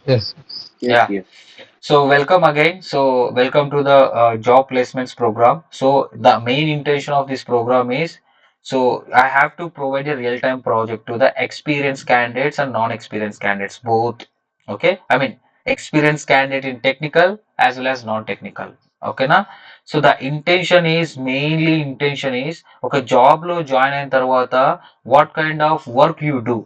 Yes. Yes, Yeah. yes. So welcome again. So welcome to the job placements program. So the main intention of this program is so I have to provide a real-time project to the experienced candidates and non-experienced candidates both. Okay. I mean experienced candidate in technical as well as non-technical. Okay na? So the intention is ఒక job లో join అయిన తర్వాత what kind of work you do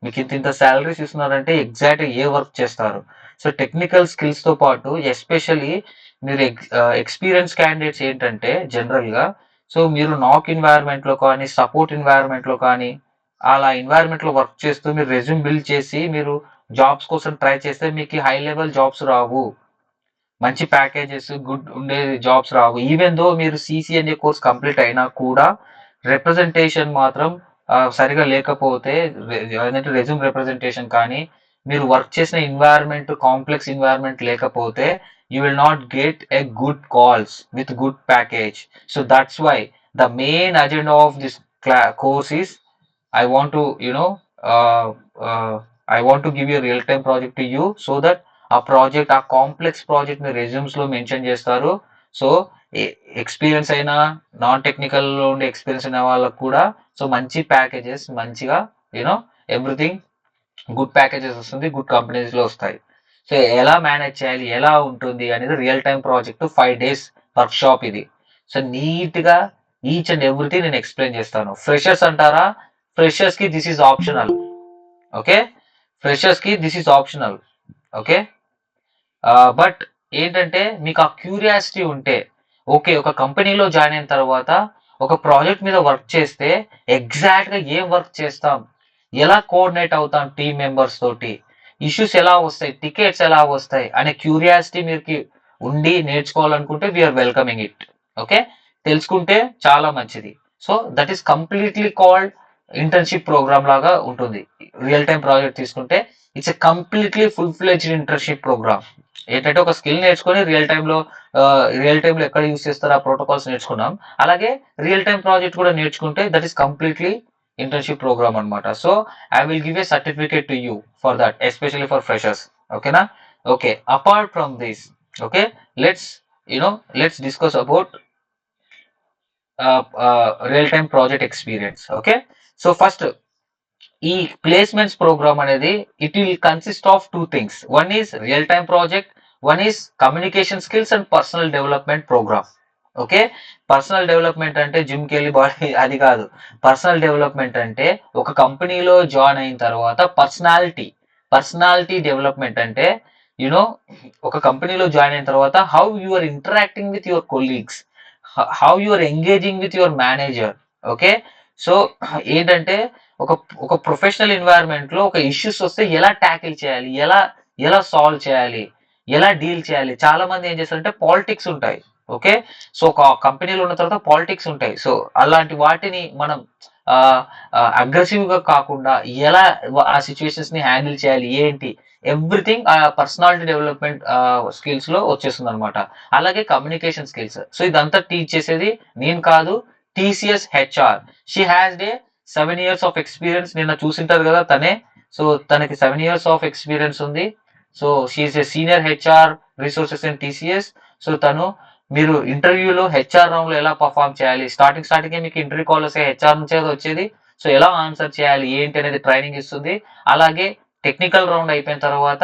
మీకు ఇంత salaries ఇస్తున్నారంటే exact ఏ work చేస్తారు so technical skills తో పాటు ఎస్పెషల్లీ మీరు ఎక్స్పీరియన్స్ క్యాండిడేట్స్ ఏంటంటే జనరల్ గా సో మీరు నాక్ ఎన్వైరన్మెంట్ లో కానీ సపోర్ట్ ఎన్వైరన్మెంట్ లో కానీ అలా ఎన్వైరన్మెంట్ లో వర్క్ చేస్తూ మీరు రెజ్యూమ్ బిల్డ్ చేసి మీరు జాబ్స్ కోసం ట్రై చేస్తే మీకు హై లెవెల్ జాబ్స్ రావు మంచి ప్యాకేజెస్ గుడ్ ఉండే జాబ్స్ రావు ఈవెన్ దో మీరు సిసిఎన్ఏ కోర్స్ కంప్లీట్ అయినా కూడా రిప్రజెంటేషన్ మాత్రం సరిగా లేకపోతే ఏంటంటే రెజ్యూమ్ రిప్రజెంటేషన్ కానీ మీరు వర్క్ చేసిన ఎన్వైరన్మెంట్ కాంప్లెక్స్ ఎన్వైరన్మెంట్ లేకపోతే you will not get a good calls with good package so that's why the main agenda of this course is I want to, I want to give you a real-time project to you so that ఆ complex project ని resumes లో mention చేస్తారు so experience అయినా non technical లో ఉండే experience అయిన వాళ్ళకు కూడా సో మంచి ప్యాకేజెస్ మంచిగా యూనో ఎవ్రీథింగ్ గుడ్ ప్యాకేజెస్ వస్తుంది గుడ్ కంపెనీస్ లో వస్తాయి సో ఎలా మేనేజ్ చేయాలి ఎలా ఉంటుంది అనేది real time project 5 days workshop ఇది సో నీట్ గా ఈచ్ అండ్ ఎవ్రీథింగ్ నేను ఎక్స్ప్లెయిన్ చేస్తాను ఫ్రెషర్స్ అంటారా ఫ్రెషర్స్ కి this is optional okay freshers కి this is optional okay but ఏంటంటే మీకు ఆ క్యూరియాసిటీ ఉంటే ఓకే ఒక కంపెనీలో జాయిన్ అయిన తర్వాత ఒక ప్రాజెక్ట్ మీద వర్క్ చేస్తే ఎగ్జాక్ట్ గా ఏం వర్క్ చేస్తాం ఎలా కోఆర్డినేట్ అవుతాం టీమ్ మెంబర్స్ తోటి ఇష్యూస్ ఎలా వస్తాయి టికెట్స్ ఎలా వస్తాయి అనే క్యూరియాసిటీ మీకు ఉండి నేర్చుకోవాలనుకుంటే వీఆర్ వెల్కమింగ్ ఇట్ ఓకే తెలుసుకుంటే చాలా మంచిది so that is completely called internship program లాగా ఉంటుంది రియల్ టైం ప్రాజెక్ట్ తీసుకుంటే it's a completely full fledged internship program ఏంటంటే ఒక స్కిల్ నేర్చుకొని రియల్ టైమ్ లో ఎక్కడ యూస్ చేస్తారో ఆ ప్రోటోకాల్స్ నేర్చుకున్నాం అలాగే రియల్ టైం ప్రాజెక్ట్ కూడా నేర్చుకుంటే that is completely internship program అనమాట so I will give a certificate to you for that especially for freshers ఓకేనా okay apart from this okay let's let's discuss about real time project experience okay so first ఈ placements program అనేది it will consist of two things one is real time project one is communication skills and personal development program okay personal development అంటే gym కి వెళ్ళి body అది కాదు personal development అంటే ఒక కంపెనీలో జాయిన్ అయిన తర్వాత పర్సనాలిటీ డెవలప్మెంట్ అంటే యునో ఒక కంపెనీలో జాయిన్ అయిన తర్వాత how you are interacting with your colleagues how you are engaging with your manager okay so ఏంటంటే ఒక ఒక ప్రొఫెషనల్ ఎన్వైరన్మెంట్ లో ఒక ఇష్యూస్ వస్తే ఎలా ట్యాకిల్ చేయాలి ఎలా సాల్వ్ చేయాలి ఎలా డీల్ చేయాలి చాలా మంది ఏం చేస్తారంటే పాలిటిక్స్ ఉంటాయి ఓకే సో ఒక కంపెనీలో ఉన్న తర్వాత పాలిటిక్స్ ఉంటాయి సో అలాంటి వాటిని మనం అగ్రెసివ్ గా కాకుండా ఎలా ఆ సిచ్యువేషన్స్ ని హ్యాండిల్ చేయాలి ఏంటి ఎవ్రీథింగ్ ఆ పర్సనాలిటీ డెవలప్మెంట్ స్కిల్స్ లో వచ్చేస్తుంది అనమాట అలాగే కమ్యూనికేషన్ స్కిల్స్ సో ఇదంతా టీచ్ చేసేది నేను కాదు TCS HR she has the 7 years of experience నిన్న చూసింటారు కదా తనే సో తనకి 7 years ఆఫ్ ఎక్స్పీరియన్స్ ఉంది so she is a senior HR resources in TCS so తను మీరు ఇంటర్వ్యూలో హెచ్ఆర్ రౌండ్ లో ఎలా పర్ఫామ్ చేయాలి స్టార్టింగ్ మీకు ఇంటర్వ్యూ కాల్ వస్తే హెచ్ఆర్ నుంచే వచ్చేది సో ఎలా ఆన్సర్ చేయాలి ఏంటి అనేది ట్రైనింగ్ ఇస్తుంది అలాగే టెక్నికల్ రౌండ్ అయిపోయిన తర్వాత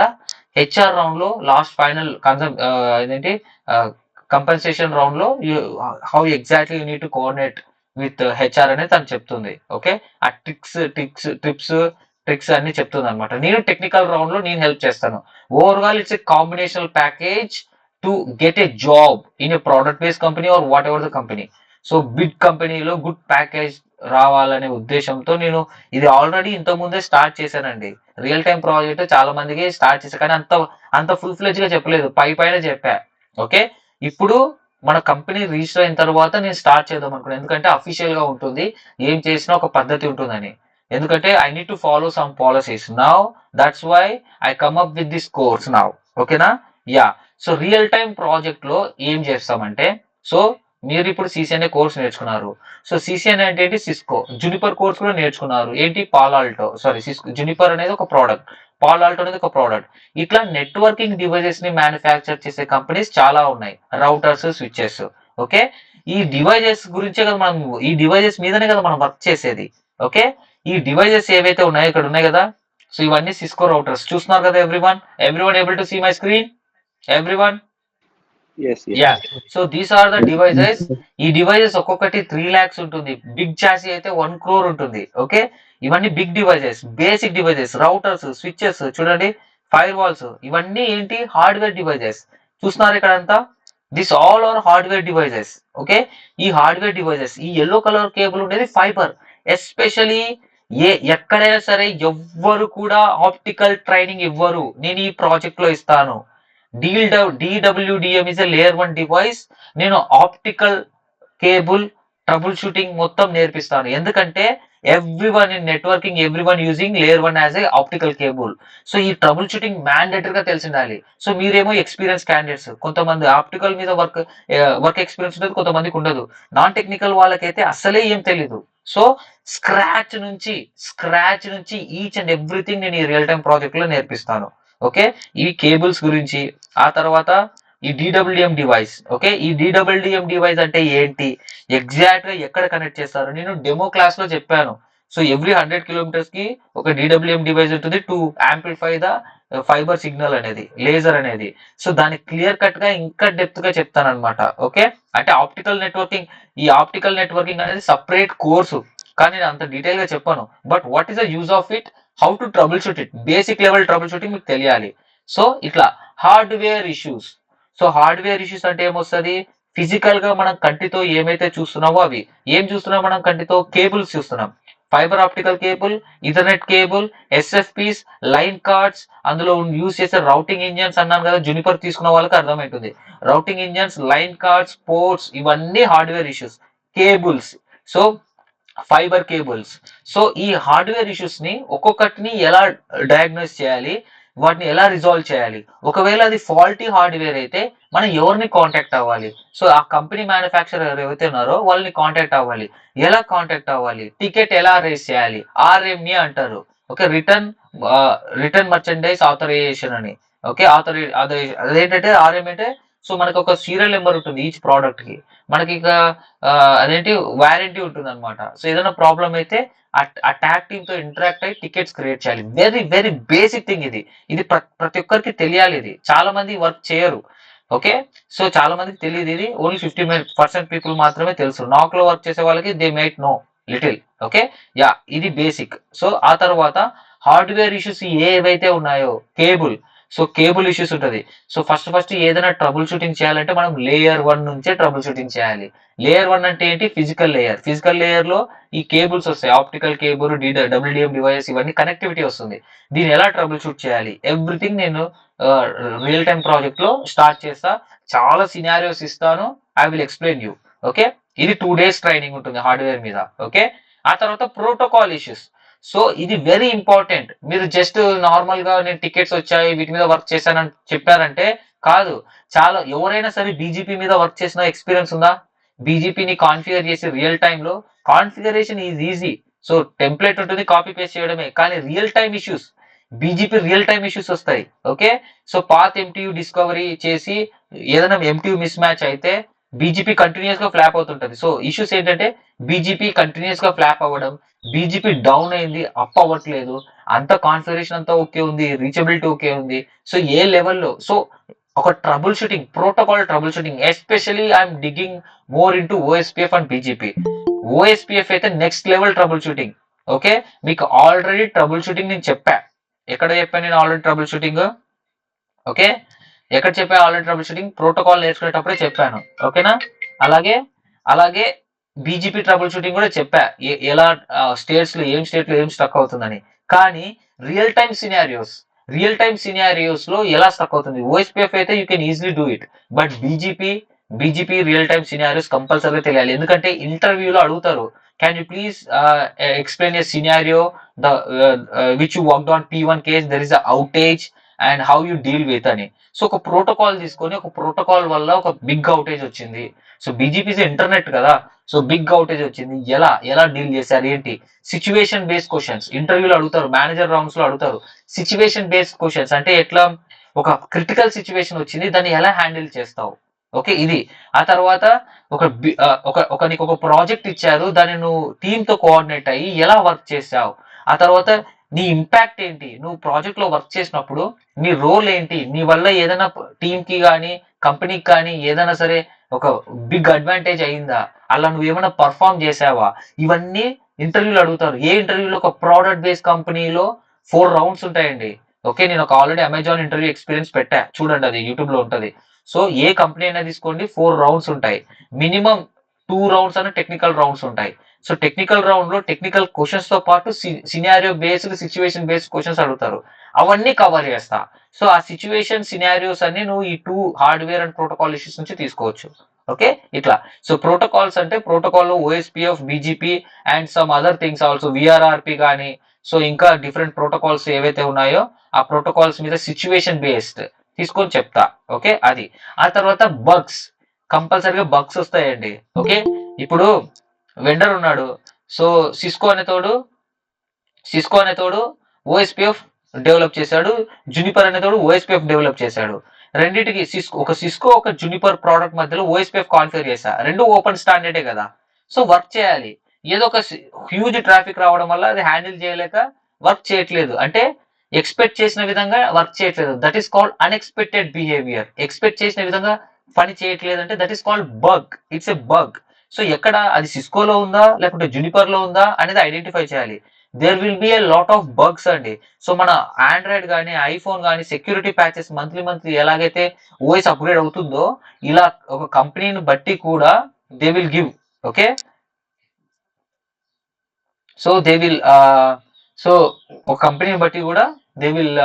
హెచ్ఆర్ రౌండ్ లో లాస్ట్ ఫైనల్ ఏంటి కంపెన్సేషన్ రౌండ్ లో how exactly you need to coordinate with HR అనేది తను చెప్తుంది ఓకే ఆ ట్రిక్స్ అన్ని చెప్తుంది అనమాట నేను టెక్నికల్ రౌండ్ లో నేను హెల్ప్ చేస్తాను overall it's a combinational package to get a job in a product based company or whatever the company so big కంపెనీలో గుడ్ ప్యాకేజ్ రావాలనే ఉద్దేశంతో నేను ఇది ఆల్రెడీ ఇంత ముందే స్టార్ట్ చేశానండి రియల్ టైం ప్రాజెక్ట్ చాలా మందికి స్టార్ట్ చేశా కానీ అంత ఫుల్ ఫ్లెజ్ గా చెప్పలేదు పైన చెప్పా ఓకే ఇప్పుడు మన కంపెనీ రిజిస్టర్ అయిన తర్వాత నేను స్టార్ట్ చేద్దాం అనుకున్నాను ఎందుకంటే అఫీషియల్ గా ఉంటుంది ఏం చేసినా ఒక పద్ధతి ఉంటుందని ఎందుకంటే I need to follow some policies now that's why I come up with this course now ఓకేనా yeah so real time project లో ఏం చేస్తామంటే సో మీరు ఇప్పుడు సిసిఎన్ఏ కోర్స్ నేర్చుకున్నారు. సో సిసిఎన్ఏ అంటే ఏంటి? సిస్కో. జునిపర్ కోర్స్ కూడా నేర్చుకున్నారు. ఏంటి? పాలాల్టో, సారీ సిస్కో. జునిపర్ అనేది ఒక ప్రోడక్ట్, పాలాల్టో అనేది ఒక ప్రోడక్ట్. ఇట్లా నెట్వర్కింగ్ డివైజెస్ ని మ్యానుఫ్యాక్చర్ చేసే కంపెనీస్ చాలా ఉన్నాయి. Routers, switches. ఓకే, ఈ డివైజెస్ గురించే కదా మనం, ఈ డివైజెస్ మీదనే కదా మనం వర్క్ చేసేది. ఓకే, ఈ డివైజెస్ ఏవైతే ఉన్నాయో ఇక్కడ ఉన్నాయి కదా, సో ఇవన్నీ సిస్కో రౌటర్స్. చూస్తున్నారు కదా everyone? Everyone able to see my screen? Everyone? Yes, yes. Yeah. So these are the devices. ఈ డివైజెస్ ఒక్కొక్కటి 3 lakhs ఉంటుంది. బిగ్ చాసీ అయితే 1 crore ఉంటుంది. ఓకే, ఇవన్నీ big devices, basic devices, routers, switches, చూడండి, ఫైర్ వాల్స్, ఇవన్నీ ఏంటి? Hardware devices. చూస్తున్నారు ఇక్కడ అంతా? This all are hardware devices. Okay, ఈ హార్డ్వేర్ డివైజెస్, ఈ ఎల్లో కలర్ కేబుల్ ఉండేది ఫైబర్. ఎస్పెషలీ ఎక్కడైనా సరే ఎవ్వరు కూడా ఆప్టికల్ ట్రైనింగ్ ఇవ్వరు. నేను ఈ ప్రాజెక్ట్ లో ఇస్తాను. DWDM is a layer 1 device. నేను ఆప్టికల్ కేబుల్ ట్రబుల్ షూటింగ్ మొత్తం నేర్పిస్తాను. ఎందుకంటే everyone in networking, everyone using layer 1 as a optical cable. So ఈ ట్రబుల్ షూటింగ్ మ్యాండేటరీగా తెలిసి ఉండాలి. సో మీరేమో ఎక్స్పీరియన్స్ క్యాండిడేట్స్, కొంతమంది ఆప్టికల్ మీద వర్క్ ఎక్స్పీరియన్స్ ఉంటుంది, కొంతమందికి ఉండదు. నాన్ టెక్నికల్ వాళ్ళకైతే అసలే ఏం తెలీదు. సో స్క్రాచ్ నుంచి ఈచ్ అండ్ ఎవ్రీథింగ్ నేను ఈ రియల్ టైం ప్రాజెక్ట్ లో నేర్పిస్తాను. ఓకే, ఈ కేబుల్స్ గురించి. ఆ తర్వాత ఈ డిడబ్ల్యూడిఎం డివైస్. ఓకే, ఈ డిడబ్ల్యూడిఎం డివైస్ అంటే ఏంటి, ఎగ్జాక్ట్ గా ఎక్కడ కనెక్ట్ చేస్తారు, నేను డెమో క్లాస్ లో చెప్పాను. సో ఎవ్రీ 100 kilometers కి ఒక డిడబ్ల్యూఎం డివైస్ ఉంటుంది to amplify the fibre signal అనేది, లేజర్ అనేది. సో దాన్ని క్లియర్ కట్ గా ఇంకా డెప్త్ గా చెప్తాను అనమాట. ఓకే, అంటే ఆప్టికల్ నెట్వర్కింగ్, ఈ ఆప్టికల్ నెట్వర్కింగ్ అనేది సపరేట్ కోర్సు, కానీ నేను అంత డీటెయిల్ గా చెప్పాను. But what is the use of it, how to trouble shoot it, basic level trouble shooting మీకు తెలియాలి. సో ఇట్లా hardware issues. So hardware issues అంటే ఏమొస్తుంది? ఫిజికల్ గా మనం కంటితో ఏమైతే చూస్తున్నామో అవి. ఏం చూస్తున్నాం మనం కంటితో? కేబుల్స్ చూస్తున్నాం. Fibre optical cable, ethernet cable, SFPs, line cards, అందులో యూజ్ చేసే రౌటింగ్ ఇంజన్స్ అన్నాను కదా, జునిపర్ తీసుకున్న వాళ్ళకి అర్థమవుతుంది. Routing engines, line cards, ports, ఇవన్నీ hardware issues. Cables, so fibre cables. So ఈ హార్డ్వేర్ ఇష్యూస్ ని ఒక్కొక్కటిని ఎలా డయాగ్నోస్ చేయాలి, వాటిని ఎలా రిజాల్వ్ చేయాలి. ఒకవేళ అది ఫాల్టీ హార్డ్వేర్ అయితే మనం ఎవరిని కాంటాక్ట్ అవ్వాలి? సో ఆ కంపెనీ మ్యానుఫ్యాక్చరర్ ఎవరైతే ఉన్నారో వాళ్ళని కాంటాక్ట్ అవ్వాలి. ఎలా కాంటాక్ట్ అవ్వాలి? టికెట్ ఎలా రేస్ చేయాలి? RMA అంటారు. ఓకే, రిటర్న్ మర్చెండైజ్ ఆథరైజేషన్ అని. ఓకే, అదేంటంటే RM అంటే, సో మనకి ఒక సీరియల్ నెంబర్ ఉంటుంది ఈచ్ ప్రోడక్ట్ కి. మనకి ఇక అదేంటి వారంటీ ఉంటుంది అనమాట. సో ఏదైనా ప్రాబ్లం అయితే ఆ ట్యాగ్ టీమ్ తో ఇంటరాక్ట్ అయ్యి టికెట్స్ క్రియేట్ చేయాలి. వెరీ వెరీ బేసిక్ థింగ్ ఇది. ఇది ప్రతి ఒక్కరికి తెలియాలి. ఇది చాలా మంది వర్క్ చేయరు. ఓకే, సో చాలా మందికి తెలియదు. ఇది ఓన్లీ 50% పీపుల్ మాత్రమే తెలుసు. నాక్ లో వర్క్ చేసే వాళ్ళకి they might know little. Okay, yeah, ఇది బేసిక్. సో ఆ తర్వాత హార్డ్వేర్ ఇష్యూస్ ఏవైతే ఉన్నాయో, కేబుల్, సో కేబుల్ ఇష్యూస్ ఉంటుంది. సో ఫస్ట్ ఏదైనా ట్రబుల్ షూటింగ్ చేయాలంటే మనం లేయర్ 1 నుంచే ట్రబుల్ షూటింగ్ చేయాలి. లేయర్ 1 అంటే ఏంటి? Physical layer. ఫిజికల్ లేయర్ లో ఈ కేబుల్స్ వస్తాయి, ఆప్టికల్ కేబుల్, WDM డివైస్, ఇవన్నీ కనెక్టివిటీ వస్తుంది. దీన్ని ఎలా ట్రబుల్ షూట్ చేయాలి, ఎవ్రీథింగ్ నేను రియల్ టైం ప్రాజెక్ట్ లో స్టార్ట్ చేస్తా. చాలా సినారియోస్ ఇస్తాను. I will explain you. Okay, ఇది 2 days ట్రైనింగ్ ఉంటుంది హార్డ్వేర్ మీద. ఓకే, ఆ తర్వాత ప్రోటోకాల్ ఇష్యూస్. సో ఇది వెరీ ఇంపార్టెంట్. మీరు జస్ట్ నార్మల్ గా నేను టికెట్స్ వచ్చాయి వీటి మీద వర్క్ చేశానని చెప్పారంటే కాదు. చాలా, ఎవరైనా సరే బీజీపీ మీద వర్క్ చేసిన ఎక్స్పీరియన్స్ ఉందా? బీజీపీని కాన్ఫిగర్ చేసి రియల్ టైమ్ లో, configuration is easy. So template ఉంటుంది, కాపీ పేస్ట్ చేయడమే. కానీ real time issues, BGP real time issues వస్తాయి. Okay, so path MTU discovery చేసి ఏదైనా MTU మిస్ మ్యాచ్ అయితే బీజీపీ కంటిన్యూస్ గా ఫ్లాప్ అవుతుంటది. సో ఇష్యూస్ ఏంటంటే బీజీపీ కంటిన్యూస్ గా ఫ్లాప్ అవ్వడం, బీజీపీ డౌన్ అయింది, అప్ అవ్వట్లేదు, అంత కాన్ఫిగరేషన్ అంతా ఓకే ఉంది, రీచబిలిటీ ఓకే ఉంది. సో ఏ లెవెల్లో, సో ఒక trouble shooting, protocol trouble shooting. Especially I'm digging more into OSPF and BGP. OSPF అయితే next level trouble shooting. Okay, మీకు ఆల్రెడీ ట్రబుల్ షూటింగ్ నేను చెప్పా. ఎక్కడ చెప్పాను నేను ఆల్రెడీ ట్రబుల్ షూటింగ్? ఓకే, ఎక్కడ చెప్పా ఆల్రెడీ ట్రబుల్ షూటింగ్? ప్రోటోకాల్ నేర్చుకునేటప్పుడే చెప్పాను. ఓకేనా? అలాగే బీజీపీ ట్రబుల్ షూటింగ్ కూడా చెప్పా, ఎలా స్టేట్స్ లో ఏం స్టక్ అవుతుందని. కానీ రియల్ టైమ్ సినారియోస్ లో ఎలా స్టక్ అవుతుంది? OSPF అయితే you can easily do it. But BGP real time scenarios కంపల్సరీగా తెలియాలి. ఎందుకంటే ఇంటర్వ్యూలో అడుగుతారు, can you please explain a scenario the which you worked on P1 case, there is a outage and how you deal with అని. So ఒక protocol తీసుకొని ఒక protocol వల్ల ఒక బిగ్ అవుటేజ్ వచ్చింది. సో బీజీపీసీ ఇంటర్నెట్ కదా, సో బిగ్ అవుటేజ్ వచ్చింది, ఎలా ఎలా డీల్ చేశారు ఏంటి. సిచ్యువేషన్ బేస్డ్ క్వశ్చన్స్ ఇంటర్వ్యూలో అడుగుతారు, మేనేజర్ రౌండ్స్ లో అడుగుతారు. సిచ్యువేషన్ బేస్డ్ క్వశ్చన్స్ అంటే ఎట్లా, ఒక క్రిటికల్ సిచ్యువేషన్ వచ్చింది, దాన్ని ఎలా హ్యాండిల్ చేస్తావు. ఓకే ఇది. ఆ తర్వాత నీకు ఒక ప్రాజెక్ట్ ఇచ్చారు, దాన్ని నువ్వు టీమ్ తో కోఆర్డినేట్ అయ్యి ఎలా వర్క్ చేసావు. ఆ తర్వాత నీ ఇంపాక్ట్ ఏంటి, నువ్వు ప్రాజెక్ట్ లో వర్క్ చేసినప్పుడు నీ రోల్ ఏంటి, నీ వల్ల ఏదైనా టీమ్ కి కానీ కంపెనీకి కానీ ఏదైనా సరే ఒక బిగ్ అడ్వాంటేజ్ అయిందా, అలా నువ్వు ఏమైనా పర్ఫామ్ చేసావా. ఇవన్నీ ఇంటర్వ్యూలు అడుగుతారు. ఏ ఇంటర్వ్యూలో, ఒక ప్రోడక్ట్ బేస్డ్ కంపెనీలో 4 రౌండ్స్ ఉంటాయండి. ఓకే నేను ఒక ఆల్రెడీ అమెజాన్ ఇంటర్వ్యూ ఎక్స్పీరియన్స్ పెట్టా, చూడండి అది యూట్యూబ్ లో ఉంటది. సో ఏ కంపెనీ అయినా తీసుకోండి 4 రౌండ్స్ ఉంటాయి. మినిమం 2 రౌండ్స్ అనే టెక్నికల్ రౌండ్స్ ఉంటాయి. సో టెక్నికల్ రౌండ్ లో టెక్నికల్ క్వశ్చన్స్ తో పాటు scenario based, situation based questions అడుగుతారు. అవన్నీ కవర్ చేస్తా. సో ఆ సిచ్యువేషన్ సినారియోస్ అన్ని నువ్వు ఈ 2 హార్డ్వేర్ అండ్ ప్రోటోకాల్ ఇష్యూస్ నుంచి తీసుకోవచ్చు. ఓకే ఇట్లా. సో ప్రోటోకాల్స్ అంటే ప్రోటోకాల్ లో OSPF, BGP and some other things also, VRRP కానీ, సో ఇంకా డిఫరెంట్ ప్రోటోకాల్స్ ఏవైతే ఉన్నాయో ఆ ప్రోటోకాల్స్ మీద సిచ్యువేషన్ బేస్డ్ తీసుకొని చెప్తా. ఓకే అది. ఆ తర్వాత బగ్స్, కంపల్సరిగా బగ్స్ వస్తాయండి. ఓకే ఇప్పుడు వెండర్ ఉన్నాడు, సో సిస్కో అనే తోడు ఓఎస్పిఎఫ్ డెవలప్ చేశాడు, జునిపర్ అనే తోడు ఓఎస్పిఎఫ్ డెవలప్ చేశాడు. రెండింటికి సిస్కో ఒక జునిపర్ ప్రోడక్ట్ మధ్యలో ఓఎస్పిఎఫ్ కాన్ఫిగర్ చేశా, రెండు ఓపెన్ స్టాండర్డే కదా. సో వర్క్ చేయాలి. ఏదో ఒక హ్యూజ్ ట్రాఫిక్ రావడం వల్ల అది హ్యాండిల్ చేయలేక వర్క్ చేయట్లేదు, అంటే ఎక్స్పెక్ట్ చేసిన విధంగా వర్క్ చేయట్లేదు. That is called unexpected behaviour. Expect చేసిన విధంగా పని చేయట్లేదు అంటే that is called bug. It's a bug. So ఎక్కడ అది సిస్కోలో ఉందా లేకుంటే జునిపర్ లో ఉందా అనేది ఐడెంటిఫై చేయాలి. There will be a lot of bugs అండి. సో మన ఆండ్రాయిడ్ కానీ ఐఫోన్ కానీ సెక్యూరిటీ ప్యాచెస్ మంత్లీ ఎలాగైతే ఓఎస్ అప్గ్రేడ్ అవుతుందో, ఇలా ఒక కంపెనీని బట్టి కూడా they will give. Okay so they will so ఒక కంపెనీని బట్టి కూడా దే విల్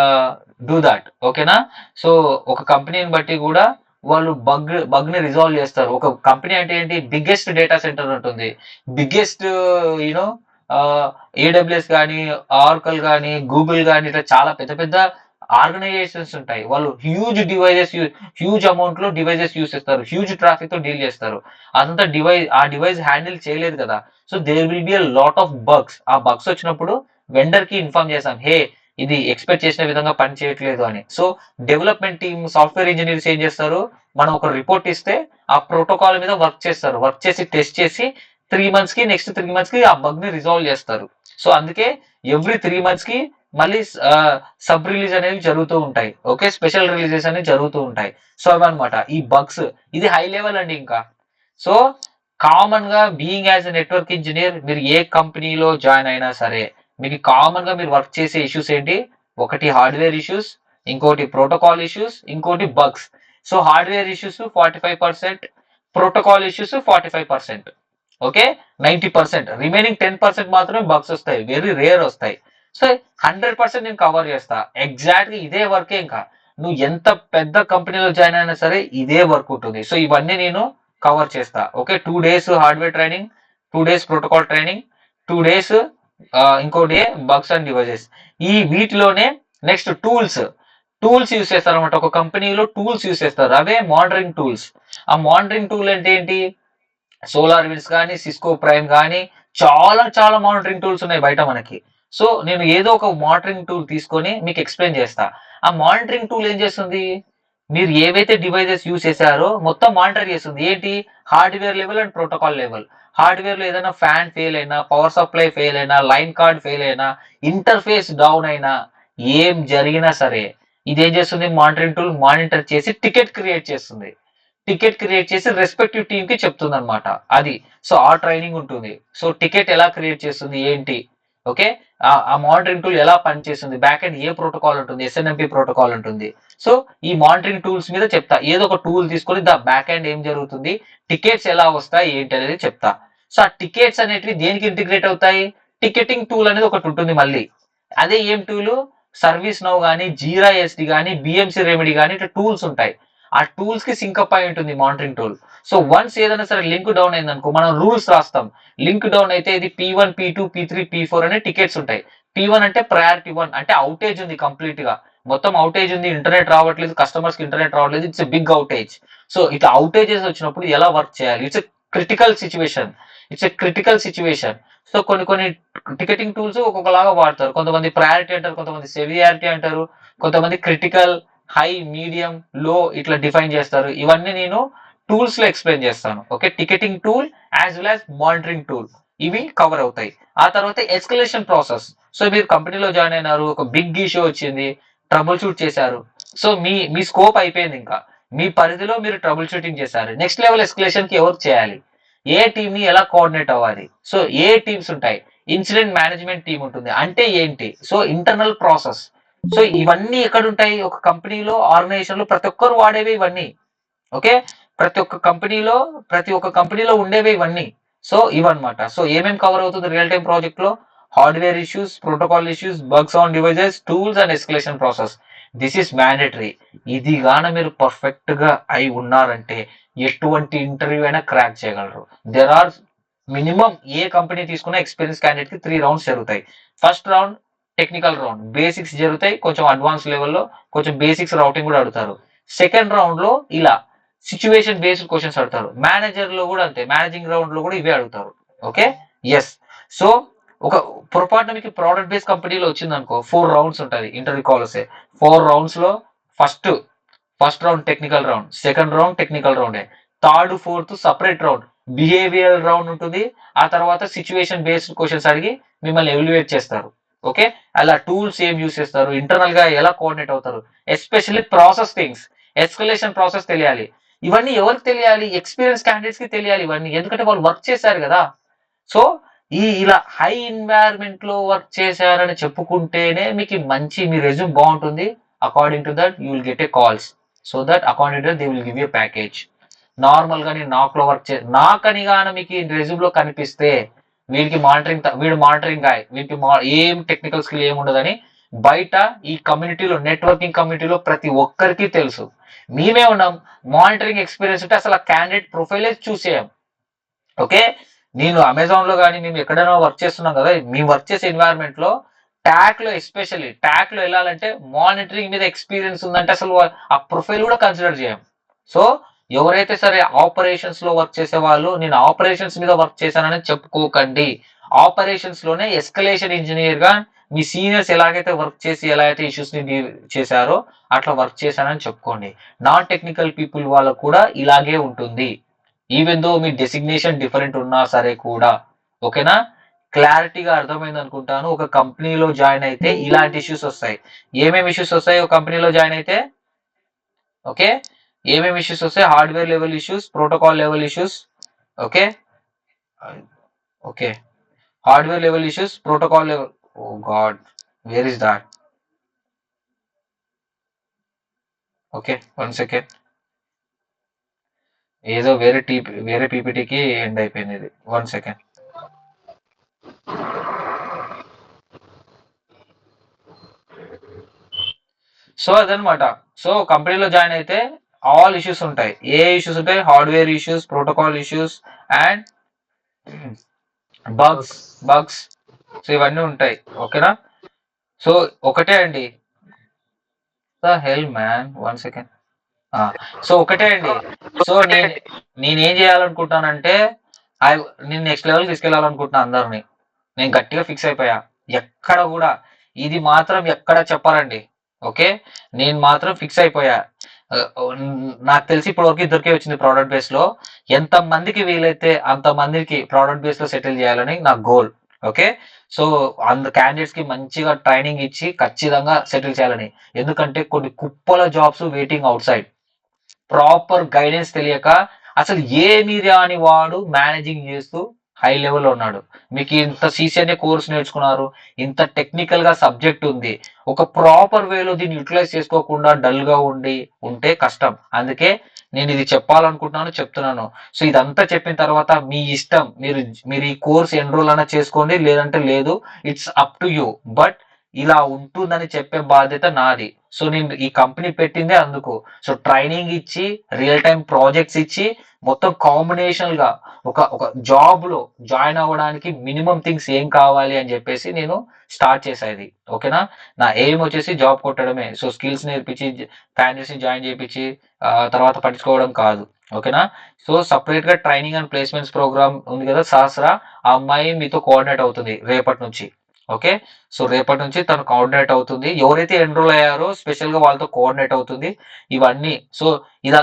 డూ దాట్. ఓకేనా. సో ఒక కంపెనీని బట్టి కూడా వాళ్ళు బగ్ ని రిజాల్వ్ చేస్తారు. ఒక కంపెనీ అంటే ఏంటి, బిగ్గెస్ట్ డేటా సెంటర్ ఉంటుంది, బిగ్గెస్ట్ యూనో ఏడబ్ల్యూఎస్ కానీ, ఆర్కల్ కానీ, గూగుల్ కానీ, ఇట్లా చాలా పెద్ద పెద్ద ఆర్గనైజేషన్స్ ఉంటాయి. వాళ్ళు హ్యూజ్ అమౌంట్ లో డివైజెస్ యూస్ చేస్తారు, హ్యూజ్ ట్రాఫిక్ తో డీల్ చేస్తారు. అదంతా ఆ డివైస్ హ్యాండిల్ చేయలేదు కదా. So there will be a lot of bugs. ఆ బగ్స్ వచ్చినప్పుడు వెండర్ కి ఇన్ఫార్మ్ చేసాం, హే ఇది ఎక్స్పెక్ట్ చేసిన విధంగా పని చేయట్లేదు అని. So development team, software engineers ఏం చేస్తారు, మనం ఒక రిపోర్ట్ ఇస్తే ఆ ప్రోటోకాల్ మీద వర్క్ చేస్తారు, వర్క్ చేసి టెస్ట్ చేసి 3 months కి, నెక్స్ట్ 3 months కి ఆ బగ్ ని రిజాల్వ్ చేస్తారు. సో అందుకే ఎవ్రీ 3 months కి మళ్ళీ సబ్ రిలీజ్ అనేవి జరుగుతూ ఉంటాయి. ఓకే స్పెషల్ రిలీజెస్ అనేవి జరుగుతూ ఉంటాయి. సో అవన్నమాట ఈ బగ్స్. ఇది హై లెవెల్ అండి. ఇంకా సో కామన్ గా being as a network engineer, మీరు ఏ కంపెనీలో జాయిన్ అయినా సరే మీకు కామన్ గా మీరు వర్క్ చేసే ఇష్యూస్ ఏంటి, ఒకటి హార్డ్వేర్ ఇష్యూస్, ఇంకోటి ప్రోటోకాల్ ఇష్యూస్, ఇంకోటి bugs. So hardware issues 45%, protocol issues 45%. Okay 90%, remaining 10% మాత్రమే బగ్స్ వస్తాయి, వెరీ రేర్ వస్తాయి. సో 100% నేను కవర్ చేస్తా. ఎగ్జాక్ట్ గా ఇదే వర్కే. ఇంకా నువ్వు ఎంత పెద్ద కంపెనీలో జాయిన్ అయినా సరే ఇదే వర్క్ ఉంటుంది. సో ఇవన్నీ నేను కవర్ చేస్తా. Okay 2 days hardware training, 2 days protocol training, 2 days ఇంకో డే బగ్స్ అండ్ డివైజెస్. ఈ వీటిలోనే నెక్స్ట్ టూల్స్ యూస్ చేస్తారు అనమాట. ఒక కంపెనీలో టూల్స్ యూస్ చేస్తారు, అవే మానిటరింగ్ టూల్స్. ఆ మానిటరింగ్ టూల్ అంటే ఏంటి, సోలార్ విన్స్ కానీ, సిస్కో ప్రైమ్ కానీ, చాలా చాలా మానిటరింగ్ టూల్స్ ఉన్నాయి బయట మనకి. సో నేను ఏదో ఒక మానిటరింగ్ టూల్ తీసుకొని మీకు ఎక్స్ప్లెయిన్ చేస్తా. ఆ మానిటరింగ్ టూల్ ఏం చేస్తుంది, మీరు ఏవైతే డివైజెస్ యూస్ చేశారో మొత్తం మానిటర్ చేస్తుంది. ఏంటి, hardware level and protocol level. Hardware లో ఏదైనా ఫ్యాన్ ఫెయిల్ అయినా, పవర్ సప్లై ఫెయిల్ అయినా, లైన్ కార్డ్ ఫెయిల్ అయినా, ఇంటర్ఫేస్ డౌన్ అయినా, ఏం జరిగినా సరే ఇదేం చేస్తుంది, మానిటరింగ్ టూల్ మానిటర్ చేసి టికెట్ క్రియేట్ చేస్తుంది. టికెట్ క్రియేట్ చేసి రెస్పెక్టివ్ టీమ్ కి చెప్తుంది అనమాట. అది సో ఆ ట్రైనింగ్ ఉంటుంది. సో టికెట్ ఎలా క్రియేట్ చేస్తుంది ఏంటి, ఓకే ఆ మానిటరింగ్ టూల్ ఎలా పనిచేస్తుంది, బ్యాక్ ఎండ్ ఏ ప్రోటోకాల్ ఉంటుంది, ఎస్ఎన్ఎంపి ప్రోటోకాల్ ఉంటుంది. సో ఈ మానిటరింగ్ టూల్స్ మీద చెప్తా. ఏదో ఒక టూల్ తీసుకొని దా బ్యాక్ ఎండ్ ఏం జరుగుతుంది, టికెట్స్ ఎలా వస్తాయి ఏంటి అనేది చెప్తా. సో ఆ టికెట్స్ అనేటివి దేనికి ఇంటిగ్రేట్ అవుతాయి, టికెటింగ్ టూల్ అనేది ఒకటి ఉంటుంది మళ్ళీ. అదే ఏం టూల్, సర్వీస్ నౌ కానీ, జీరా ఎస్డి కానీ, బిఎంసి రెమెడీ కానీ, ఇట్లా టూల్స్ ఉంటాయి. ఆ టూల్స్ కి సింకప్ అయి ఉంటుంది మానిటరింగ్ టూల్. సో వన్స్ ఏదైనా సరే లింక్ డౌన్ అయింది అనుకో, మనం రూల్స్ రాస్తాం. లింక్ డౌన్ అయితే ఇది P1, P2, P3, P4 అనే టికెట్స్ ఉంటాయి. P1 అంటే ప్రయారిటీ 1, అంటే అవుటేజ్ ఉంది కంప్లీట్ గా, మొత్తం అవుటేజ్ ఉంది, ఇంటర్నెట్ రావట్లేదు, కస్టమర్స్ కి ఇంటర్నెట్ రావట్లేదు, it's a big outage. So ఇట్లా అవుటేజెస్ వచ్చినప్పుడు ఎలా వర్క్ చేయాలి, it's a critical situation, it's a critical situation. So కొన్ని టికెటింగ్ టూల్స్ ఒక్కొక్కలాగా వాడతారు. కొంతమంది ప్రయారిటీ అంటారు, కొంతమంది సెవియారిటీ అంటారు, కొంతమంది క్రిటికల్, హై, మీడియం, లో ఇట్లా డిఫైన్ చేస్తారు. ఇవన్నీ నేను టూల్స్ లో ఎక్స్ప్లెయిన్ చేస్తాను. Okay, ticketing tool as well as monitoring tool ఇవి కవర్ అవుతాయి. ఆ తర్వాత ఎస్కలేషన్ ప్రాసెస్. సో మీరు కంపెనీలో జాయిన్ అయినారు, ఒక బిగ్ ఇష్యూ వచ్చింది, ట్రబుల్ షూట్ చేశారు. సో మీ స్కోప్ అయిపోయింది, ఇంకా మీ పరిధిలో మీరు ట్రబుల్ షూటింగ్ చేశారు. నెక్స్ట్ లెవెల్ ఎస్కలేషన్ కి ఎవరు చేయాలి, ఏ టీమ్ ని ఎలా కోఆర్డినేట్ అవ్వాలి. సో ఏ టీమ్స్ ఉంటాయి, ఇన్సిడెంట్ మేనేజ్మెంట్ టీమ్ ఉంటుంది. అంటే ఏంటి, సో ఇంటర్నల్ ప్రాసెస్. సో ఇవన్నీ ఎక్కడ ఉంటాయి, ఒక కంపెనీలో, ఆర్గనైజేషన్ లో ప్రతి ఒక్కరు వాడేవి ఇవన్నీ. ఓకే, ప్రతి ఒక్క కంపెనీలో ఉండేవి ఇవన్నీ. సో ఇవన్నమాట. సో ఏమేమి కవర్ అవుతుంది రియల్ టైం ప్రాజెక్ట్ లో, hardware issues, protocol issues, bugs on devices, tools and escalation process. This is mandatory. ఇది గాన మీరు పర్ఫెక్ట్ గా అయి ఉన్నారంటే ఎటువంటి ఇంటర్వ్యూ అయినా క్రాక్ చేయగలరు. దెర్ ఆర్ మినిమం ఏ కంపెనీ తీసుకున్న ఎక్స్పీరియన్స్ క్యాండిడేట్ కి 3 రౌండ్స్ జరుగుతాయి. First round technical round, basics జరుగుతాయి, కొంచెం అడ్వాన్స్ లెవెల్లో కొంచెం బేసిక్స్ రౌటింగ్ కూడా అడుగుతారు. సెకండ్ రౌండ్ లో ఇలా సిచ్యువేషన్ బేస్డ్ క్వశ్చన్స్ అడుగుతారు. మేనేజర్ లో కూడా అంతే, మేనేజింగ్ రౌండ్ లో కూడా ఇవే అడుగుతారు. Okay, yes. సో ఒక పొరపాటున మీకు ప్రోడక్ట్ బేస్డ్ కంపెనీలో వచ్చింది అనుకో, 4 రౌండ్స్ ఉంటుంది ఇంటర్వ్యూ కాల్ వస్తే. 4 రౌండ్స్ లో first round technical round, second round technical round, third fourth separate round behaviour round ఉంటుంది. ఆ తర్వాత సిచ్యువేషన్ బేస్డ్ క్వశ్చన్స్ అడిగి మిమ్మల్ని ఎవాల్యుయేట్ చేస్తారు. ఓకే, అలా టూల్స్ ఏం యూస్ చేస్తారు, ఇంటర్నల్ గా ఎలా కోఆర్డినేట్ అవుతారు, especially process things, escalation process తెలియాలి. ఇవన్నీ ఎవరికి తెలియాలి, ఎక్స్పీరియన్స్ క్యాండిడేట్స్ కి తెలియాలి ఇవన్నీ, ఎందుకంటే వాళ్ళు వర్క్ చేశారు కదా. సో ఇలా హై ఎన్వైరన్మెంట్ లో వర్క్ చేశారని చెప్పుకుంటేనే మీకు మంచి, మీ రెజ్యూమ్ బాగుంటుంది. According to that you will get A calls. So that according to that they will give you package. Normal గా నేను నాక్ లో వర్క్ నాకని గాన మీకు రెజ్యూమ్ లో కనిపిస్తే వీడు మానిటరింగ్ గాయ్, వీటికి ఏం టెక్నికల్ స్కిల్ ఏమి ఉండదని బయట ఈ కమ్యూనిటీలో, నెట్వర్కింగ్ కమ్యూనిటీలో ప్రతి ఒక్కరికి తెలుసు. మేమే ఉన్నాం, మానిటరింగ్ ఎక్స్పీరియన్స్ ఉంటే అసలు ఆ క్యాండిడేట్ ప్రొఫైలే చూసేయం. ఓకే, నేను అమెజాన్ లో కానీ మేము ఎక్కడైనా వర్క్ చేస్తున్నాం కదా, మేము వర్క్ చేసే ఎన్వైరన్మెంట్ లో ట్యాక్ లో, ఎస్పెషల్లీ ట్యాక్ లో వెళ్ళాలంటే మానిటరింగ్ మీద ఎక్స్పీరియన్స్ ఉందంటే అసలు ఆ ప్రొఫైల్ కూడా కన్సిడర్ చేయం. సో ఎవరైతే సరే ఆపరేషన్స్ లో వర్క్ చేసే వాళ్ళు, నేను ఆపరేషన్స్ మీద వర్క్ చేశానని చెప్పుకోకండి. ఆపరేషన్స్ లోనే ఎస్కలేషన్ ఇంజనీర్ గా మీ సీనియర్స్ ఎలాగైతే వర్క్ చేసి ఎలా అయితే ఇష్యూస్ ని డీల్ చేశారో అట్లా వర్క్ చేశానని చెప్పుకోండి. నాన్ టెక్నికల్ పీపుల్ వాళ్ళకు కూడా ఇలాగే ఉంటుంది, ఈవెన్ దో మీ డెసిగ్నేషన్ డిఫరెంట్ ఉన్నా సరే కూడా. ఓకేనా, క్లారిటీగా అర్థమైంది అనుకుంటాను. ఒక కంపెనీలో జాయిన్ అయితే ఇలాంటి ఇష్యూస్ వస్తాయి. ఏమేమి ఇష్యూస్ వస్తాయి ఒక కంపెనీలో జాయిన్ అయితే, ఓకే, ఏమేమి ఇష్యూస్ వస్తాయి, hardware level issues, protocol level issues. Okay, okay, hardware level issues, protocol level. Oh god, where is that? Okay, 1 second, ఏదో వేరే పీపీటీకి ఎండ్ అయిపోయింది ఇది. 1 సెకండ్. సో అదనమాట. సో కంపెనీలో జాయిన్ అయితే ఆల్ ఇష్యూస్ ఉంటాయి. ఏ ఇష్యూస్ ఉంటాయి, hardware issues, protocol issues and bugs. So ఇవన్నీ ఉంటాయి. ఓకేనా, సో ఒకటే అండి, the hell man, 1 second. So ఒకటే అండి. సో నేనేం చేయాలనుకుంటానంటే నేను నెక్స్ట్ లెవెల్ తీసుకెళ్లాలనుకుంటున్నా అందరిని. నేను గట్టిగా ఫిక్స్ అయిపోయా, ఎక్కడ కూడా ఇది మాత్రం ఎక్కడ చెప్పారండి. ఓకే, నేను మాత్రం ఫిక్స్ అయిపోయా. నాకు తెలిసి ఇప్పటివరకు ఇద్దరికే వచ్చింది ప్రోడక్ట్ బేస్ లో. ఎంత మందికి వీలైతే అంత మందికి ప్రోడక్ట్ బేస్ లో సెటిల్ చేయాలని నా గోల్. ఓకే, సో క్యాండిడేట్స్ కి మంచిగా ట్రైనింగ్ ఇచ్చి ఖచ్చితంగా సెటిల్ చేయాలని. ఎందుకంటే కొన్ని కుప్పల jobs waiting outside, proper guidance తెలియక అసలు ఏమి రాని వాడు మేనేజింగ్ చేస్తూ హై లెవెల్లో ఉన్నాడు. మీకు ఇంత సిసిఎన్ఏ కోర్స్ నేర్చుకున్నారు, ఇంత టెక్నికల్ గా సబ్జెక్ట్ ఉంది, ఒక ప్రాపర్ వేలో దీన్ని యూటిలైజ్ చేసుకోకుండా డల్ గా ఉంటే కష్టం. అందుకే నేను ఇది చెప్పాలనుకుంటున్నాను, చెప్తున్నాను. సో ఇదంతా చెప్పిన తర్వాత మీ ఇష్టం, మీరు ఈ కోర్స్ ఎన్రోల్ అయినా చేసుకోండి, లేదంటే లేదు, it's up to you. But ఇలా ఉంటుందని చెప్పే బాధ్యత నాది. సో నేను ఈ కంపెనీ పెట్టిందే అందుకు. సో ట్రైనింగ్ ఇచ్చి రియల్ టైం ప్రాజెక్ట్స్ ఇచ్చి మొత్తం కాంబినేషన్ గా ఒక జాబ్ లో జాయిన్ అవ్వడానికి మినిమం థింగ్స్ ఏం కావాలి అని చెప్పేసి నేను స్టార్ట్ చేసేది. ఓకేనా? నా ఎయిమ్ వచ్చేసి జాబ్ కొట్టడమే. సో స్కిల్స్ నేర్పించి క్యాండిడేట్స్ ని జాయిన్ చేయించి తర్వాత పట్టించుకోవడం కాదు. ఓకేనా? సో సపరేట్ గా ట్రైనింగ్ అండ్ ప్లేస్మెంట్స్ ప్రోగ్రామ్ ఉంది కదా సహస్ర, ఆ అమ్మాయి మీతో కోఆర్డినేట్ అవుతుంది రేపటి నుంచి. ఓకే, సో రేపటి నుంచి తను కోఆర్డినేట్ అవుతుంది. ఎవరైతే ఎన్రోల్ అయ్యారో స్పెషల్ గా వాళ్ళతో కోఆర్డినేట్ అవుతుంది ఇవన్నీ. సో ఇలా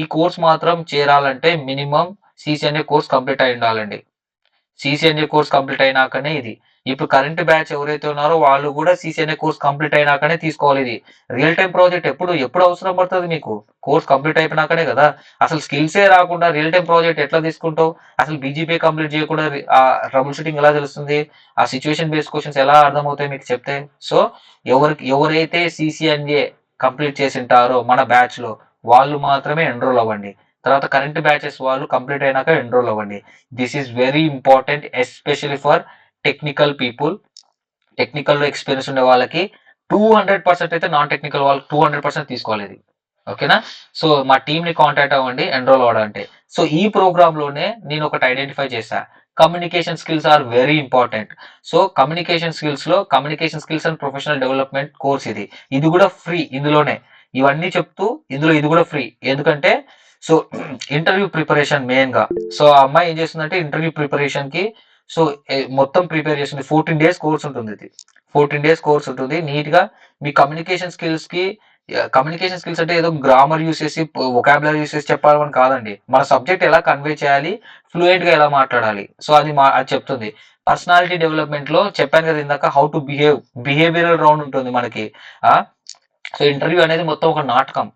ఈ కోర్స్ మాత్రం చేరాలంటే మినిమం సిసిఎన్ఏ కోర్స్ కంప్లీట్ అయి ఉండాలండి. సిసిఎన్ఏ కోర్స్ కంప్లీట్ అయినాకనే ఇది. ఇప్పుడు కరెంట్ బ్యాచ్ ఎవరైతే ఉన్నారో వాళ్ళు కూడా సిసిఎన్ఏ కోర్స్ కంప్లీట్ అయినాకనే తీసుకోవాలి. ఇది రియల్ టైం ప్రాజెక్ట్ ఎప్పుడు అవసరం పడుతుంది మీకు? కోర్స్ కంప్లీట్ అయిపోయినాకనే కదా. అసలు స్కిల్సే రాకుండా రియల్ టైం ప్రాజెక్ట్ ఎట్లా తీసుకుంటావు? అసలు బీజీపీ కంప్లీట్ చేయకుండా ఆ ట్రబుల్ షూటింగ్ ఎలా తెలుస్తుంది? ఆ సిచ్యువేషన్ బేస్డ్ క్వశ్చన్స్ ఎలా అర్థమవుతాయి మీకు చెప్తే? సో ఎవరైతే సిసిఎన్ఏ కంప్లీట్ చేసి ఉంటారో మన బ్యాచ్ లో వాళ్ళు మాత్రమే ఎన్రోల్ అవ్వండి. తర్వాత కరెంట్ బ్యాచెస్ వాళ్ళు కంప్లీట్ అయినాక ఎన్రోల్ అవ్వండి. This is very important especially for technical people. Technical లో ఎక్స్పీరియన్స్ ఉండే వాళ్ళకి 200% అయితే, నాన్ టెక్నికల్ వాళ్ళకి 200% తీసుకోవాలి ఇది. ఓకేనా? సో మా టీమ్ ని కాంటాక్ట్ అవ్వండి ఎన్రోల్ అవ్వాలంటే. సో ఈ ప్రోగ్రామ్ లోనే నేను ఒకటి ఐడెంటిఫై చేశా. Communication skills are very important. So communication skills లో communication skills and professional development course ఇది కూడా ఫ్రీ. ఇందులోనే ఇవన్నీ చెప్తూ ఇందులో ఇది కూడా ఫ్రీ. ఎందుకంటే సో ఇంటర్వ్యూ ప్రిపరేషన్ మెయిన్ గా. సో ఆ అమ్మాయి ఏం చేస్తుందంటే ఇంటర్వ్యూ ప్రిపరేషన్ కి సో మొత్తం ప్రిపేర్ చేస్తుంది. 14 days కోర్స్ ఉంటుంది. ఇది 14 days కోర్స్ ఉంటుంది. నీట్ గా మీ కమ్యూనికేషన్ స్కిల్స్ కి, కమ్యూనికేషన్ స్కిల్స్ అంటే ఏదో గ్రామర్ యూస్ చేసి వొకాబులరీ యూస్ చేసి చెప్పాలని కాదండి. మన సబ్జెక్ట్ ఎలా కన్వే చేయాలి, ఫ్లూయెంట్ గా ఎలా మాట్లాడాలి, సో అది చెప్తుంది. పర్సనాలిటీ డెవలప్మెంట్ లో చెప్పాను కదా ఇందాక, హౌ టు బిహేవియరల్ రౌండ్ ఉంటుంది మనకి. సో ఇంటర్వ్యూ అనేది మొత్తం ఒక నాటకం.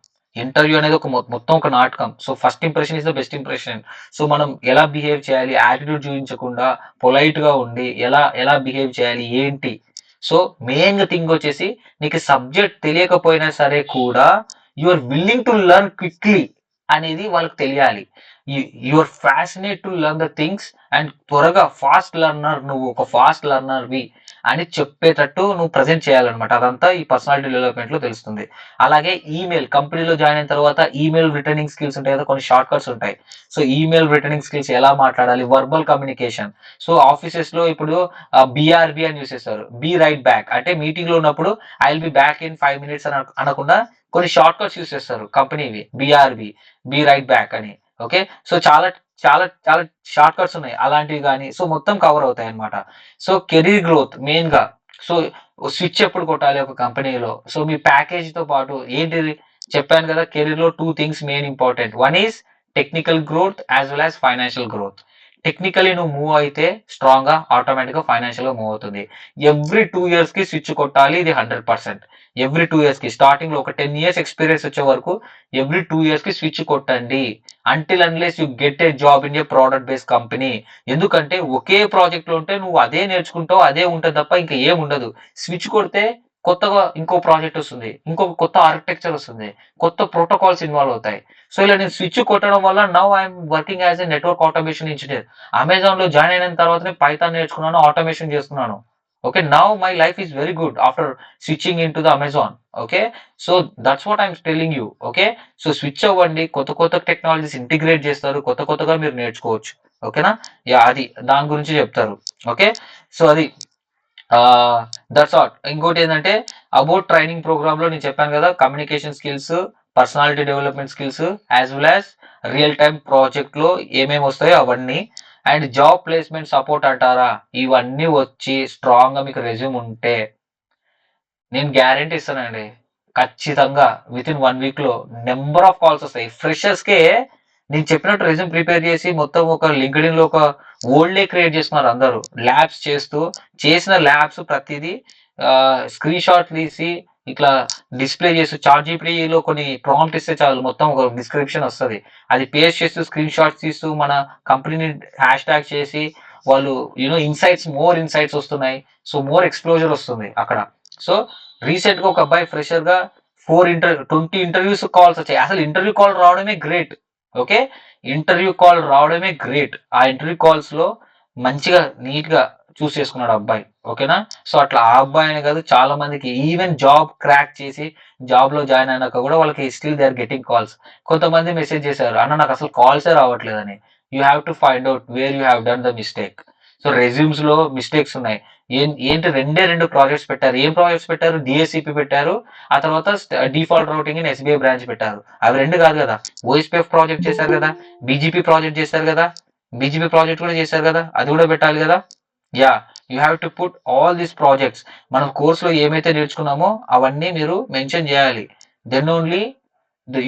మొత్తం ఒక నాటకం. So first impression is the best impression. So మనం ఎలా బిహేవ్ చేయాలి, యాటిట్యూడ్ చూపించకుండా పొలైట్ గా ఉండి ఎలా బిహేవ్ చేయాలి ఏంటి. సో మెయిన్ థింగ్ వచ్చేసి నీకు సబ్జెక్ట్ తెలియకపోయినా సరే కూడా you are willing to learn quickly అనేది వాళ్ళకి తెలియాలి. You are fascinate to learn the things and త్వరగా ఫాస్ట్ లెర్నర్, నువ్వు ఒక ఫాస్ట్ లెర్నర్వి అని చెప్పేటట్టు నువ్వు ప్రజెంట్ చేయాలన్నమాట. అదంతా ఈ పర్సనాలిటీ డెవలప్మెంట్ లో తెలుస్తుంది. అలాగే ఈమెయిల్, కంపెనీలో జాయిన్ అయిన తర్వాత ఈమెయిల్ రిటర్నింగ్ స్కిల్స్ ఉంటాయి కదా, కొన్ని షార్ట్ కట్స్ ఉంటాయి. సో ఈమెయిల్ రిటర్నింగ్ స్కిల్స్ ఎలా మాట్లాడాలి, వర్బల్ కమ్యూనికేషన్. సో ఆఫీసెస్ లో ఇప్పుడు బిఆర్బి అని యూస్ చేస్తారు. బి రైట్ బ్యాక్ అంటే మీటింగ్ లో ఉన్నప్పుడు I will be back in 5 minutes అని అనకుండా కొన్ని షార్ట్ కట్స్ యూస్ చేస్తారు కంపెనీవి. బిఆర్బి, బి రైట్ బ్యాక్ అని. ఓకే, సో చాలా చాలా చాలా షార్ట్ కట్స్ ఉన్నాయి అలాంటివి కానీ. సో మొత్తం కవర్ అవుతాయి అనమాట. సో కెరీర్ గ్రోత్ మెయిన్ గా. సో స్విచ్ ఎప్పుడు కొట్టాలి ఒక కంపెనీలో, సో మీ ప్యాకేజ్ తో పాటు ఏంటిది చెప్పాను కదా. కెరీర్ లో 2 things main important. One is technical growth as well as financial growth. Technically నువ్వు మూవ్ అయితే స్ట్రాంగ్ గా ఆటోమేటిక్ గా ఫైనాన్షియల్ గా మూవ్ అవుతుంది. ఎవ్రీ 2 years కి స్విచ్ కొట్టాలి, ఇది 100%. ఎవ్రీ 2 years కి, స్టార్టింగ్ లో ఒక 10 years ఎక్స్పీరియన్స్ వచ్చే వరకు ఎవ్రీ 2 years కి స్విచ్ కొట్టండి. Until unless you get a job in a product based company. ఎందుకంటే ఒకే ప్రాజెక్ట్ లో ఉంటే నువ్వు అదే నేర్చుకుంటావు, అదే ఉంటుంది తప్ప ఇంకా ఏం ఉండదు. స్విచ్ కొడితే కొత్తగా ఇంకో ప్రాజెక్ట్ వస్తుంది, ఇంకొక కొత్త ఆర్కిటెక్చర్ వస్తుంది, కొత్త ప్రోటోకాల్స్ ఇన్వాల్వ్ అవుతాయి. సో ఇలా నేను స్విచ్ కొట్టడం వల్ల now I'm working as a network automation engineer. Amazon లో జాయిన్ అయిన తర్వాతనే పైథాన్ నేర్చుకున్నాను, ఆటోమేషన్ చేస్తున్నాను. Okay, now my life is very good after switching in to the Amazon. Okay, so that's what I'm telling you. Okay, so switch అవ్వండి, కొత్త technologies integrate చేస్తారు, కొత్తగా మీరు నేర్చుకోవచ్చు. ఓకేనా? అది దాని గురించి చెప్తారు. ఓకే, సో అది దట్స్ ఆల్. ఇంకోటి ఏంటంటే అబౌట్ ట్రైనింగ్ ప్రోగ్రామ్ లో నేను చెప్పాను కదా, communication skills, personality development skills as well as real time project లో ఏమేమి వస్తాయో అవన్నీ. అండ్ జాబ్ ప్లేస్మెంట్ సపోర్ట్ అంటారా, ఇవన్నీ వచ్చి స్ట్రాంగ్ గా మీకు రెజ్యూమ్ ఉంటే నేను గ్యారంటీ ఇస్తానండి, ఖచ్చితంగా విత్ ఇన్ 1 week లో నెంబర్ ఆఫ్ కాల్స్ వస్తాయి. ఫ్రెషర్స్ కే నేను చెప్పినట్టు రెజ్యూమ్ ప్రిపేర్ చేసి మొత్తం ఒక లింక్డ్ఇన్ లో ఒక ఓల్డే క్రియేట్ చేస్తున్నారు అందరూ. ల్యాబ్స్ చేసిన ల్యాబ్స్ ప్రతిదీ స్క్రీన్ షాట్ తీసి ఇట్లా డిస్ప్లే చేస్తూ చాట్ జీపీటీలో కొన్ని ప్రాంప్ట్ ఇస్తే చాలు, మొత్తం ఒక డిస్క్రిప్షన్ వస్తుంది. అది పేస్ట్ చేస్తూ స్క్రీన్ షాట్స్ తీస్తూ మన కంపెనీని హ్యాష్ ట్యాగ్ చేసి వాళ్ళు మోర్ ఇన్సైట్స్ వస్తున్నాయి. సో మోర్ ఎక్స్ప్లోజర్ వస్తుంది అక్కడ. సో రీసెంట్ గా ఒక అబ్బాయి ఫ్రెషర్ గా 20 ఇంటర్వ్యూస్ కాల్స్ వచ్చాయి. అసలు ఇంటర్వ్యూ కాల్ రావడమే గ్రేట్. ఓకే, ఇంటర్వ్యూ కాల్ రావడమే గ్రేట్. ఆ ఇంటర్వ్యూ కాల్స్ లో మంచిగా నీట్ గా చూస్ చేసుకున్నాడు అబ్బాయి. ఓకేనా? సో అట్లా ఆ అబ్బాయి అనే కాదు, చాలా మందికి ఈవెన్ జాబ్ క్రాక్ చేసి జాబ్ లో జాయిన్ అయినాక కూడా వాళ్ళకి still they are getting calls. కొంతమంది మెసేజ్ చేశారు, అన్న నాకు అసలు కాల్సే రావట్లేదని. You have to find out where you have done the mistake. So resumes లో మిస్టేక్స్ ఉన్నాయి. ఏంటి రెండు ప్రాజెక్ట్స్ పెట్టారు. ఏం ప్రాజెక్ట్స్ పెట్టారు? డిఎస్సిపి పెట్టారు, ఆ తర్వాత default routing in SBI branch పెట్టారు. అవి రెండు కాదు కదా. ఓఎస్పీఎఫ్ ప్రాజెక్ట్ చేశారు కదా, బీజీపీ ప్రాజెక్ట్ చేశారు కదా, బీజీపీ ప్రాజెక్ట్ కూడా చేశారు కదా, అది కూడా పెట్టాలి కదా. Yeah, you have to put all these projects. మనం కోర్సులో ఏమైతే నేర్చుకున్నామో అవన్నీ మీరు మెన్షన్ చేయాలి. Then only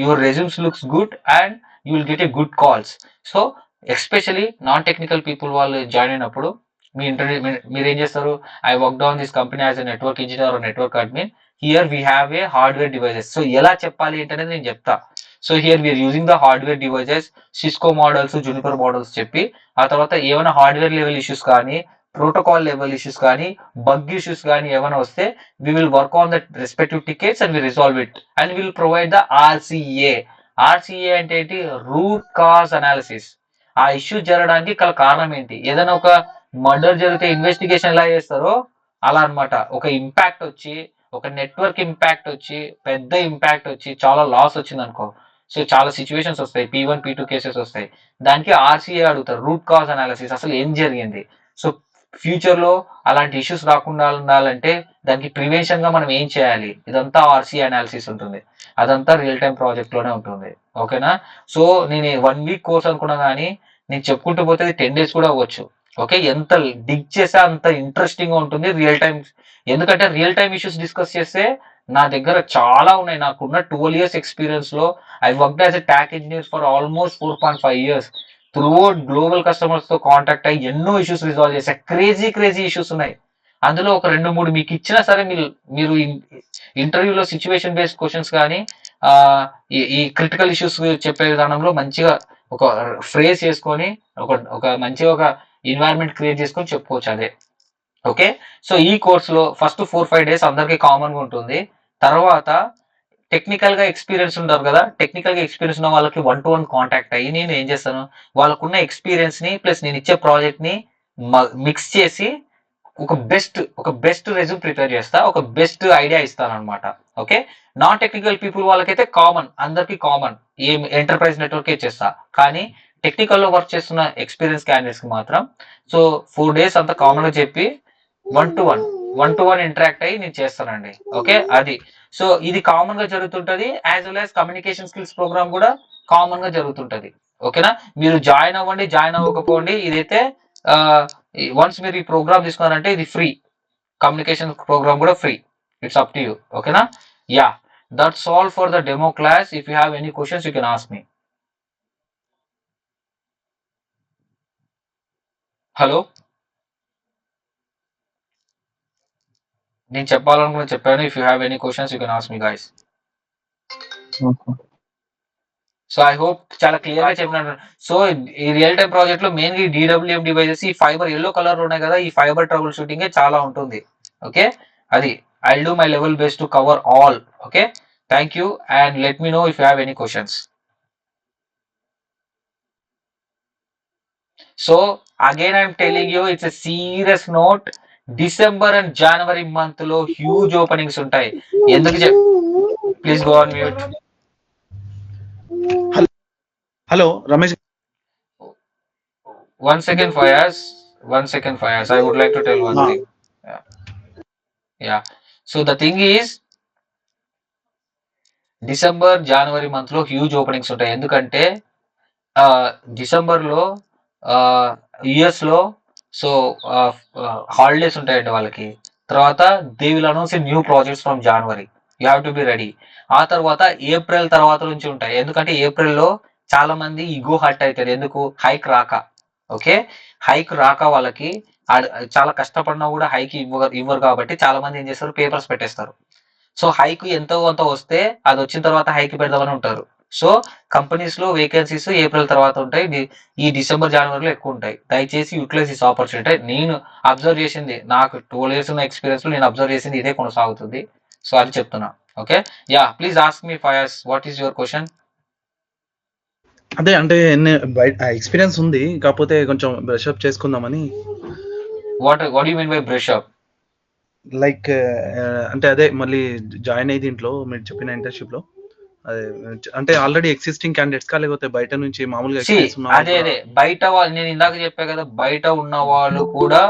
your resumes looks good and you will get a good calls. So especially non technical people వాళ్ళు జాయిన్ అయినప్పుడు మీ ఇంటర్వ్యూ మీరు ఏం చేస్తారు? I work on this company as a network engineer or network admin, here we have a hardware devices. So ఎలా చెప్పాలి ఏంటనేది నేను చెప్తా. So here we're using the hardware devices, Cisco models, Juniper models చెప్పి, ఆ తర్వాత ఏమైనా హార్డ్వేర్ లెవెల్ ఇష్యూస్ కానీ, ప్రోటోకాల్ లెవెల్ ఇష్యూస్ కానీ, బగ్ ఇష్యూస్ కానీ ఏమైనా వస్తే we will work on the respective tickets and we resolve it and we will provide the RCA. RCA అంటే ఏంటి? Root cause analysis. ఆ ఇష్యూ జరగడానికి గల కారణం ఏంటి? ఏదైనా ఒక మర్డర్ జరిగితే ఇన్వెస్టిగేషన్ ఎలా చేస్తారో అలా అనమాట. ఒక ఇంపాక్ట్ వచ్చి, ఒక నెట్వర్క్ ఇంపాక్ట్ వచ్చి, పెద్ద ఇంపాక్ట్ వచ్చి, చాలా లాస్ వచ్చింది అనుకో, సో చాలా సిచ్యువేషన్స్ వస్తాయి, P1 P2 కేసెస్ వస్తాయి. దానికి RCA అడుగుతారు, రూట్ కాజ్ అనాలిసిస్. అసలు ఏం జరిగింది? సో ఫ్యూచర్ లో అలాంటి ఇష్యూస్ రాకుండా ఉండాలంటే దానికి ప్రివెన్షన్ గా మనం ఏం చేయాలి, ఇదంతా RCA అనాలిసిస్ ఉంటుంది. అదంతా రియల్ టైం ప్రాజెక్ట్ లోనే ఉంటుంది. ఓకేనా? సో నేను 1 వీక్ కోర్స్ అనుకున్నా కానీ నేను చెప్పుకుంటూ పోతే 10 days కూడా అవ్వచ్చు. ఓకే, ఎంత డిగ్ చేస్తే అంత ఇంట్రెస్టింగ్ గా ఉంటుంది రియల్ టైం. ఎందుకంటే రియల్ టైం ఇష్యూస్ డిస్కస్ చేస్తే నా దగ్గర చాలా ఉన్నాయి. నాకున్న 12 years ఎక్స్పీరియన్స్ లో I worked as a TAC engineer for almost 4.5 years. Throughout global customers తో కాంటాక్ట్ అయ్యి ఎన్నో ఇష్యూస్ రిజాల్వ్ చేసా. క్రేజీ ఇష్యూస్ ఉన్నాయి. అందులో ఒక 2-3 మీకు ఇచ్చినా సరే మీరు ఇంటర్వ్యూలో సిచ్యువేషన్ బేస్డ్ క్వశ్చన్స్ కానీ ఈ క్రిటికల్ ఇష్యూస్ చెప్పే విధానంలో మంచిగా ఒక ఫ్రేజ్ చేసుకొని ఒక మంచిగా ఒక ఎన్వైరన్మెంట్ క్రియేట్ చేసుకొని చెప్పుకోవచ్చు అదే. ఓకే, సో ఈ కోర్సులో ఫస్ట్ 4-5 days అందరికీ కామన్ గా ఉంటుంది. తర్వాత టెక్నికల్ గా ఎక్స్పీరియన్స్ ఉంటారు కదా, టెక్నికల్ గా ఎక్స్పీరియన్స్ ఉన్న వాళ్ళకి 1-to-1 కాంటాక్ట్ అయ్యి నేను ఏం చేస్తాను, వాళ్ళకున్న ఎక్స్పీరియన్స్ ని ప్లస్ నేను ఇచ్చే ప్రాజెక్ట్ ని మిక్స్ చేసి ఒక బెస్ట్ రెజ్యూమ్ ప్రిపేర్ చేస్తా, ఒక బెస్ట్ ఐడియా ఇస్తాను అనమాట. ఓకే, నాన్ టెక్నికల్ పీపుల్ వాళ్ళకైతే కామన్, అందరికి కామన్ ఏం ఎంటర్ప్రైజ్ నెట్వర్క్ చేస్తా. కానీ టెక్నికల్ లో వర్క్ చేస్తున్న ఎక్స్పీరియన్స్ క్యాండిడేట్స్ కి మాత్రం సో 4 days అంతా కామన్ గా చెప్పి 1-to-1 ఇంటరాక్ట్ అయ్యి నేను చేస్తానండి. ఓకే, అది. సో ఇది కామన్ గా జరుగుతుంటది. As well as communication skills program కూడా కామన్ గా జరుగుతుంటది. ఓకేనా? మీరు జాయిన్ అవ్వండి, జాయిన్ అవ్వకపోండి, ఇదైతే వన్స్ మీరు ఈ ప్రోగ్రామ్ తీసుకున్నారంటే ఇది ఫ్రీ. కమ్యూనికేషన్ ప్రోగ్రామ్ కూడా free. It's up to you. ఓకేనా? Yeah, that's all for the demo class. If you have any questions you can ask me. Hello, నేను చెప్పాలనుకున్న చెప్పాను. If you have any questions you can ask me guys. So I hope చాలా clear గా చెప్పినాను. So ఈ real time project లో main గా DWM devices, ఈ ఫైబర్ ఎల్లో కలర్ లో ఉన్నాయి కదా, ఈ ఫైబర్ ట్రబుల్ షూటింగ్ చాలా ఉంటుంది. ఓకే, అది I do my level best to cover all. Okay, thank you and let me know if you have any questions. So again I'm telling you, it's a serious note. December and జనవరి month లో huge openings ఉంటాయి. ఎందుకు please go on mute. Hello Ramesh, one second Fayaz, I would like to tell one thing. Yeah, so the thing is December January month లో huge openings ఉంటాయి. ఎందుకంటే December లో US లో so holidays ఉంటాయండి వాళ్ళకి. తర్వాత they will announce new projects from January. You have to be ready. ఆ తర్వాత ఏప్రిల్ తర్వాత నుంచి ఉంటాయి. ఎందుకంటే ఏప్రిల్ లో చాలా మంది ఈగో హర్ట్ అవుతారు. ఎందుకు? హైక్ రాక. ఓకే, హైక్ రాక వాళ్ళకి చాలా కష్టపడినా కూడా హైక్ ఇవ్వరు కాబట్టి చాలా మంది ఏం చేస్తారు, పేపర్స్ పెట్టేస్తారు. సో హైక్ ఎంతో కొంత వస్తే అది వచ్చిన తర్వాత హైక్ పెడదామని ఉంటారు. సో కంపెనీస్ లో వేకెన్సీస్ ఏప్రిల్ తర్వాత ఉంటాయి, ఈ డిసెంబర్ జనవరిలో ఎక్కువ ఉంటాయి. దయచేసి యూటిలైజ్ దిస్ ఆపర్చునిటీ. నేను అబ్జర్వ్ చేసింది, నాకు 12 years ఉన్న ఎక్స్పీరియన్స్ లో నేను అబ్జర్వ్ చేసింది ఇదే కొనసాగుతుంది. సో అది చెప్తున్నా. Okay, yeah, please ask me Fayaz, what is your question? అదే అంటే బయట ఎక్స్పీరియన్స్ ఉంది, కాకపోతే కొంచెం బ్రష్ అప్ చేసుకుందామని. what do you mean by brush up? Like అంటే అదే మళ్ళీ జాయిన్ అయ్యి దీంట్లో మీరు చెప్పిన ఇంటర్న్షిప్ లో అదే అంటే ఆల్రెడీ ఎగ్జిస్టింగ్ క్యాండిడేట్స్ కా లేకపోతే బయట నుంచి మామూలుగా సి ఎక్స్పీరియన్స్ ఉన్న వాళ్ళు అదే కూడా? అదే బయట వాళ్ళు, నేను ఇందాక చెప్పా కదా, బయట ఉన్న వాళ్ళు కూడా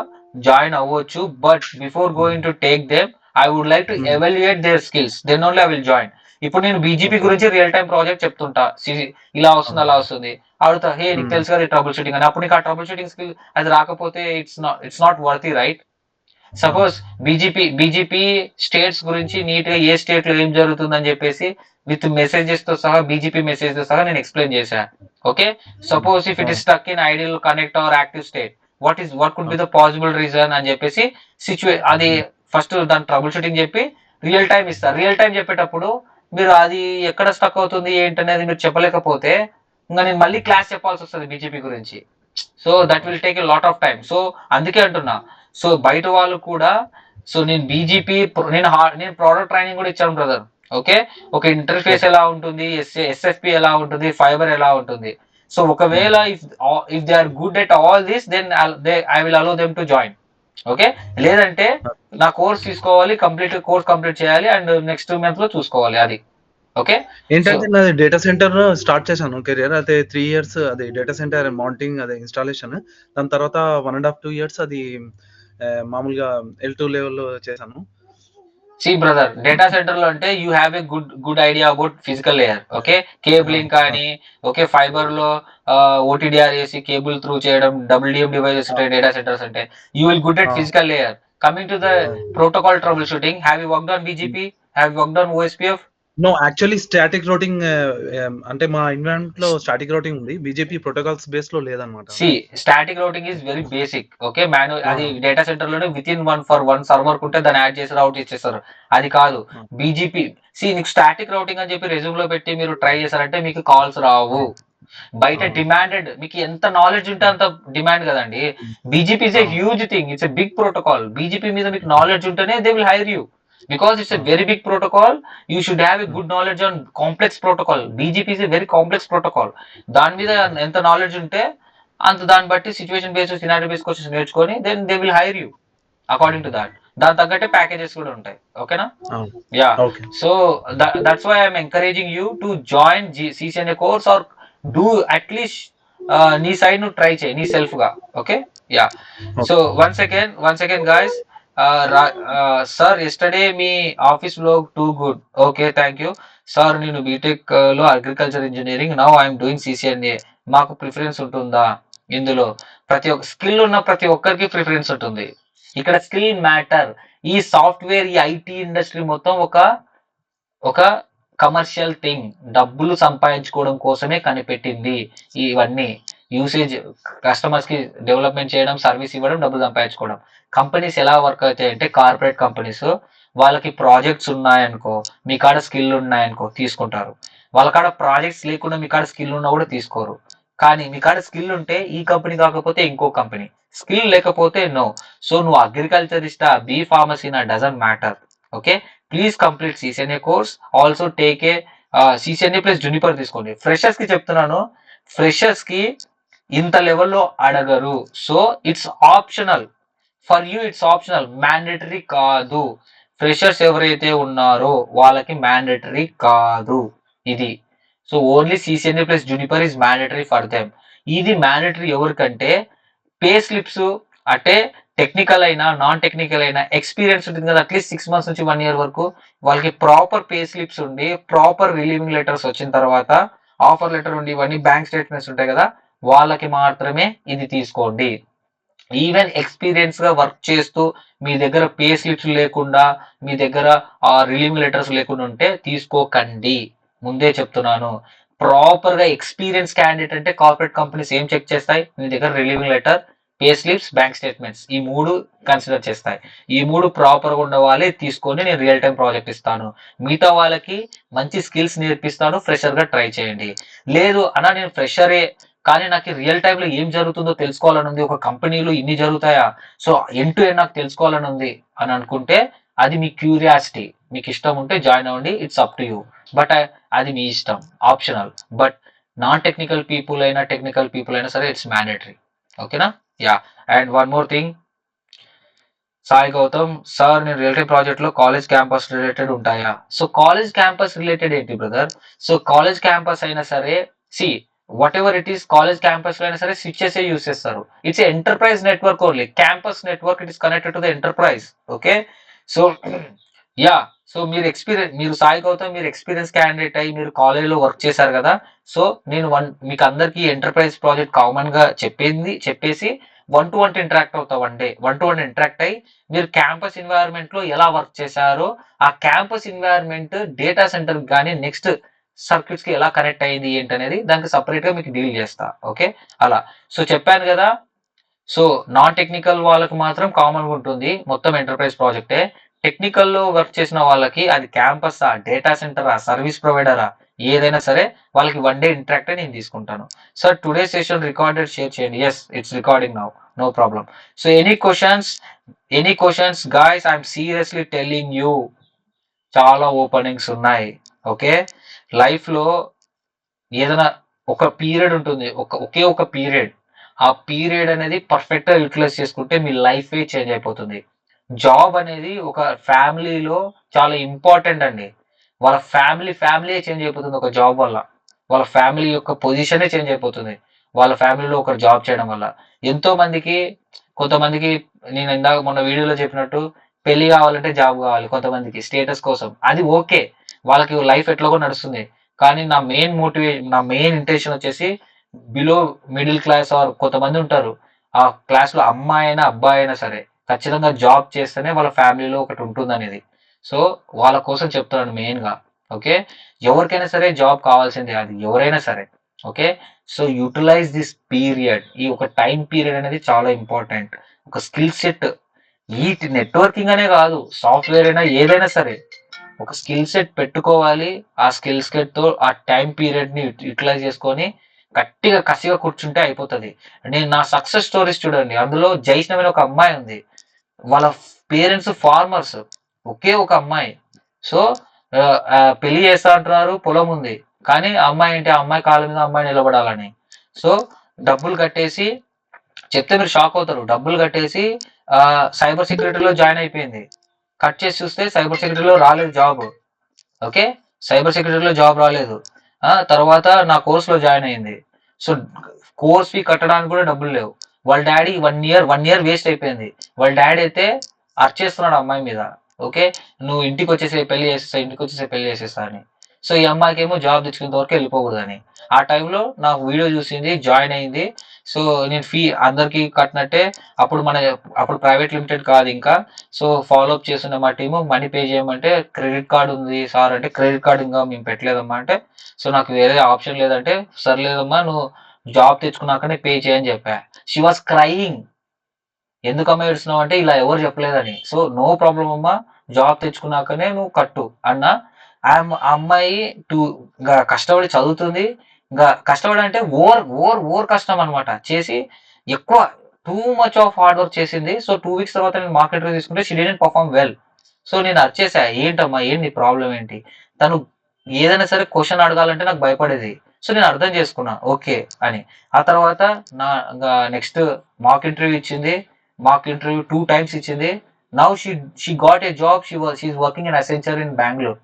జాయిన్ అవ్వచ్చు. But before going to take them, I would like to evaluate their skills, then only I will join. ఇప్పుడు నేను బీజీపీ ఓకే. గురించి రియల్ టైం ప్రాజెక్ట్ చెప్తుంటా, ఇలా వస్తుంది అలా వస్తుంది, అడుగుతా, హే నీకు తెలుసు కదా ట్రబుల్ షూటింగ్ అని. అప్పుడు నీకు ఆ ట్రబుల్ షూటింగ్ స్కిల్ అది రాకపోతే it's not worthy, right? Suppose BGP states గురించి నీట్ గా ఏ స్టేట్ లో ఏం జరుగుతుందని చెప్పేసి విత్ మెసేజెస్ తో సహా, బీజీపీ మెసేజ్ తో సహా నేను ఎక్స్ప్లెయిన్ చేశాను. Okay, suppose if it is stuck in ideal connect or active state, what could be the possible reason అని చెప్పేసి అది ఫస్ట్ దాని ట్రబుల్ షూటింగ్ చెప్పి రియల్ టైం ఇస్తారు. రియల్ టైం చెప్పేటప్పుడు మీరు అది ఎక్కడ స్టక్ అవుతుంది ఏంటనేది మీరు చెప్పలేకపోతే ఇంకా నేను మళ్ళీ క్లాస్ చెప్పాల్సి వస్తుంది బీజేపీ గురించి. So that will take a lot of time. So అందుకే అంటున్నా, సో బయట వాళ్ళు కూడా, సో నేను బీజీపీ నేను ప్రోడక్ట్ ట్రైనింగ్ కూడా ఇచ్చాను బ్రదర్. ఓకే, ఒక ఇంటర్ఫేస్ ఎలా ఉంటుంది, ఎస్ఎఫ్పి ఎలా ఉంటుంది, ఫైబర్ ఎలా ఉంటుంది. సో ఒకవేళ if they are good at all this, then I will allow them to join. Okay, లేదంటే నా కోర్స్ తీసుకోవాలి, కోర్స్ కంప్లీట్ చేయాలి అండ్ నెక్స్ట్ మంత్ లో చూసుకోవాలి అది. ఓకే, ఏంటంటే నాది డేటా సెంటర్ స్టార్ట్ చేశాను కెరియర్. అయితే 3 years అది డేటా సెంటర్ మౌంటింగ్ అదే ఇన్స్టాలేషన్. దాని తర్వాత 1.5 2 years అది మామూలుగా L2 లెవెల్లో చేశాను. సి బ్రదర్, డేటా సెంటర్ లో అంటే you have a good idea about physical layer. Okay, cabling కానీ, ఓకే, ఫైబర్ లో ఓటీడీఆర్ వేసి కేబుల్ త్రూ చేయడం, డబ్ల్యూడిఎం డివైజెస్ ఉంటాయి డేటా సెంటర్స్ అంటే, you will good at physical layer. Coming to the protocol troubleshooting, have you worked on BGP, have you worked on OSPF? No, actually static routing అంటే మా environment లో static routing ఉంది, BGP protocols base లో లేదనమాట. See static routing is very basic. Okay, అది data centre లోనే with in one server ఉంటే దాన్ని యాడ్ చేసి రౌట్ ఇచ్చేస్తారు. అది కాదు బీజీపీ. సి నీకు స్టాటిక్ రౌటింగ్ అని చెప్పి రెజ్యూమ్ లో పెట్టి మీరు ట్రై చేశారంటే మీకు కాల్స్ రావు. బయట డిమాండెడ్, మీకు ఎంత నాలెడ్జ్ ఉంటే అంత డిమాండ్ కదండి. BGP is a huge thing, it's a big protocol. BGP మీద మీకు నాలెడ్జ్ ఉంటేనే they will hire you, because it's a very big protocol. You should have a good knowledge on complex protocol. BGP is a very complex protocol. దాని మీద ఎంత knowledge ఉంటే అంత, దాన్ని బట్టి situation based scenario based questions నేర్చుకొని then they will hire you according to that. దాని తగ్గట్టే ప్యాకేజెస్ కూడా ఉంటాయి. ఓకేనా? Yeah, so that's why I'm encouraging you to join CCNA course or do at least నీ సైడ్ నువ్వు ట్రై చేయి నీ సెల్ఫ్ గా. Okay, yeah. So one second guys. Sir yesterday మీ ఆఫీస్ లో too good. Okay, thank you sir. నేను B Tech లో agriculture engineering, now I'm doing CCNA. మాకు ప్రిఫరెన్స్ ఉంటుందా ఇందులో? ప్రతి ఒక్క స్కిల్ ఉన్న ప్రతి ఒక్కరికి ప్రిఫరెన్స్ ఉంటుంది. ఇక్కడ స్కిల్ మ్యాటర్. ఈ సాఫ్ట్వేర్, ఈ ఐటీ ఇండస్ట్రీ మొత్తం ఒక కమర్షియల్ థింగ్, డబ్బులు సంపాదించుకోవడం కోసమే కనిపెట్టింది ఇవన్నీ. యూసేజ్, కస్టమర్స్ కి డెవలప్మెంట్ చేయడం, సర్వీస్ ఇవ్వడం, డబ్బులు సంపాదించుకోవడం. కంపెనీస్ ఎలా వర్క్ అవుతాయి అంటే, కార్పొరేట్ కంపెనీస్ వాళ్ళకి ప్రాజెక్ట్స్ ఉన్నాయనుకో, మీ కాడ స్కిల్ ఉన్నాయనుకో తీసుకుంటారు. వాళ్ళ కాడ ప్రాజెక్ట్స్ లేకుండా మీ కాడ స్కిల్ ఉన్నా కూడా తీసుకోరు. కానీ మీ కాడ స్కిల్ ఉంటే ఈ కంపెనీ కాకపోతే ఇంకో కంపెనీ, స్కిల్ లేకపోతే నో. సో నువ్వు అగ్రికల్చరిస్టా, బీ ఫార్మసీనా, doesn't matter. Okay, please complete CCNA course. Also take a CCNA plus Juniper తీసుకోండి. ఫ్రెషర్స్ కి చెప్తున్నాను, ఫ్రెషర్స్ కి ఇంత లెవెల్లో అడగరు. So it's optional for you, it's optional, mandatory కాదు. ఫ్రెషర్స్ ఎవరైతే ఉన్నారో వాళ్ళకి మ్యాండేటరీ కాదు ఇది. So only CCNA plus Juniper is mandatory for them. ఇది మ్యాండేటరీ ఎవరికంటే, పే స్లిప్స్ అంటే టెక్నికల్ అయినా నాన్ టెక్నికల్ అయినా ఎక్స్పీరియన్స్ ఉంటుంది కదా, అట్లీస్ట్ 6 months నుంచి 1 year వరకు వాళ్ళకి ప్రాపర్ పే స్లిప్స్ ఉండి, ప్రాపర్ రిలీవింగ్ లెటర్స్ వచ్చిన తర్వాత, ఆఫర్ లెటర్ ఉండి, ఇవన్నీ బ్యాంక్ స్టేట్మెంట్స్ ఉంటాయి కదా, వాళ్ళకి మాత్రమే ఇది తీసుకోండి. ఈవెన్ ఎక్స్పీరియన్స్ గా వర్క్ చేస్తూ మీ దగ్గర పే స్లిప్స్ లేకుండా, మీ దగ్గర రిలీవింగ్ లెటర్స్ లేకుండా ఉంటే తీసుకోకండి. ముందే చెప్తున్నాను. ప్రాపర్ గా ఎక్స్పీరియన్స్ క్యాండిడేట్ అంటే కార్పొరేట్ కంపెనీస్ ఏం చెక్ చేస్తాయి? మీ దగ్గర relieving letter, pay slips, bank statements, ఈ 3 కన్సిడర్ చేస్తాయి. ఈ 3 ప్రాపర్ గా ఉన్న వాళ్ళే తీసుకొని నేను రియల్ టైం ప్రాజెక్ట్ ఇస్తాను. మిగతా వాళ్ళకి మంచి స్కిల్స్ నేర్పిస్తాను, ఫ్రెషర్ గా ట్రై చేయండి. లేదు అన్నా నేను ఫ్రెషరే కానీ నాకు రియల్ టైమ్ లో ఏం జరుగుతుందో తెలుసుకోవాలని ఉంది, ఒక కంపెనీలో ఇన్ని జరుగుతాయా, సో ఎండ్ టు ఎండ్ నాకు తెలుసుకోవాలని ఉంది అని అనుకుంటే, అది మీ క్యూరియాసిటీ. మీకు ఇష్టం ఉంటే జాయిన్ అవ్వండి, it's up to you. But అది మీ ఇష్టం, optional. But non technical people అయినా టెక్నికల్ పీపుల్ అయినా సరే ఇట్స్ మ్యాండేటరీ. ఓకేనా? Yeah. And one more thing, Sai Gautam sir, నేను రియల్ టైమ్ ప్రాజెక్ట్ లో కాలేజ్ క్యాంపస్ రిలేటెడ్ ఉంటాయా? సో కాలేజ్ క్యాంపస్ రిలేటెడ్ ఏంటి బ్రదర్? సో కాలేజ్ క్యాంపస్ అయినా సరే, see whatever it is, college campus లో అయినా సరే స్విచ్చెస్ యూస్ చేస్తారు. It's enterprise network only. Campus network it is connected to the enterprise. Okay, so yeah, so మీరు సాయి గౌతమ్ మీరు experience candidate అయ్యి మీరు కాలేజ్ లో వర్క్ చేశారు కదా. సో నేను మీకు అందరికి ఎంటర్ప్రైజ్ ప్రాజెక్ట్ కామన్ గా చెప్పేసి 1-to-1 ఇంటరాక్ట్ అవుతా. 1-to-1 ఇంటరాక్ట్ అయ్యి మీరు క్యాంపస్ ఎన్వైరన్మెంట్ లో ఎలా వర్క్ చేశారో, ఆ క్యాంపస్ ఎన్వైరన్మెంట్ డేటా సెంటర్ కానీ నెక్స్ట్ సర్క్యూట్స్ కి ఎలా కనెక్ట్ అయ్యింది ఏంటనేది దానికి సపరేట్ గా మీకు డీల్ చేస్తా. ఓకే, అలా. సో చెప్పాను కదా, సో నాన్ టెక్నికల్ వాళ్ళకి మాత్రం కామన్ గా ఉంటుంది మొత్తం ఎంటర్ప్రైజ్ ప్రాజెక్టే. టెక్నికల్ లో వర్క్ చేసిన వాళ్ళకి అది క్యాంపస్ డేటా సెంటరా, సర్వీస్ ప్రొవైడరా, ఏదైనా సరే వాళ్ళకి 1 day ఇంటరాక్ట్ నేను తీసుకుంటాను. Sir today session recorded share చేయండి. Yes, it's recording now, no problem. So any questions guys? I'm seriously telling you, చాలా ఓపెనింగ్స్ ఉన్నాయి. ఓకే, లైఫ్ లో ఏదైనా ఒక పీరియడ్ ఉంటుంది, ఒకే ఒక పీరియడ్. ఆ పీరియడ్ అనేది పర్ఫెక్ట్ గా యూటిలైజ్ చేసుకుంటే మీ లైఫ్ చేంజ్ అయిపోతుంది. జాబ్ అనేది ఒక ఫ్యామిలీలో చాలా ఇంపార్టెంట్ అండి. వాళ్ళ ఫ్యామిలీ చేంజ్ అయిపోతుంది ఒక జాబ్ వల్ల. వాళ్ళ ఫ్యామిలీ యొక్క పొజిషనే చేంజ్ అయిపోతుంది వాళ్ళ ఫ్యామిలీలో ఒక జాబ్ చేయడం వల్ల. ఎంతో మందికి, కొంతమందికి నేను ఇందాక మొన్న వీడియోలో చెప్పినట్టు పెళ్లి కావాలంటే జాబ్ కావాలి, కొంతమందికి స్టేటస్ కోసం. అది ఓకే, వాళ్ళకి లైఫ్ ఎట్లాగో నడుస్తుంది. కానీ నా మెయిన్ ఇంటెన్షన్ వచ్చేసి బిలో మిడిల్ క్లాస్ ఆర్ కొంతమంది ఉంటారు, ఆ క్లాస్ లో అమ్మాయి అయినా అబ్బాయి అయినా సరే ఖచ్చితంగా జాబ్ చేస్తేనే వాళ్ళ ఫ్యామిలీలో ఒకటి ఉంటుంది అనేది. సో వాళ్ళ కోసం చెప్తున్నాను మెయిన్ గా. ఓకే, ఎవరికైనా సరే జాబ్ కావాల్సిందే, అది ఎవరైనా సరే. Okay, so utilise this period. ఈ ఒక టైం పీరియడ్ అనేది చాలా ఇంపార్టెంట్. ఒక స్కిల్ సెట్, ఈ నెట్వర్కింగ్ అనే కాదు, సాఫ్ట్వేర్ అయినా ఏదైనా సరే ఒక స్కిల్ సెట్ పెట్టుకోవాలి. ఆ స్కిల్ సెట్ తో ఆ టైం పీరియడ్ ని యూటిలైజ్ చేసుకొని గట్టిగా కసిగా కూర్చుంటే అయిపోతుంది. నేను నా సక్సెస్ స్టోరీస్ చూడండి, అందులో జైష్ణవి అనే ఒక అమ్మాయి ఉంది. వాళ్ళ పేరెంట్స్ ఫార్మర్స్, ఒకే ఒక అమ్మాయి. సో పెళ్లి చేస్తా అంటున్నారు, పొలం ఉంది, కానీ అమ్మాయి ఏంటి, ఆ అమ్మాయి కాళ్ళ మీద అమ్మాయి నిలబడాలని. సో డబ్బులు కట్టేసి, చెప్తే మీరు షాక్ అవుతారు, డబ్బులు కట్టేసి సైబర్ సెక్యూరిటీలో జాయిన్ అయిపోయింది. కట్ చేసి చూస్తే సైబర్ సెక్యూరిటీలో రాలేదు జాబ్. ఓకే, సైబర్ సెక్యూరిటీలో జాబ్ రాలేదు. తర్వాత నా కోర్సులో జాయిన్ అయింది. సో కోర్స్ ఫీ కట్టడానికి కూడా డబ్బులు లేవు. వాళ్ళ డాడీ 1 year వేస్ట్ అయిపోయింది. వాళ్ళ డాడీ అయితే అర్చేస్తున్నాడు అమ్మాయి మీద. ఓకే, నువ్వు ఇంటికి వచ్చేసి పెళ్లి చేసేస్తా అని. సో ఈ అమ్మాయికి ఏమో జాబ్ తెచ్చుకునేంత వరకు వెళ్ళిపోకూడదని. ఆ టైంలో నాకు వీడియో చూసింది, జాయిన్ అయింది. సో నేను ఫీ అందరికి కట్టినట్టే, అప్పుడు ప్రైవేట్ లిమిటెడ్ కాదు ఇంకా. సో ఫాలో అప్ చేస్తున్న మా టీము, మనీ పే చేయమంటే క్రెడిట్ కార్డు ఉంది సార్ అంటే, క్రెడిట్ కార్డు ఇంకా మేము పెట్టలేదమ్మా అంటే, సో నాకు వేరే ఆప్షన్ లేదంటే, సర్లేదమ్మా నువ్వు జాబ్ తెచ్చుకున్నాకనే పే చేయని చెప్పా. She was crying. ఎందుకమ్మా ఏడుస్తున్నావు అంటే, ఇలా ఎవరు చెప్పలేదని. సో నో ప్రాబ్లం అమ్మా, జాబ్ తెచ్చుకున్నాకనే నువ్వు కట్టు అన్న. ఆ అమ్మాయి ఇంకా కష్టపడి చదువుతుంది. ఇంకా కష్టపడి అంటే ఓవర్ కష్టం అనమాట చేసి, ఎక్కువ too much of hard work చేసింది. సో 2 weeks తర్వాత నేను మార్కెట్ ఇంటర్వ్యూ తీసుకుంటే she didn't perform well. So నేను అరిచేసా, ఏంటమ్మా ఏంటి ప్రాబ్లం ఏంటి. తను ఏదైనా సరే క్వశ్చన్ అడగాలంటే నాకు భయపడేది. సో నేను అర్థం చేసుకున్నా ఓకే అని. ఆ తర్వాత నెక్స్ట్ మాక్ ఇంటర్వ్యూ ఇచ్చింది. మాక్ ఇంటర్వ్యూ 2 times ఇచ్చింది. Now she got a job. She's working in Accenture in Bengaluru.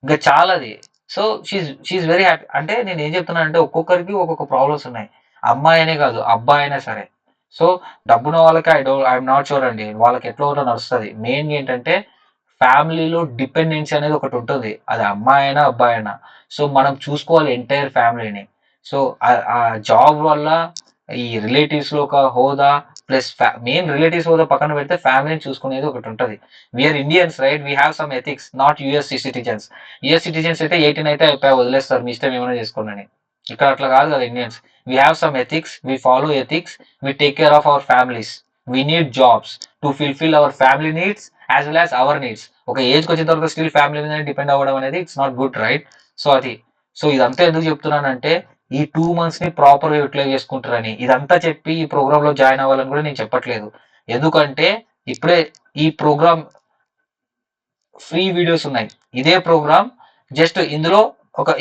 ఇంకా చాలాది. So she's very happy. అంటే నేను ఏం చెప్తున్నాను అంటే, ఒక్కొక్కరికి ఒక్కొక్క ప్రాబ్లమ్స్ ఉన్నాయి. అమ్మాయి అనే కాదు, అబ్బాయి అయినా సరే. సో డబ్బున్న వాళ్ళకి ఐఎమ్ నాట్ షూర్ అండి, వాళ్ళకి ఎట్లా కూడా నడుస్తుంది. మెయిన్ ఏంటంటే ఫ్యామిలీలో డిపెండెన్సీ అనేది ఒకటి ఉంటుంది, అది అమ్మాయి అయినా అబ్బాయి అయినా. సో మనం చూసుకోవాలి ఎంటైర్ ఫ్యామిలీని. సో ఆ జాబ్ వల్ల ఈ రిలేటివ్స్ లో ఒక హోదా ప్లస్ మెయిన్ రిలేటివ్స్ హోదా పక్కన పెడితే ఫ్యామిలీని చూసుకునేది ఒకటి ఉంటుంది. We're Indians right, we have some ethics, not US citizens. US citizens అయితే 18 అయితే అయిపోయి వదిలేస్తారు, మీ ఇష్టం ఏమైనా చేసుకోండి. ఇక్కడ అట్లా కాదు కదా Indians. We have some ethics, we follow ethics, we take care of our families. We need jobs to fulfil our family needs as well as our needs. ఒక ఏజ్కి వచ్చిన తర్వాత స్టిల్ ఫ్యామిలీ మీద డిపెండ్ అవ్వడం అనేది it's not good right. So ఇదంతా ఎందుకు చెప్తున్నానంటే, ఈ 2 months ని ప్రాపర్ గా యూటిలైజ్ చేసుకుంటారని. ఇదంతా చెప్పి ఈ ప్రోగ్రామ్ లో జాయిన్ అవ్వాలని కూడా నేను చెప్పట్లేదు. ఎందుకంటే ఇప్పుడే ఈ ప్రోగ్రామ్ ఫ్రీ వీడియోస్ ఉన్నాయి. ఇదే ప్రోగ్రామ్ జస్ట్ ఇందులో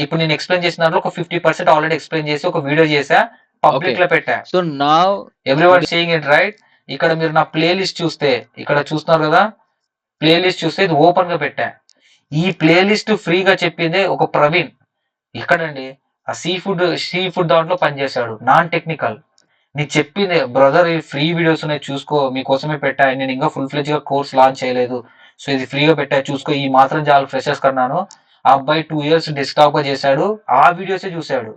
ఇప్పుడు నేను ఎక్స్ప్లెయిన్ చేసిన దాంట్లో ఒక 50% ఆల్రెడీ ఎక్స్ప్లెయిన్ చేసి ఒక వీడియో చేసా, పబ్లిక్ లో పెట్టా. So now everyone seeing it right. ఇక్కడ మీరు నా ప్లేలిస్ట్ చూస్తే, ఇక్కడ చూస్తున్నారు కదా, ప్లేలిస్ట్ చూస్తే ఇది ఓపెన్ గా పెట్టా. ఈ ప్లేలిస్ట్ ఫ్రీగా చెప్పిందే ఒక ప్రవీణ్, ఇక్కడండి ఆ సీ ఫుడ్ దాంట్లో పనిచేశాడు, నాన్ టెక్నికల్. నీకు చెప్పింది బ్రదర్, ఈ ఫ్రీ వీడియోస్ ఉన్నాయి చూసుకో, మీకోసమే పెట్టా, నేను ఇంకా ఫుల్ ఫ్లెజ్ గా కోర్స్ లాంచ్ చేయలేదు, సో ఇది ఫ్రీగా పెట్టా చూసుకో, ఈ మాత్రం చాలా ఫ్రెషర్స్ కన్నాను. ఆ అబ్బాయి 2 years డెస్క్టాప్ గా చేశాడు, ఆ వీడియోసే చూశాడు,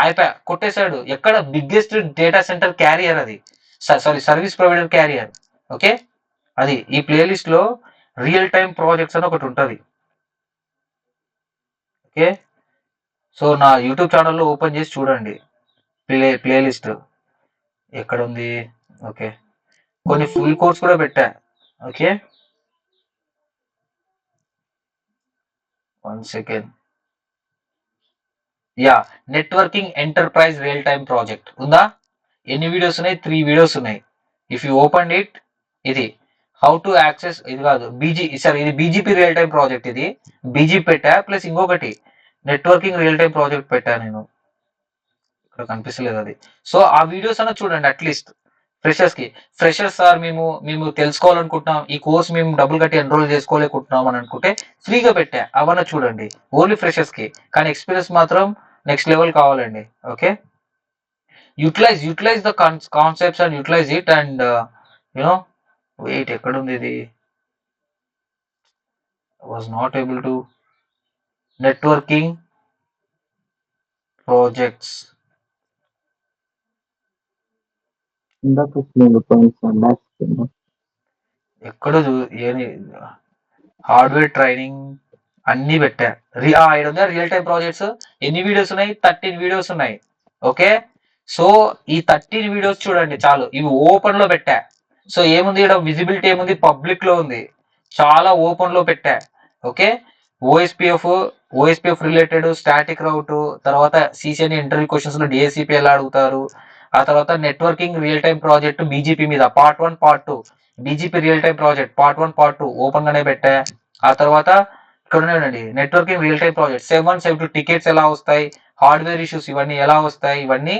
అయిపోయా కొట్టేశాడు. ఎక్కడ బిగ్గెస్ట్ డేటా సెంటర్ క్యారియర్ అది, sorry service provider carrier. Okay, అది ఈ ప్లేలిస్ట్ లో రియల్ టైమ్ ప్రాజెక్ట్స్ అని ఒకటి ఉంటుంది. ఓకే, సో నా యూట్యూబ్ ఛానల్లో ఓపెన్ చేసి చూడండి, ప్లేలిస్ట్ ఎక్కడ ఉంది. ఓకే, కొన్ని ఫుల్ కోర్స్ కూడా పెట్టా. Okay, 1 second. Yeah, networking enterprise real time project ఉందా? ఎన్ని వీడియోస్ ఉన్నాయి? 3 వీడియోస్ ఉన్నాయి. ఇఫ్ యూ ఓపెన్ ఇట్, ఇది హౌ టు యాక్సెస్, ఇది కాదు ఇది బీజీపీ రియల్ టైమ్ ప్రాజెక్ట్, ఇది బీజీపీ పెట్టా, ప్లస్ ఇంకొకటి నెట్వర్కింగ్ రియల్ టైమ్ ప్రాజెక్ట్ పెట్టా నేను, ఇక్కడ కనిపిస్తలేదు అది. సో ఆ వీడియోస్ అన్న చూడండి అట్లీస్ట్ ఫ్రెషర్స్ సార్, మేము తెలుసుకోవాలనుకుంటున్నాం, ఈ కోర్స్ మేము డబ్బులు కట్టి ఎన్రోల్ చేసుకోలేకుంటున్నాం అని అనుకుంటే ఫ్రీగా పెట్టా, అవన్న చూడండి, ఓన్లీ ఫ్రెషర్స్ కి. కానీ ఎక్స్పీరియన్స్ మాత్రం నెక్స్ట్ లెవెల్ కావాలండి. Okay, utilise the concepts and utilise it and you know wait, ఎక్కడ ఉంది ఇది, was not able to networking projects. ఎక్కడ హార్డ్వేర్ ట్రైనింగ్ అన్ని పెట్టా. రియల్ టైమ్ ప్రాజెక్ట్స్ ఎన్ని వీడియోస్ ఉన్నాయి? 13 వీడియోస్ ఉన్నాయి. ఓకే, సో ఈ 13 వీడియోస్ చూడండి చాలు, ఇవి ఓపెన్ లో పెట్టా. సో ఏముంది ఇక్కడ విజిబిలిటీ, ఏముంది పబ్లిక్ లో ఉంది, చాలా ఓపెన్ లో పెట్టా. Okay, OSPF related static route, తర్వాత సిసిఎన్ ఇంటర్వ్యూ క్వశ్చన్స్ లో డిఎస్సిపి ఎలా అడుగుతారు, ఆ తర్వాత networking real time project BGP మీద part 1 part 2, BGP real time project part 1 part 2 open గానే పెట్టా. ఆ తర్వాత ఇక్కడ ఉన్నాయండి networking real time project 7-2 tickets ఎలా వస్తాయి, హార్డ్వేర్ ఇష్యూస్ ఇవన్నీ ఎలా వస్తాయి, ఇవన్నీ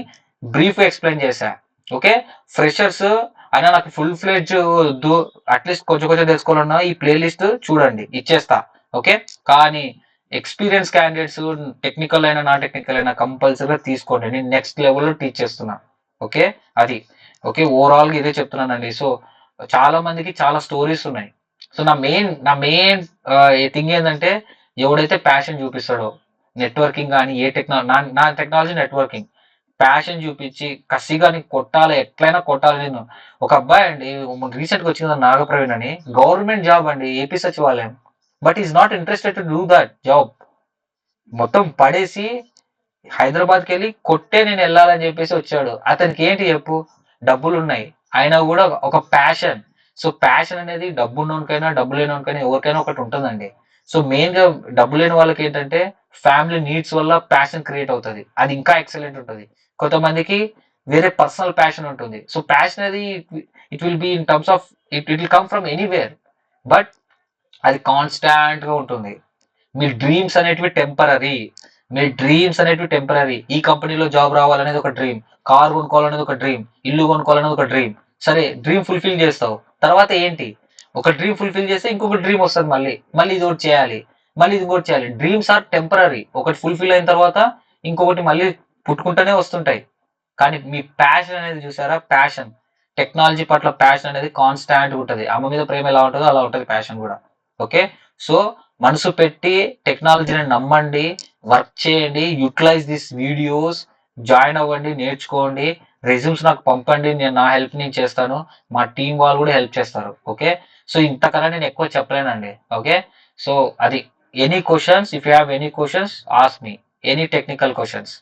బ్రీఫ్ ఎక్స్ప్లెయిన్ చేశా. ఓకే, ఫ్రెషర్స్ అయినా నాకు ఫుల్ ఫ్లెడ్జ్ వద్దు, అట్లీస్ట్ కొంచెం తెలుసుకోవాలన్నా ఈ ప్లేలిస్ట్ చూడండి, ఇచ్చేస్తా. ఓకే, కానీ ఎక్స్పీరియన్స్ క్యాండిడేట్స్, టెక్నికల్ అయినా నాన్ టెక్నికల్ అయినా కంపల్సరీగా తీసుకోండి, నేను నెక్స్ట్ లెవెల్లో టీచ్ చేస్తున్నా. ఓకే, అది ఓకే, ఓవరాల్ గా ఇదే చెప్తున్నానండి. సో చాలా మందికి చాలా స్టోరీస్ ఉన్నాయి. సో నా మెయిన్ థింగ్ ఏంటంటే, ఎవడైతే ప్యాషన్ చూపిస్తాడో నెట్వర్కింగ్ కానీ ఏ నా టెక్నాలజీ నెట్వర్కింగ్, ప్యాషన్ చూపించి కసిగా నీకు కొట్టాలి, ఎట్లయినా కొట్టాలి. నేను ఒక అబ్బాయి అండి రీసెంట్ గా వచ్చింది నాగప్రవీణ్ అని, గవర్నమెంట్ జాబ్ అండి, ఏపీ సచివాలయం, but is not interested to do that job. మొత్తం పడేసి హైదరాబాద్కి వెళ్ళి కొట్టే నేను వెళ్ళాలని చెప్పేసి వచ్చాడు. అతనికి ఏంటి చెప్పు, డబ్బులు ఉన్నాయి, అయినా కూడా ఒక ప్యాషన్. సో ప్యాషన్ అనేది డబ్బు ఉన్నోనికైనా డబ్బు లేనికైనా ఎవరికైనా ఒకటి ఉంటుందండి. సో మెయిన్ గా డబ్బు లేని వాళ్ళకి ఏంటంటే ఫ్యామిలీ నీడ్స్ వల్ల ప్యాషన్ క్రియేట్ అవుతుంది, అది ఇంకా ఎక్సలెంట్ ఉంటుంది. కొంతమందికి వేరే పర్సనల్ ప్యాషన్ ఉంటుంది. సో ప్యాషన్ అనేది it will be in terms of it will come from anywhere, but అది కాన్స్టాంట్ గా ఉంటుంది. మీ డ్రీమ్స్ అనేటివి టెంపరీ. ఈ కంపెనీలో జాబ్ రావాలనేది ఒక డ్రీమ్, కార్ కొనుక్కోవాలనేది ఒక డ్రీమ్, ఇల్లు కొనుక్కోవాలనేది ఒక డ్రీమ్. సరే, డ్రీమ్ ఫుల్ఫిల్ చేస్తావు, తర్వాత ఏంటి, ఒక డ్రీమ్ ఫుల్ఫిల్ చేస్తే ఇంకొక డ్రీమ్ వస్తుంది, మళ్ళీ ఇది ఒకటి చేయాలి, మళ్ళీ ఇది ఇంకోటి చేయాలి. డ్రీమ్స్ ఆర్ టెంపరీ, ఒకటి ఫుల్ఫిల్ అయిన తర్వాత ఇంకొకటి మళ్ళీ పుట్టుకుంటూనే వస్తుంటాయి. కానీ మీ ప్యాషన్ అనేది చూసారా, ప్యాషన్, టెక్నాలజీ పట్ల ప్యాషన్ అనేది కాన్స్టాంట్ ఉంటుంది. అమ్మ మీద ప్రేమ ఎలా ఉంటుందో అలా ఉంటుంది ప్యాషన్ కూడా. ఓకే, సో మనసు పెట్టి టెక్నాలజీని నమ్మండి, వర్క్ చేయండి, యూటిలైజ్ దిస్ వీడియోస్, జాయిన్ అవ్వండి, నేర్చుకోండి, రెజ్యూమ్స్ నాకు పంపండి, నా హెల్ప్ నేను చేస్తాను, మా టీం వాళ్ళు కూడా హెల్ప్ చేస్తారు. ఓకే, సో ఇంతకన్నా నేను ఎక్కువ చెప్పలేనండి. ఓకే, సో అది any questions, if you have any questions ask me, any technical questions.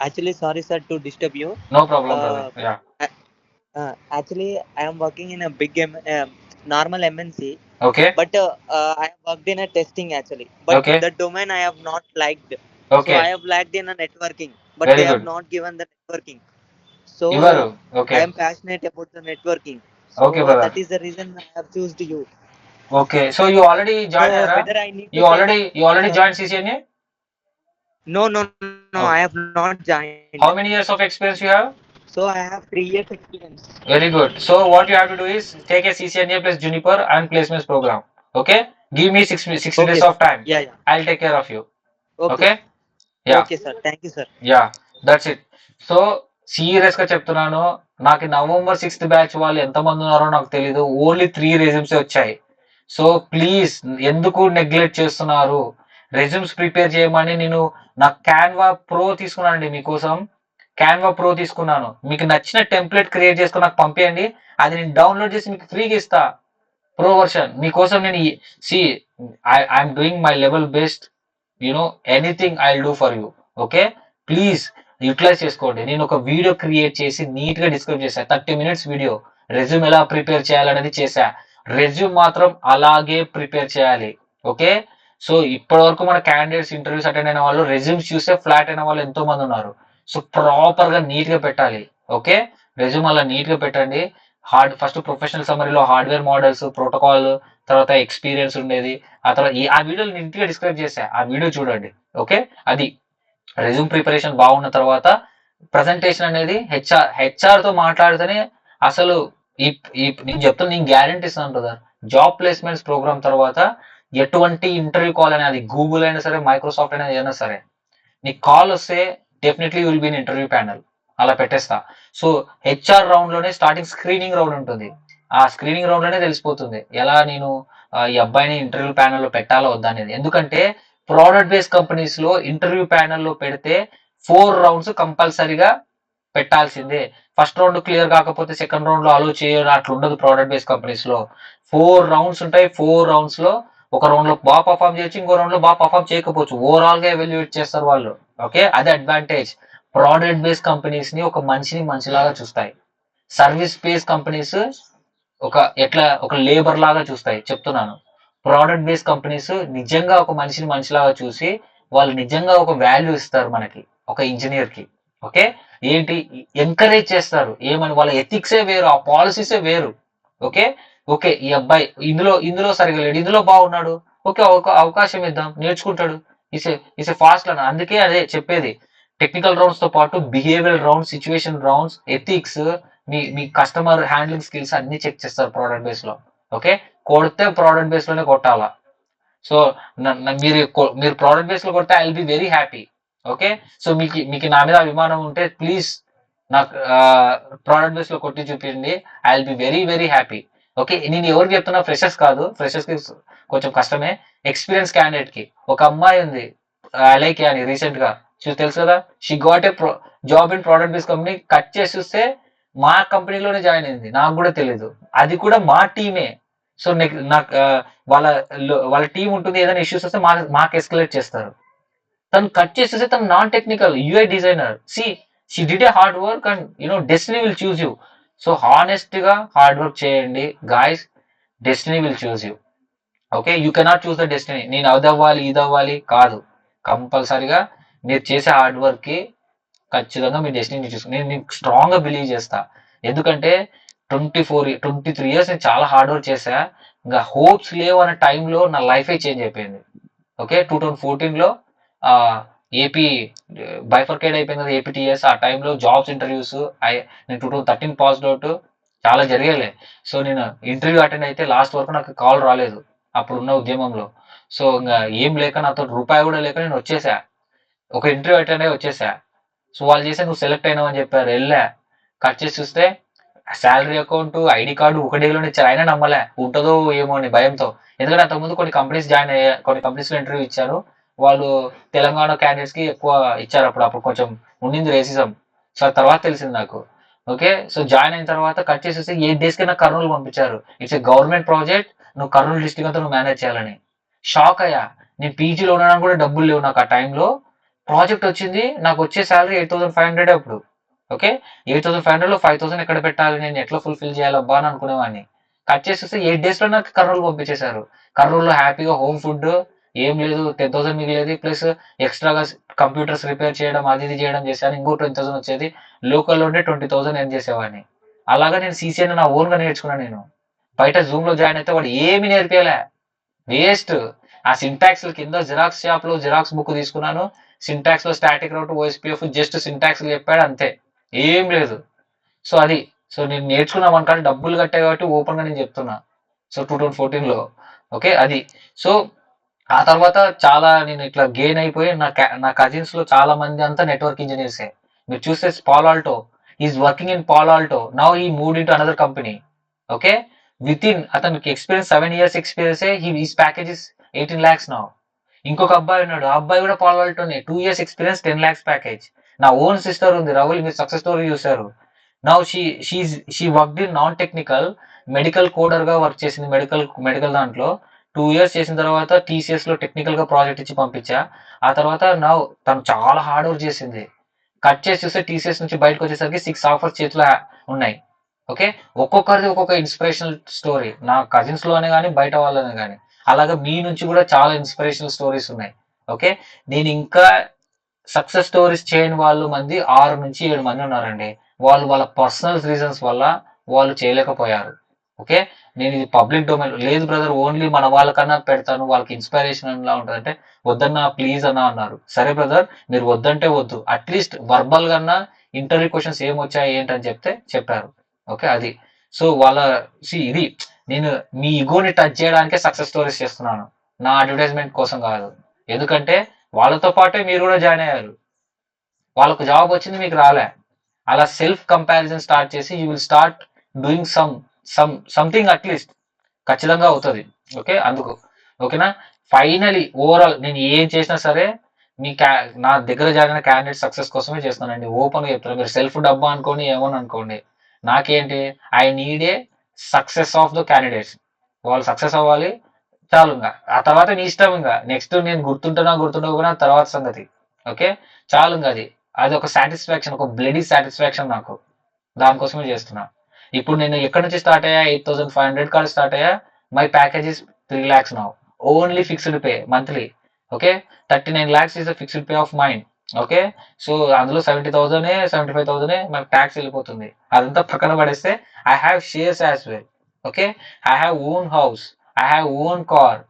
Actually, sorry sir to disturb you. No problem, brother. Yeah. Actually, I am working in a big normal MNC. Okay. But I have worked in a testing actually. But Okay. the domain I have not liked. Okay. So I have lacked in a networking. But Very they good. have not given the networking. So Okay. I am passionate about the networking. So Okay, brother. that is the reason I have chosen you. Okay. So you already joined. So whether I need you already joined CCNA? No, Oh. I have not joined. How many years of experience you have? So I have 3 years experience. Very good. So what you have to do is take a CCNA plus Juniper and placements program. Okay? Give me 60 Okay, days sir. of time. Yeah, yeah. I'll take care of you. Okay, Okay? sir. Yeah. Okay, sir. Thank you, sir. Yeah that's it. So serious గా చెప్తున్నాను, నాకు November 6th batch వాళ్ళు ఎంతమంది ఉన్నారో నాకు తెలీదు, only 3 resumes వచ్చాయి. So please ఎందుకు నెగ్లెక్ట్ చేస్తున్నారు? రెజ్యూమ్స్ ప్రిపేర్ చేయమని నేను నా క్యాన్వా ప్రో తీసుకున్నానండి మీకోసం. క్యాన్వా ప్రో తీసుకున్నాను. మీకు నచ్చిన టెంప్లెట్ క్రియేట్ చేసుకుని నాకు పంపించండి, అది నేను డౌన్లోడ్ చేసి మీకు ఫ్రీగా ఇస్తా. ప్రో వర్షన్ మీకోసం నేను see I'm doing my level best, you know anything I do for you. Okay, please utilise చేసుకోండి. నేను ఒక వీడియో క్రియేట్ చేసి నీట్ గా డిస్క్రైబ్ చేశా, 30 minutes వీడియో. రెజ్యూమ్ ఎలా ప్రిపేర్ చేయాలనేది చేశా. రెజ్యూమ్ మాత్రం అలాగే ప్రిపేర్ చేయాలి. ఓకే, సో ఇప్పటి వరకు మన క్యాండిడేట్స్ ఇంటర్వ్యూస్ అటెండ్ అయిన వాళ్ళు రెజ్యూమ్స్ చూస్తే ఫ్లాట్ అయిన వాళ్ళు ఎంతో మంది ఉన్నారు. సో ప్రాపర్ గా నీట్ గా పెట్టాలి. ఓకే, రెజ్యూమ్ అలా నీట్ గా పెట్టండి. ఫస్ట్ ప్రొఫెషనల్ సమ్మరీలో హార్డ్వేర్ మోడల్స్, ప్రోటోకాల్, తర్వాత ఎక్స్పీరియన్స్ ఉండేది. ఆ తర్వాత ఆ వీడియోలు నీట్ గా డిస్క్రైబ్ చేశా, ఆ వీడియో చూడండి. ఓకే, అది రెజ్యూమ్ ప్రిపరేషన్ బాగున్న తర్వాత ప్రజెంటేషన్ అనేది హెచ్ఆర్ తో మాట్లాడితేనే అసలు నేను చెప్తాను, నేను గ్యారెంటీ ఇస్తాను బ్రదర్. జాబ్ ప్లేస్మెంట్స్ ప్రోగ్రామ్ తర్వాత ఎటువంటి ఇంటర్వ్యూ కాల్ అనేది గూగుల్ అయినా సరే, మైక్రోసాఫ్ట్ అయినా ఏదైనా సరే, నీకు కాల్ వస్తే definitely will be in interview panel, అలా పెట్టేస్తా. సో హెచ్ఆర్ రౌండ్ లోనే స్టార్టింగ్ స్క్రీనింగ్ రౌండ్ ఉంటుంది. ఆ స్క్రీనింగ్ రౌండ్ లోనే తెలిసిపోతుంది ఎలా నేను ఈ అబ్బాయిని ఇంటర్వ్యూ ప్యానల్ లో పెట్టాలో వద్దా అనేది. ఎందుకంటే ప్రోడక్ట్ బేస్డ్ కంపెనీస్ లో ఇంటర్వ్యూ ప్యానల్ లో పెడితే 4 rounds కంపల్సరీగా పెట్టాల్సిందే. ఫస్ట్ రౌండ్ క్లియర్ కాకపోతే సెకండ్ రౌండ్ లో అలో చేయడం అట్లా ఉండదు. ప్రోడక్ట్ బేస్డ్ కంపెనీస్ లో 4 rounds ఉంటాయి. 4 rounds లో ఒక రౌండ్ లో బాగా పర్ఫామ్ చేయొచ్చు, ఇంకో రౌండ్ లో బాగా పర్ఫామ్ చేయకపోవచ్చు. ఓవరాల్ గా ఎవాల్యుయేట్ చేస్తారు వాళ్ళు. ఓకే, అదే అడ్వాంటేజ్. ప్రోడక్ట్ బేస్డ్ కంపెనీస్ ని ఒక మనిషిని మనిషిలాగా చూస్తాయి. సర్వీస్ బేస్డ్ కంపెనీస్ ఒక లేబర్ లాగా చూస్తాయి. చెప్తున్నాను, ప్రోడక్ట్ బేస్డ్ కంపెనీస్ నిజంగా ఒక మనిషిని మనిషిలాగా చూసి వాళ్ళు నిజంగా ఒక వాల్యూ ఇస్తారు మనకి, ఒక ఇంజనీర్ కి. ఓకే, ఏంటి ఎంకరేజ్ చేస్తారు, ఏమని వాళ్ళ ఎథిక్సే వేరు, ఆ పాలసీసే వేరు. ఓకే ఓకే, ఈ అబ్బాయి ఇందులో సరిగా లేడు, ఇందులో బాగున్నాడు, ఓకే ఒక అవకాశం ఇద్దాం, నేర్చుకుంటాడు. ఇసే ఫాస్ట్ అని. అందుకే అదే చెప్పేది, టెక్నికల్ రౌండ్స్ తో పాటు behaviour rounds, situation rounds, ethics, మీ కస్టమర్ హ్యాండ్లింగ్ స్కిల్స్ అన్ని చెక్ చేస్తారు ప్రోడక్ట్ బేస్ లో. ఓకే, కొడితే ప్రోడక్ట్ బేస్ లోనే కొట్టాలా. సో మీరు ప్రోడక్ట్ బేస్ లో కొడితే I will be very happy. Okay, so మీకు నా మీద అభిమానం ఉంటే ప్లీజ్ నాకు ప్రోడక్ట్ బేస్ లో కొట్టి చూపించండి, I will be very very happy. Okay, నేను ఎవరికి చెప్తున్నా, ఫ్రెషర్స్ కాదు, ఫ్రెషర్స్ కి కొంచెం కష్టమే. ఎక్స్పీరియన్స్ క్యాండిడేట్ కి. ఒక అమ్మాయి ఉంది అలైకే అని, రీసెంట్ గా తెలుసు కదా, she got a job in product base company. Cut చేసి చూస్తే మా కంపెనీలోనే జాయిన్ అయింది, నాకు కూడా తెలీదు. అది కూడా మా టీమే. సో నాకు వాళ్ళ టీం ఉంటుంది, ఏదైనా ఇష్యూస్ వస్తే మాకు ఎస్కలేట్ చేస్తారు. తను కట్ చేసేస్తే తను non technical UI designer. She did a hard work and destiny will choose you. So honest గా హార్డ్ వర్క్ చేయండి guys, destiny will choose you. Okay, you cannot choose the destiny. నేను అదవ్వాలి ఇదవ్వాలి కాదు, కంపల్సరిగా మీరు చేసే హార్డ్ వర్క్ కి ఖచ్చితంగా మీ destiny చూసుకుని నేను స్ట్రాంగ్ గా బిలీవ్ చేస్తా. ఎందుకంటే 23 years నేను చాలా హార్డ్ వర్క్ చేశా. ఇంకా హోప్స్ లేవు అనే టైంలో నా లైఫే చేంజ్ అయిపోయింది. ఓకే, 2014 లో ఏపీ బైఫర్కేట్ అయిపోయింది కదా, ఏపీటీఎస్. ఆ టైంలో జాబ్స్ ఇంటర్వ్యూస్ నేను 2013 పాస్డ్ అవుట్, చాలా జరిగాలే. సో నేను ఇంటర్వ్యూ అటెండ్ అయితే లాస్ట్ వరకు నాకు కాల్ రాలేదు అప్పుడున్న ఉద్యమంలో. సో ఇంకా ఏం లేక, నాతో రూపాయి కూడా లేక నేను వచ్చేసా. ఒక ఇంటర్వ్యూ అటెండ్ అయ్యి వచ్చేసా. సో వాళ్ళు చేసే నువ్వు సెలెక్ట్ అయినావు అని చెప్పారు, వెళ్ళా. కట్ చేసి చూస్తే శాలరీ అకౌంట్, ఐడి కార్డు ఒక డేలోనే ఇచ్చారు. అయినా నమ్మలే, ఉంటుందో ఏమో అని భయంతో. ఎందుకంటే అంతకుముందు కొన్ని కంపెనీస్ జాయిన్ అయ్యా, కొన్ని కంపెనీస్ లో ఇంటర్వ్యూ ఇచ్చారు. వాళ్ళు తెలంగాణ క్యాండిడేట్స్ కి ఎక్కువ ఇచ్చారు. అప్పుడు కొంచెం ఉండింది రేసిజం. సో తర్వాత తెలిసింది నాకు. ఓకే, సో జాయిన్ అయిన తర్వాత కట్ చేసేసి 8 days కి నాకు కర్నూలు పంపించారు. ఇట్స్ ఏ గవర్నమెంట్ ప్రాజెక్ట్, నువ్వు కర్నూలు డిస్ట్రిక్ట్ అంతా నువ్వు మేనేజ్ చేయాలని. షాక్ అయ్యా. నేను పీజీలో ఉండడానికి కూడా డబ్బులు లేవు నాకు ఆ టైంలో. ప్రాజెక్ట్ వచ్చింది, నాకు వచ్చే శాలరీ 8,500 అప్పుడు. ఓకే, 8,500 లో 5,000 ఎక్కడ పెట్టాలి, నేను ఎట్లా ఫుల్ఫిల్ చేయాలబ్బా అని అనుకునేవాడిని. కట్ చేసేస్తే 8 days లో నాకు కర్నూలు పంపించేశారు. కర్నూలులో హ్యాపీగా హోమ్ ఫుడ్ ఏం లేదు, 10,000 మిగిలేదు. ప్లస్ ఎక్స్ట్రాగా కంప్యూటర్స్ రిపేర్ చేయడం, అది ఇది చేయడం చేశాను. ఇంకో 20,000 వచ్చేది. లోకల్లో ఉండే 20,000 ఏం చేసేవాడిని. అలాగా నేను సీసీఎన్ నా ఓన్ గా నేర్చుకున్నాను. నేను బయట జూమ్ లో జాయిన్ అయితే వాడు ఏమి నేర్పేలే, వేస్ట్. ఆ సింటాక్స్ కింద జిరాక్స్ షాప్ లో జిరాక్స్ బుక్ తీసుకున్నాను. సింటాక్స్ లో స్టాటిక్ రౌట్, ఓఎస్పీఎఫ్ జస్ట్ సింటాక్స్ చెప్పాడు అంతే, ఏం లేదు. సో అది సో నేను నేర్చుకున్నాం కానీ డబ్బులు కట్టే కాబట్టి ఓపెన్ గా నేను చెప్తున్నా. సో 2014లో ఓకే అది. సో ఆ తర్వాత చాలా నేను ఇట్లా గెయిన్ అయిపోయి నా కజిన్స్ లో చాలా మంది అంతా నెట్వర్క్ ఇంజనీర్సే. మీరు చూస్తే Palo Alto is working in Palo Alto now he moved into another company. Okay with in అతనికి experience 7 years experience he's package is 18 lakhs now. ఇంకొక అబ్బాయి ఉన్నాడు, ఆ అబ్బాయి కూడా పాల్ ఆల్టోనే 2 years ఎక్స్పీరియన్స్ 10 lakhs ప్యాకేజ్. నా ఓన్ సిస్టర్ ఉంది రవుల్, మీరు సక్సెస్ స్టోరీ చూసారు. Now she work in non technical medical coder గా వర్క్ చేసింది, మెడికల్ దాంట్లో 2 years చేసిన తర్వాత టీసీఎస్ లో టెక్నికల్ గా ప్రాజెక్ట్ ఇచ్చి పంపించా. ఆ తర్వాత నౌ తను చాలా హార్డ్ వర్క్ చేసింది. కట్ చేసి చూస్తే టీసీఎస్ నుంచి బయటకు వచ్చేసరికి 6 offers చేతిలో ఉన్నాయి. ఓకే ఒక్కొక్కరిది ఒక్కొక్క ఇన్స్పిరేషనల్ స్టోరీ, నా కజిన్స్ లోనే కానీ బయట వాళ్ళనే కానీ. అలాగే మీ నుంచి కూడా చాలా ఇన్స్పిరేషనల్ స్టోరీస్ ఉన్నాయి. ఓకే నేను ఇంకా సక్సెస్ స్టోరీస్ చేయని వాళ్ళు మంది 6 నుంచి 7 మంది ఉన్నారండి. వాళ్ళు వాళ్ళ పర్సనల్ రీజన్స్ వల్ల వాళ్ళు చేయలేకపోయారు. ఓకే నేను ఇది పబ్లిక్ డొమైన్ లేదు బ్రదర్, ఓన్లీ మన వాళ్ళకన్నా పెడతాను, వాళ్ళకి ఇన్స్పిరేషన్ ఎలా ఉంటుందంటే వద్దన్నా ప్లీజ్ అన్నా అన్నారు. సరే బ్రదర్ మీరు వద్దంటే వద్దు, అట్లీస్ట్ వర్బల్ కన్నా ఇంటర్వ్యూ క్వశ్చన్స్ ఏం వచ్చాయి ఏంటని చెప్తే చెప్పారు. ఓకే అది. సో వాళ్ళ ఇది నేను మీ ఈగోని టచ్ చేయడానికే సక్సెస్ స్టోరీస్ చేస్తున్నాను, నా అడ్వర్టైజ్మెంట్ కోసం కాదు. ఎందుకంటే వాళ్ళతో పాటే మీరు కూడా జాయిన్ అయ్యారు, వాళ్ళకు జాబ్ వచ్చింది మీకు రాలే. అలా సెల్ఫ్ కంపారిజన్ స్టార్ట్ చేసి you will start doing something at least ఖచ్చితంగా అవుతుంది. ఓకే అందుకు ఓకేనా. ఫైనలీ ఓవరాల్ నేను ఏం చేసినా సరే మీ నా దగ్గర జరిగిన క్యాండిడేట్ సక్సెస్ కోసమే చేస్తున్నానండి. ఓపెన్ గా చెప్తాను, మీరు సెల్ఫ్ డబ్బా అనుకోండి ఏమని అనుకోండి, నాకేంటి I need a success of the candidates. వాళ్ళు సక్సెస్ అవ్వాలి చాలు, ఇంకా ఆ తర్వాత నీ ఇష్టం. ఇంకా నెక్స్ట్ నేను గుర్తుండకపోయినా తర్వాత సంగతి. ఓకే చాలు ఇంకా అది అది ఒక సాటిస్ఫాక్షన్, ఒక బ్లడీ సాటిస్ఫాక్షన్ నాకు, దానికోసమే చేస్తున్నా. ఇప్పుడు నేను ఎక్కడి నుంచి స్టార్ట్ అయ్యా, 8,500 కాడ స్టార్ట్ అయ్యా. My package is 3 lakhs now, only fixed pay monthly. Okay 39 lakhs is the fixed pay of mine. Okay so అందులో 70,000 75,000 మనకు ట్యాక్స్ వెళ్ళిపోతుంది. అదంతా పక్కన పడేస్తే I have shares as well. Okay I have own house, I have own car,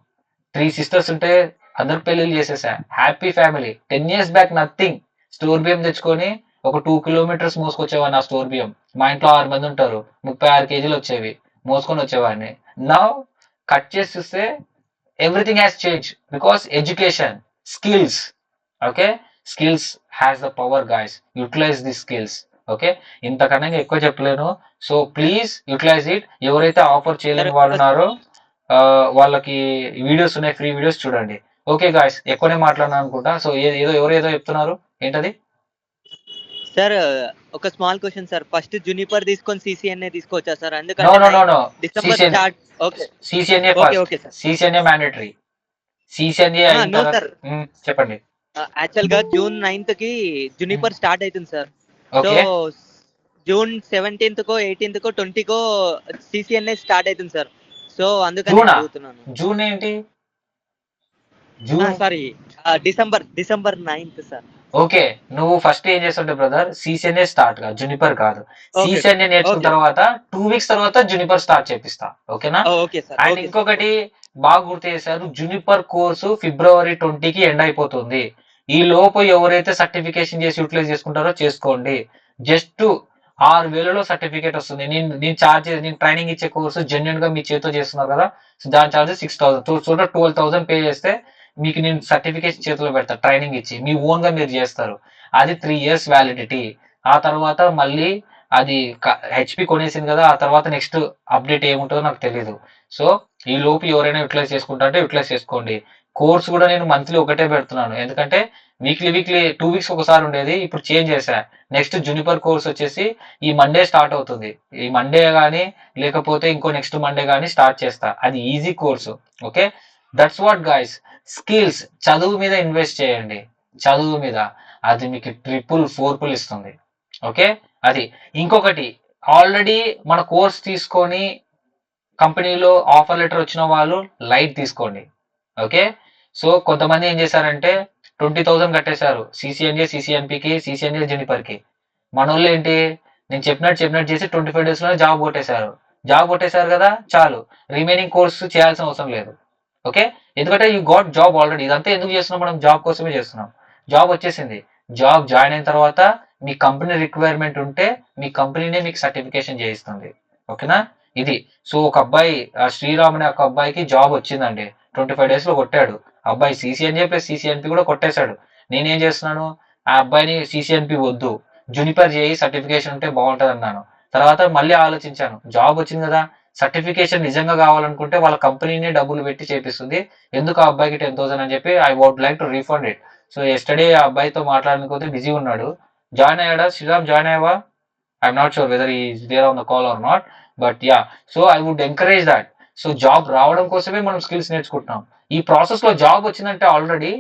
3 sisters ఉంటే అందరు పెళ్లిళ్ళు చేసేసా, happy family. 10 years back nothing, store బియ్యం తెచ్చుకొని ఒక 2 kilometers మోసుకొచ్చేవాడిని. ఆ స్టోర్ బియ్యం మా ఇంట్లో 6 మంది ఉంటారు, 36 kgs వచ్చేవి, మోసుకొని వచ్చేవాడిని. నౌ కట్ చేసి చూస్తే everything has change because education, skills. Okay skills has the power guys, utilise the skills. Okay ఇంతకన్నా ఎక్కువ చెప్పలేను. So please utilise it. ఎవరైతే ఆఫర్ చేయలేని వాళ్ళు ఉన్నారో వాళ్ళకి వీడియోస్ ఉన్నాయి, ఫ్రీ వీడియోస్ చూడండి. ఓకే గాయస్ ఎక్కువనే మాట్లాడినా అనుకుంటా. సో ఎవరేదో చెప్తున్నారు ఏంటది సార్? ఒక small question sir, first Juniper తీసుకొని సిసిఎన్ఏ తీసుకోవచ్చా సార్? నో ఎందుకంటే no no no December start. Okay CCNA okay okay sir. CCNA mandatory. CCNA no sir, చెప్పండి. యాక్చువల్ గా June 9th కి జునిపర్ స్టార్ట్ అవుతుంది sir. So okay June 17th కో 18th కో 20 కో సిసిఎన్ఏ స్టార్ట్ అవుతుంది సార్. సో అందుకని జూనా? అడుగుతున్నాను. జూన్ ఏంటి? June sorry, December 9th sir. Okay నువ్వు ఫస్ట్ ఏం చేస్తుంటే బ్రదర్, సిసిఎన్ఏ స్టార్ట్ గా, జునిపర్ కాదు. ఓకే సిసిఎన్ఏ నేర్చుకున్న ఓకే తర్వాత 2 weeks తర్వాత జునిపర్ స్టార్ట్ చేపిస్తా. ఓకేనా. Okay sir. And okay sir. ఇంకొకటి బాగా గుర్తు చేశారు, జునిపర్ కోర్సు February 20కి ఎండ్ అయిపోతుంది. ఈ లోపు ఎవరైతే సర్టిఫికేషన్ చేసి యూటిలైజ్ చేసుకుంటారో చేసుకోండి. జస్ట్ 6,000లో సర్టిఫికేట్ వస్తుంది. నేను చార్జ్ నేను ట్రైనింగ్ ఇచ్చే కోర్సు జెన్యున్ గా మీ చేతితో చేస్తున్నారు కదా, సో దాని చార్జ్ 6,000. సో 12,000 పే చేస్తే మీకు నేను సర్టిఫికేట్ చేతిలో పెడతా, ట్రైనింగ్ ఇచ్చి మీ ఓన్ గా మీరు చేస్తారు. అది 3 years వ్యాలిడిటీ. ఆ తర్వాత మళ్ళీ అది హెచ్పి కొనేసింది కదా, ఆ తర్వాత నెక్స్ట్ అప్డేట్ ఏముంటుందో నాకు తెలియదు. సో ఈ లోపు ఎవరైనా యూటిలైజ్ చేసుకుంటా అంటే యూటిలైజ్ చేసుకోండి. కోర్స్ కూడా నేను మంత్లీ ఒకటే పెడుతున్నాను, ఎందుకంటే వీక్లీ 2 weeks ఒకసారి ఉండేది, ఇప్పుడు చేంజ్ చేశా. నెక్స్ట్ జునిపర్ కోర్స్ వచ్చేసి ఈ మండే స్టార్ట్ అవుతుంది. ఈ మండే కానీ లేకపోతే ఇంకో నెక్స్ట్ మండే కానీ స్టార్ట్ చేస్తా. అది easy course. Okay that's what guys. Skills, చదువు మీద ఇన్వెస్ట్ చేయండి, చదువు మీద. అది మీకు 3-4 ఇస్తుంది. ఓకే అది. ఇంకొకటి, ఆల్రెడీ మన కోర్స్ తీసుకొని కంపెనీలో ఆఫర్ లెటర్ వచ్చిన వాళ్ళు లైట్ తీసుకోండి. ఓకే సో కొంతమంది ఏం చేశారంటే 20,000 కట్టేశారు సిసిఎన్ఏకి, సిసిఎన్ఏ జునిపర్కి. మన వాళ్ళు ఏంటి, నేను చెప్పినట్టు చేసి 25 days లోనే జాబ్ కొట్టేశారు కదా, చాలు రిమైనింగ్ కోర్స్ చేయాల్సిన అవసరం లేదు. ఓకే ఎందుకంటే యూ గాట్ జాబ్ ఆల్రెడీ. ఇదంతా ఎందుకు చేస్తున్నాం, మనం జాబ్ కోసమే చేస్తున్నాం. జాబ్ వచ్చేసింది, జాబ్ జాయిన్ అయిన తర్వాత మీ కంపెనీ రిక్వైర్మెంట్ ఉంటే మీ కంపెనీనే మీకు సర్టిఫికేషన్ చేయిస్తుంది. ఓకేనా? ఇది. సో ఒక అబ్బాయి శ్రీరామ్ అనే ఒక అబ్బాయికి జాబ్ వచ్చిందండి. 25 days లో కొట్టాడు. అబ్బాయి CCNA ప్లస్ CCNP కూడా కొట్టేశాడు. నేనేం చేస్తున్నాను, ఆ అబ్బాయిని CCNP వద్దు, జునిపర్ చేయి, సర్టిఫికేషన్ ఉంటే బాగుంటది అన్నాను. తర్వాత మళ్ళీ ఆలోచించాను, జాబ్ వచ్చింది కదా, సర్టిఫికేషన్ నిజంగా కావాలనుకుంటే వాళ్ళ కంపెనీనే డబ్బులు పెట్టి చేపిస్తుంది, ఎందుకు ఆ అబ్బాయికి 10,000 అని చెప్పి I would like to refund it. So yesterday ఆ అబ్బాయితో మాట్లాడకపోతే బిజీ ఉన్నాడు. జాయిన్ అయ్యాడా శ్రీరామ్? జాయిన్ అయ్యావా? I'm not sure whether is there on the call or not, but yeah. So I would encourage that. So job రావడం కోసమే మనం skills నేర్చుకుంటున్నాం. ఈ ప్రాసెస్ లో జాబ్ వచ్చిందంటే already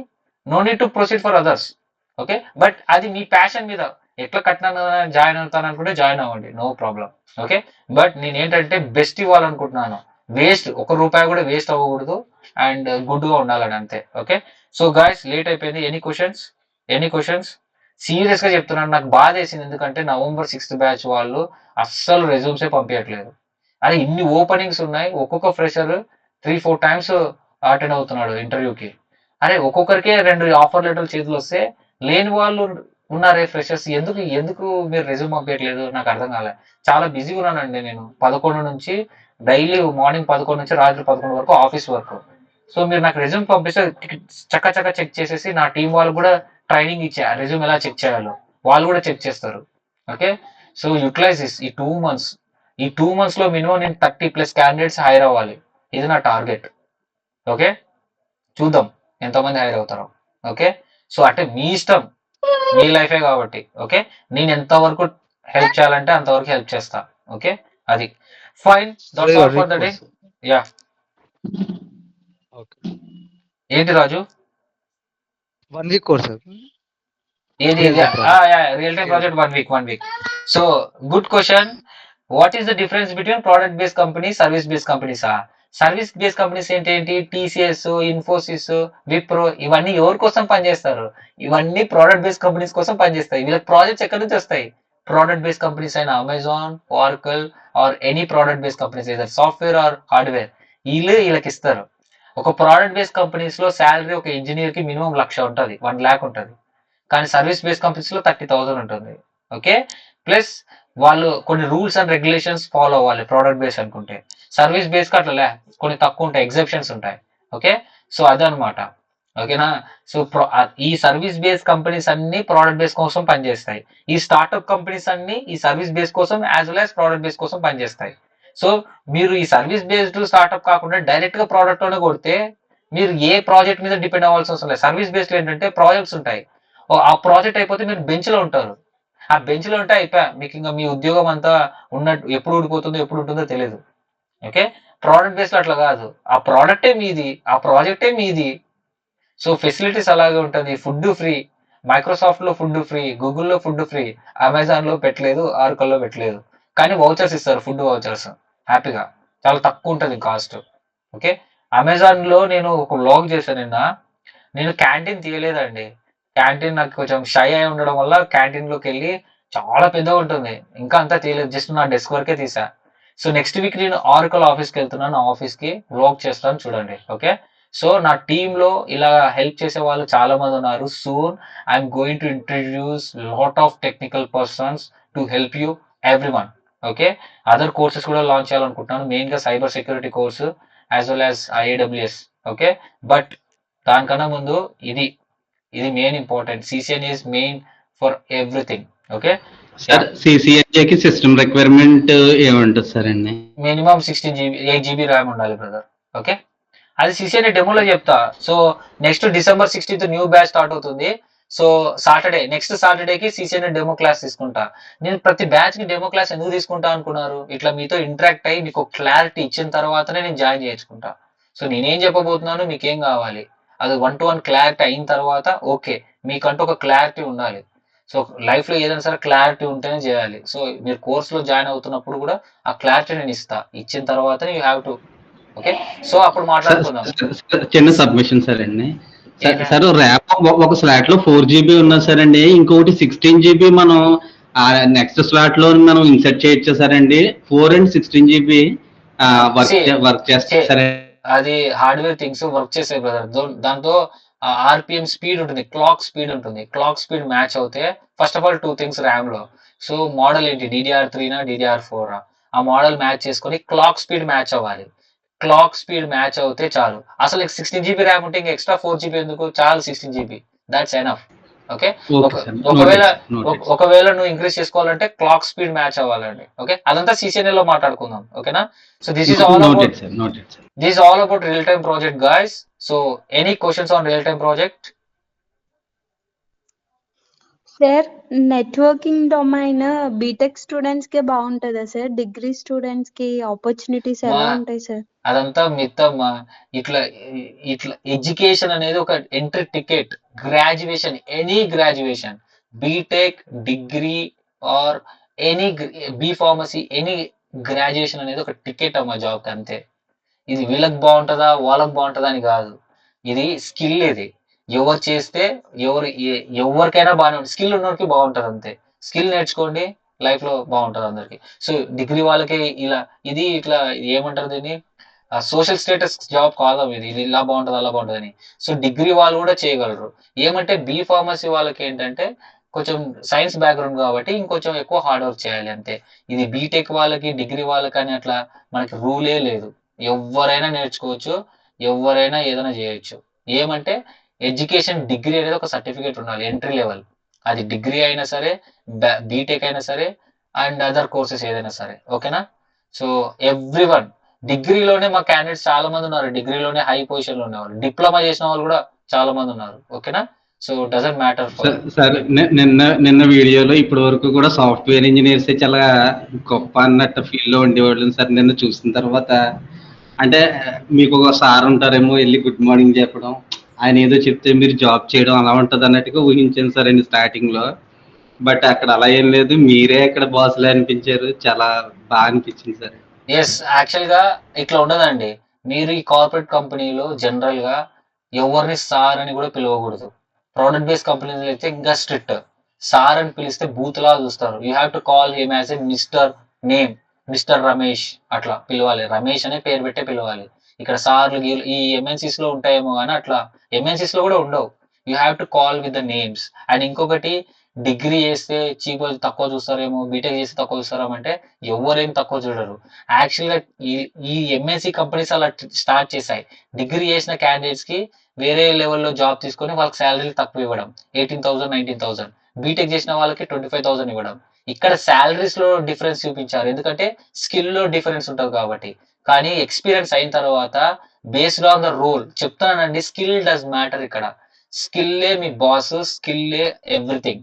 no need to proceed for others. Okay, but అది మీ passion మీద ఎట్లా కట్టినా జాయిన్ అవుతాను అనుకుంటే జాయిన్ అవ్వండి, నో ప్రాబ్లం. ఓకే, బట్ నేను ఏంటంటే బెస్ట్ ఇవ్వాలనుకుంటున్నాను. వేస్ట్, ఒక రూపాయి కూడా వేస్ట్ అవ్వకూడదు అండ్ గుడ్ గా ఉండాలని అంతే. ఓకే, సో గాయస్ లేట్ అయిపోయింది. Any questions? సీరియస్ గా చెప్తున్నాను, నాకు బాధ వేసింది. ఎందుకంటే November 6th బ్యాచ్ వాళ్ళు అస్సలు రెజ్యూమ్సే పంపించట్లేదు. అరే ఇన్ని ఓపెనింగ్స్ ఉన్నాయి, ఒక్కొక్క ఫ్రెషర్ 3-4 times అటెండ్ అవుతున్నాడు ఇంటర్వ్యూకి. అరే ఒక్కొక్కరికే 2 ఆఫర్ లెటర్లు చేతులు వస్తే లేని వాళ్ళు ఉన్నారే ఫ్రెషర్స్, ఎందుకు మీరు రెజ్యూమ్ పంపించట్లేదు? నాకు అర్థం కాలే. చాలా బిజీగా ఉన్నానండి నేను. 11 నుంచి డైలీ మార్నింగ్ 11 నుంచి రాత్రి 11 వరకు ఆఫీస్ వర్క్. సో మీరు నాకు రెజ్యూమ్ పంపిస్తే చక్క చెక్ చేసేసి నా టీం వాళ్ళు కూడా ట్రైనింగ్ ఇచ్చా, రెజ్యూమ్ ఎలా చెక్ చేయాలో వాళ్ళు కూడా చెక్ చేస్తారు. Okay, so utilise this. ఈ 2 months, ఈ 2 months లో మినిమం నేను 30+ క్యాండిడేట్స్ హైర్ అవ్వాలి. ఇది నా టార్గెట్. ఓకే, చూద్దాం ఎంతమంది హైర్ అవుతారో. ఓకే, సో అంటే మీ ఇష్టం, మీ లైఫే కాబట్టి. ఓకే, నేను ఎంతవరకు హెల్ప్ చేయాలంటే అంతవరకు హెల్ప్ చేస్తా. ఓకే, అది fine. That's all for the day. Yeah, ఏంటి రాజు? 1 week course sir. ఏది? Real time project 1 week. So good question. What is the difference between product based company, service based companies? Service based companies ఏంటి? TCS, Infosys, Wipro, ఇవన్నీ ఎవరి కోసం పనిచేస్తారు? ఇవన్నీ product based companies కోసం పనిచేస్తాయి. వీళ్ళకి ప్రాజెక్ట్స్ ఎక్కడి నుంచి వస్తాయి? ప్రోడక్ట్ బేస్డ్ కంపెనీస్ అయినా Amazon, Oracle or any product based companies, either software or hardware, వీళ్ళకి ఇస్తారు. ఒక ప్రోడక్ట్ బేస్డ్ కంపెనీస్ లో శాలరీ ఒక ఇంజనీర్ కి మినిమం 1,00,000 ఉంటుంది, 1 lakh ఉంటుంది. కానీ సర్వీస్ బేస్డ్ కంపెనీస్ లో 30,000 ఉంటుంది. ఓకే, ప్లస్ వాళ్ళు కొన్ని రూల్స్ అండ్ రెగ్యులేషన్స్ ఫాలో అవ్వాలి ప్రోడక్ట్ బేస్ అనుకుంటే. సర్వీస్ బేస్ కి అట్లా కొన్ని తక్కువ ఉంటాయి, ఎగ్జెప్షన్స్ ఉంటాయి. ఓకే, సో అదనమాట. ఓకేనా? సో ఈ సర్వీస్ బేస్ కంపెనీస్ అన్ని ప్రోడక్ట్ బేస్ కోసం పనిచేస్తాయి. ఈ స్టార్ట్అప్ కంపెనీస్ అన్ని ఈ సర్వీస్ బేస్ కోసం as well as product base కోసం పనిచేస్తాయి. సో మీరు ఈ సర్వీస్ బేస్డ్ స్టార్ట్అప్ కాకుండా డైరెక్ట్ గా ప్రోడక్ట్ లోనే కొడితే మీరు ఏ ప్రాజెక్ట్ మీద డిపెండ్ అవ్వాల్సిన అవసరం లేదు. సర్వీస్ బేస్డ్ ఏంటంటే ప్రాజెక్ట్స్ ఉంటాయి, ఆ ప్రాజెక్ట్ అయిపోతే మీరు బెంచ్ లో ఉంటారు. ఆ బెంచ్ లో ఉంటే అయిపోయా, మీకు ఇంకా మీ ఉద్యోగం అంతా ఉన్నట్టు, ఎప్పుడు ఊడిపోతుందో ఎప్పుడు ఉంటుందో తెలియదు. ఓకే, ప్రోడక్ట్ బేస్డ్ అట్లా కాదు, ఆ ప్రోడక్టే మీది, ఆ ప్రాజెక్టే మీది. సో ఫెసిలిటీస్ అలాగే ఉంటుంది. ఫుడ్ ఫ్రీ, మైక్రోసాఫ్ట్ లో ఫుడ్ ఫ్రీ, గూగుల్లో ఫుడ్ ఫ్రీ, అమెజాన్ లో పెట్టలేదు, ఆర్కల్లో పెట్టలేదు. కానీ వౌచర్స్ ఇస్తారు, ఫుడ్ వౌచర్స్ హ్యాపీగా, చాలా తక్కువ ఉంటుంది కాస్ట్. ఓకే, అమెజాన్ లో నేను ఒక వ్లాగ్ చేశాను నిన్న. నేను క్యాంటీన్ తీయలేదండి. క్యాంటీన్ నాకు కొంచెం షై అయి ఉండడం వల్ల క్యాంటీన్ లోకి వెళ్ళి చాలా పెద్దగా ఉంటుంది, ఇంకా అంతా తీయలేదు, జస్ట్ నా డెస్క్ వరకే తీసా. సో నెక్స్ట్ వీక్ నేను ఆర్కల్ ఆఫీస్కి వెళ్తున్నాను, ఆఫీస్ కి వ్లాగ్ చేస్తాను చూడండి. ఓకే, సో నా టీమ్ లో ఇలా హెల్ప్ చేసే వాళ్ళు చాలా మంది ఉన్నారు. Soon I'm going to introduce lot of technical persons to help you everyone. Okay, other courses కూడా లాంచ్ చేయాలనుకుంటున్నాను, మెయిన్ గా cyber security course as well as AWS. Okay, but దానికన్నా ముందు ఇది main important. CCNA is main for everything. Okay sir, CCNA కి system requirement ఏముంటుంది sir అండి? Minimum 8 GB RAM ఉండాలి బ్రదర్. ఓకే, అది CCNA డెమోలో చెప్తా. So next December 16th new batch start అవుతుంది. సో నెక్స్ట్ సాటర్డేకి CCNA డెమో క్లాస్ తీసుకుంటా. నేను ప్రతి బ్యాచ్ కి డెమో క్లాస్ ఎందుకు తీసుకుంటా అనుకున్నారు? ఇట్లా మీతో ఇంటరాక్ట్ అయ్యి మీకు క్లారిటీ ఇచ్చిన తర్వాతనే నేను జాయిన్ చేయించుకుంటా. సో నేనేం చెప్పబోతున్నాను, మీకేం కావాలి, అది 1-to-1 క్లారిటీ అయిన తర్వాత ఓకే, మీకంటూ ఒక క్లారిటీ ఉండాలి. సో లైఫ్ లో ఏదైనా సరే క్లారిటీ ఉంటేనే చేయాలి. సో మీరు కోర్సులో జాయిన్ అవుతున్నప్పుడు కూడా ఆ క్లారిటీ నేను ఇచ్చిన తర్వాతనే you have to. Okay, so అప్పుడు మాట్లాడుకుందాం. చిన్న సబ్మిషన్ సార్ అండి. సార్ ర్యాప్ ఒక స్లాట్ లో 4 GB ఉన్నా సరే అండి, ఇంకొకటి 16 GB మనం నెక్స్ట్ స్లాట్ లో మనం ఇన్సర్ట్ చేయొచ్చు సార్ అండి. 4 and 16 GB వర్క్ చేస్తారు. అది హార్డ్వేర్ థింగ్స్ వర్క్ చేసే బ్రదర్. దాంతో ఆర్పిఎం స్పీడ్ ఉంటుంది, క్లాక్ స్పీడ్ ఉంటుంది. క్లాక్ స్పీడ్ మ్యాచ్ అవుతే first of all 2 things RAM లో. సో మోడల్ ఏంటి, DDR3 DDR4 ఆ మోడల్ మ్యాచ్ చేసుకొని క్లాక్ స్పీడ్ మ్యాచ్ అవ్వాలి. క్లాక్ స్పీడ్ మ్యాచ్ అవుతే చాలు. అసలు 16 GB ర్యామ్ ఉంటే ఇంకా ఎక్స్ట్రా 4 GB ఎందుకు, చాలు 16 GB, that's enough. Okay, okay sir, ఒకవేళ నోటెడ్ సార్, నోటెడ్. ఒకవేళ నువ్వు ఇంక్రీజ్ చేసుకోవాలంటే క్లాక్ స్పీడ్ మ్యాచ్ అవ్వాలండి. ఓకే, అదంతా CCNA లో మాట్లాడుకుందాం. ఓకేనా, so this is all noted about sir, noted sir. this is all about real time project, guys. So any questions on real time project? Sir networking domain B Tech students కే బాగుంటుందా sir? Degree students కి opportunities ఎలా మా- ఉంటాయి sir? అదంతా మిత్తమ్మా. ఇట్లా ఇట్లా education అనేది ఒక entry ticket. Graduation, any graduation, BTech, degree or any B pharmacy, any graduation అనేది ఒక టికెట్ అమ్మా జాబ్ అంతే. ఇది వీళ్ళకి బాగుంటుందా వాళ్ళకి బాగుంటుందా అని కాదు, ఇది స్కిల్. ఇది ఎవరు చేస్తే ఎవరికైనా బాగానే ఉంటుంది. స్కిల్ ఉన్నోడికి బాగుంటుంది అంతే. స్కిల్ నేర్చుకోండి, లైఫ్ లో బాగుంటుంది అందరికి. సో డిగ్రీ వాళ్ళకి ఇలా ఇది ఇట్లా ఏమంటారు దీన్ని, సోషల్ స్టేటస్ జాబ్ కాదు ఇది ఇలా బాగుంటుంది అలా బాగుంటుంది అని. సో డిగ్రీ వాళ్ళు కూడా చేయగలరు. ఏమంటే బి ఫార్మసీ వాళ్ళకి ఏంటంటే కొంచెం సైన్స్ బ్యాక్గ్రౌండ్ కాబట్టి ఇంకొంచెం ఎక్కువ హార్డ్ వర్క్ చేయాలి అంతే. ఇది బీటెక్ వాళ్ళకి డిగ్రీ వాళ్ళకి అని అట్లా మనకి రూలే లేదు. ఎవరైనా నేర్చుకోవచ్చు, ఎవరైనా ఏదైనా చేయొచ్చు. ఏమంటే ఎడ్యుకేషన్ డిగ్రీ అనేది ఒక సర్టిఫికేట్ ఉండాలి, ఎంట్రీ లెవెల్. అది డిగ్రీ అయినా సరే, బీటెక్ అయినా సరే, అండ్ అదర్ కోర్సెస్ ఏదైనా సరే. ఓకేనా, సో ఎవ్రీ వన్ డిగ్రీలోనే మా క్యాండిడేట్స్ చాలా మంది ఉన్నారు. డిగ్రీలోనే హై పొజిషన్ లో ఉన్నవాళ్ళు, డిప్లొమా చేసిన వాళ్ళు కూడా చాలా మంది ఉన్నారు. ఓకేనా, so doesn't matter for. Sir నిన్న వీడియోలో ఇప్పటి వరకు కూడా సాఫ్ట్వేర్ ఇంజనీర్స్ చాలా గొప్ప అన్నట్టు ఫీల్ లో ఉండేవాళ్ళు సార్. నిన్న చూసిన తర్వాత అంటే మీకు ఒక సార్ ఉంటారేమో వెళ్ళి గుడ్ మార్నింగ్ చెప్పడం, ఆయన ఏదో చెప్తే మీరు జాబ్ చేయడం అలా ఉంటుంది అన్నట్టుగా ఊహించాను సార్ అండి స్టార్టింగ్ లో. బట్ అక్కడ అలా ఏం లేదు, మీరే ఇక్కడ బాస్లే అనిపించారు. చాలా బాగా అనిపించింది సార్. ఎస్, యాక్చువల్ గా ఇట్లా ఉండదండి. మీరు ఈ కార్పొరేట్ కంపెనీలో జనరల్ గా ఎవరిని సార్ అని కూడా పిలవకూడదు. ప్రోడక్ట్ బేస్డ్ కంపెనీలు అయితే ఇంకా స్ట్రిక్ట్. సార్ అని పిలిస్తే బూత్ లా చూస్తారు. You have to call him as a mister name, mister Ramesh అట్లా పిలవాలి. రమేష్ అనే పేరు పెట్టే పిలవాలి. ఇక్కడ సార్లు ఈ ఎంఎన్సీస్ లో ఉంటాయేమో కానీ అట్లా ఎంఎన్సీస్ లో కూడా ఉండవు. You have to call with the names. And ఇంకొకటి, డిగ్రీ చేస్తే చీప్ తక్కువ చూస్తారేమో, బీటెక్ చేస్తే తక్కువ చూస్తారేమో అంటే ఎవరేం తక్కువ చూడరు. యాక్చువల్గా ఈ ఎంఎన్సీ కంపెనీస్ అలా స్టార్ట్ చేశాయి. డిగ్రీ చేసిన క్యాండిడేట్స్ కి వేరే లెవెల్లో జాబ్ తీసుకొని వాళ్ళకి శాలరీలు తక్కువ ఇవ్వడం, 18,000 19,000. బీటెక్ చేసిన వాళ్ళకి 25,000 ఇవ్వడం. ఇక్కడ శాలరీస్ లో డిఫరెన్స్ చూపించారు, ఎందుకంటే స్కిల్ లో డిఫరెన్స్ ఉంటుంది కాబట్టి. కానీ ఎక్స్పీరియన్స్ అయిన తర్వాత బేస్డ్ ఆన్ ద రోల్ చెప్తానండి, స్కిల్ డస్ మ్యాటర్. ఇక్కడ స్కిల్లే మీ బాస్, స్కిల్లే ఎవ్రీథింగ్.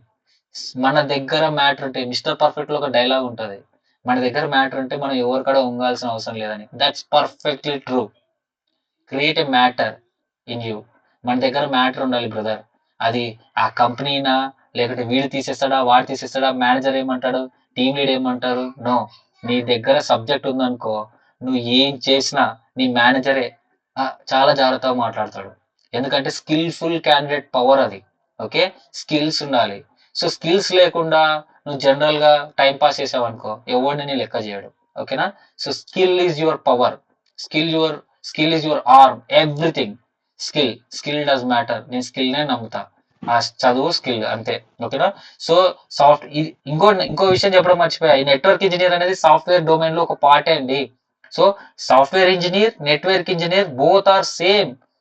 మన దగ్గర మ్యాటర్ ఉంటే, మిస్టర్ పర్ఫెక్ట్ లో ఒక డైలాగ్ ఉంటది, మన దగ్గర మ్యాటర్ ఉంటే మనం ఎవరికడ ఉంగాల్సిన అవసరం లేదని. That's perfectly true. Create a matter in you. మన దగ్గర మ్యాటర్ ఉండాలి బ్రదర్. అది ఆ కంపెనీనా, లేకపోతే వీడు తీసేస్తాడా వాడు తీసేస్తాడా, మేనేజర్ ఏమంటాడు, టీమ్ లీడ్ ఏమంటారు, నో. నీ దగ్గర సబ్జెక్ట్ ఉందనుకో, నువ్వు ఏం చేసినా నీ మేనేజరే చాలా జాగ్రత్తగా మాట్లాడతాడు. ఎందుకంటే స్కిల్ఫుల్ క్యాండిడేట్ పవర్ అది. ఓకే, స్కిల్స్ ఉండాలి. సో స్కిల్స్ లేకుండా నువ్వు జనరల్ గా టైం పాస్ చేసావు అనుకో, ఎవరిని లెక్క చేయడు. ఓకేనా, so skill is your power, skill is your arm, everything. Skill does matter. నేను స్కిల్ నే నమ్ముతా. ఆ చదువు స్కిల్ అంతే. ఓకేనా, సో ఇంకో విషయం చెప్పడం మర్చిపోయా. ఈ నెట్వర్క్ ఇంజనీర్ అనేది సాఫ్ట్వేర్ డొమైన్ లో ఒక పార్టే అండి. So software engineer, network engineer both are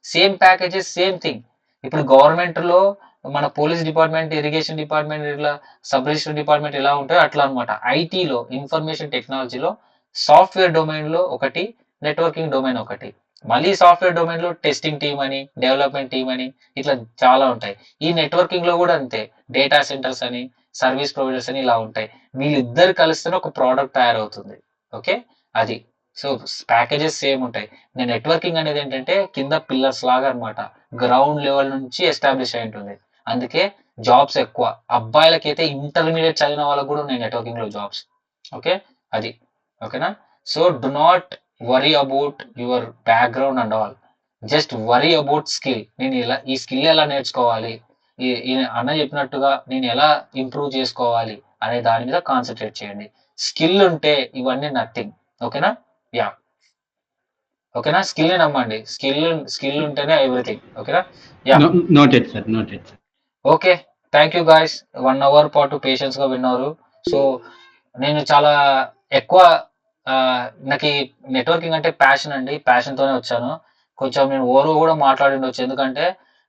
same packages, same thing. ఇప్పుడు గవర్నమెంట్ లో మన పోలీస్ డిపార్ట్మెంట్, ఇరిగేషన్ డిపార్ట్మెంట్, ఇట్లా సబ్ రిజిస్టర్ డిపార్ట్మెంట్ ఎలా ఉంటాయో అట్లా అనమాట. ఐటీలో, ఇన్ఫర్మేషన్ టెక్నాలజీలో సాఫ్ట్వేర్ డొమైన్ లో ఒకటి, నెట్వర్కింగ్ డొమైన్ ఒకటి. మళ్ళీ సాఫ్ట్వేర్ డొమైన్ లో టెస్టింగ్ టీమ్ అని, డెవలప్మెంట్ టీమ్ అని ఇట్లా చాలా ఉంటాయి. ఈ నెట్వర్కింగ్ లో కూడా అంతే, డేటా సెంటర్స్ అని, సర్వీస్ ప్రొవైడర్స్ అని ఇలా ఉంటాయి. వీళ్ళిద్దరు కలిస్తేనే ఒక ప్రోడక్ట్ తయారవుతుంది. ఓకే, అది. సో ప్యాకేజెస్ సేమ్ ఉంటాయి. నేను నెట్వర్కింగ్ అనేది ఏంటంటే కింద పిల్లర్స్ లాగా అనమాట, గ్రౌండ్ లెవెల్ నుంచి ఎస్టాబ్లిష్ అయి ఉంటుంది. అందుకే జాబ్స్ ఎక్కువ. అబ్బాయిలకైతే ఇంటర్మీడియట్ చదివిన వాళ్ళకు కూడా ఉన్నాయి నెట్వర్కింగ్ లో జాబ్స్. ఓకే, అది. ఓకేనా, so do not worry about your background and all, just worry about skill. నేను ఈ స్కిల్ ఎలా నేర్చుకోవాలి, ఈ అన్న చెప్పినట్టుగా నేను ఎలా ఇంప్రూవ్ చేసుకోవాలి అనే దాని మీద కాన్సన్ట్రేట్ చేయండి. స్కిల్ ఉంటే ఇవన్నీ నథింగ్. ఓకేనా, యా. ఓకేనా? స్కిల్ నమ్మండి, స్కిల్ ఉంటేనే ఎవ్రీథింగ్. ఓకేనా? Yeah, noted sir, noted sir. Okay. Thank you guys, 1 hour పాటు పేషెన్స్ గా విన్నారు. సో నేను చాలా ఎక్కువ నాకు ఈ నెట్వర్కింగ్ అంటే ప్యాషన్ అండి, ప్యాషన్ తోనే వచ్చాను. కొంచెం నేను ఓవర్ కూడా మాట్లాడిండొచ్చు, ఎందుకంటే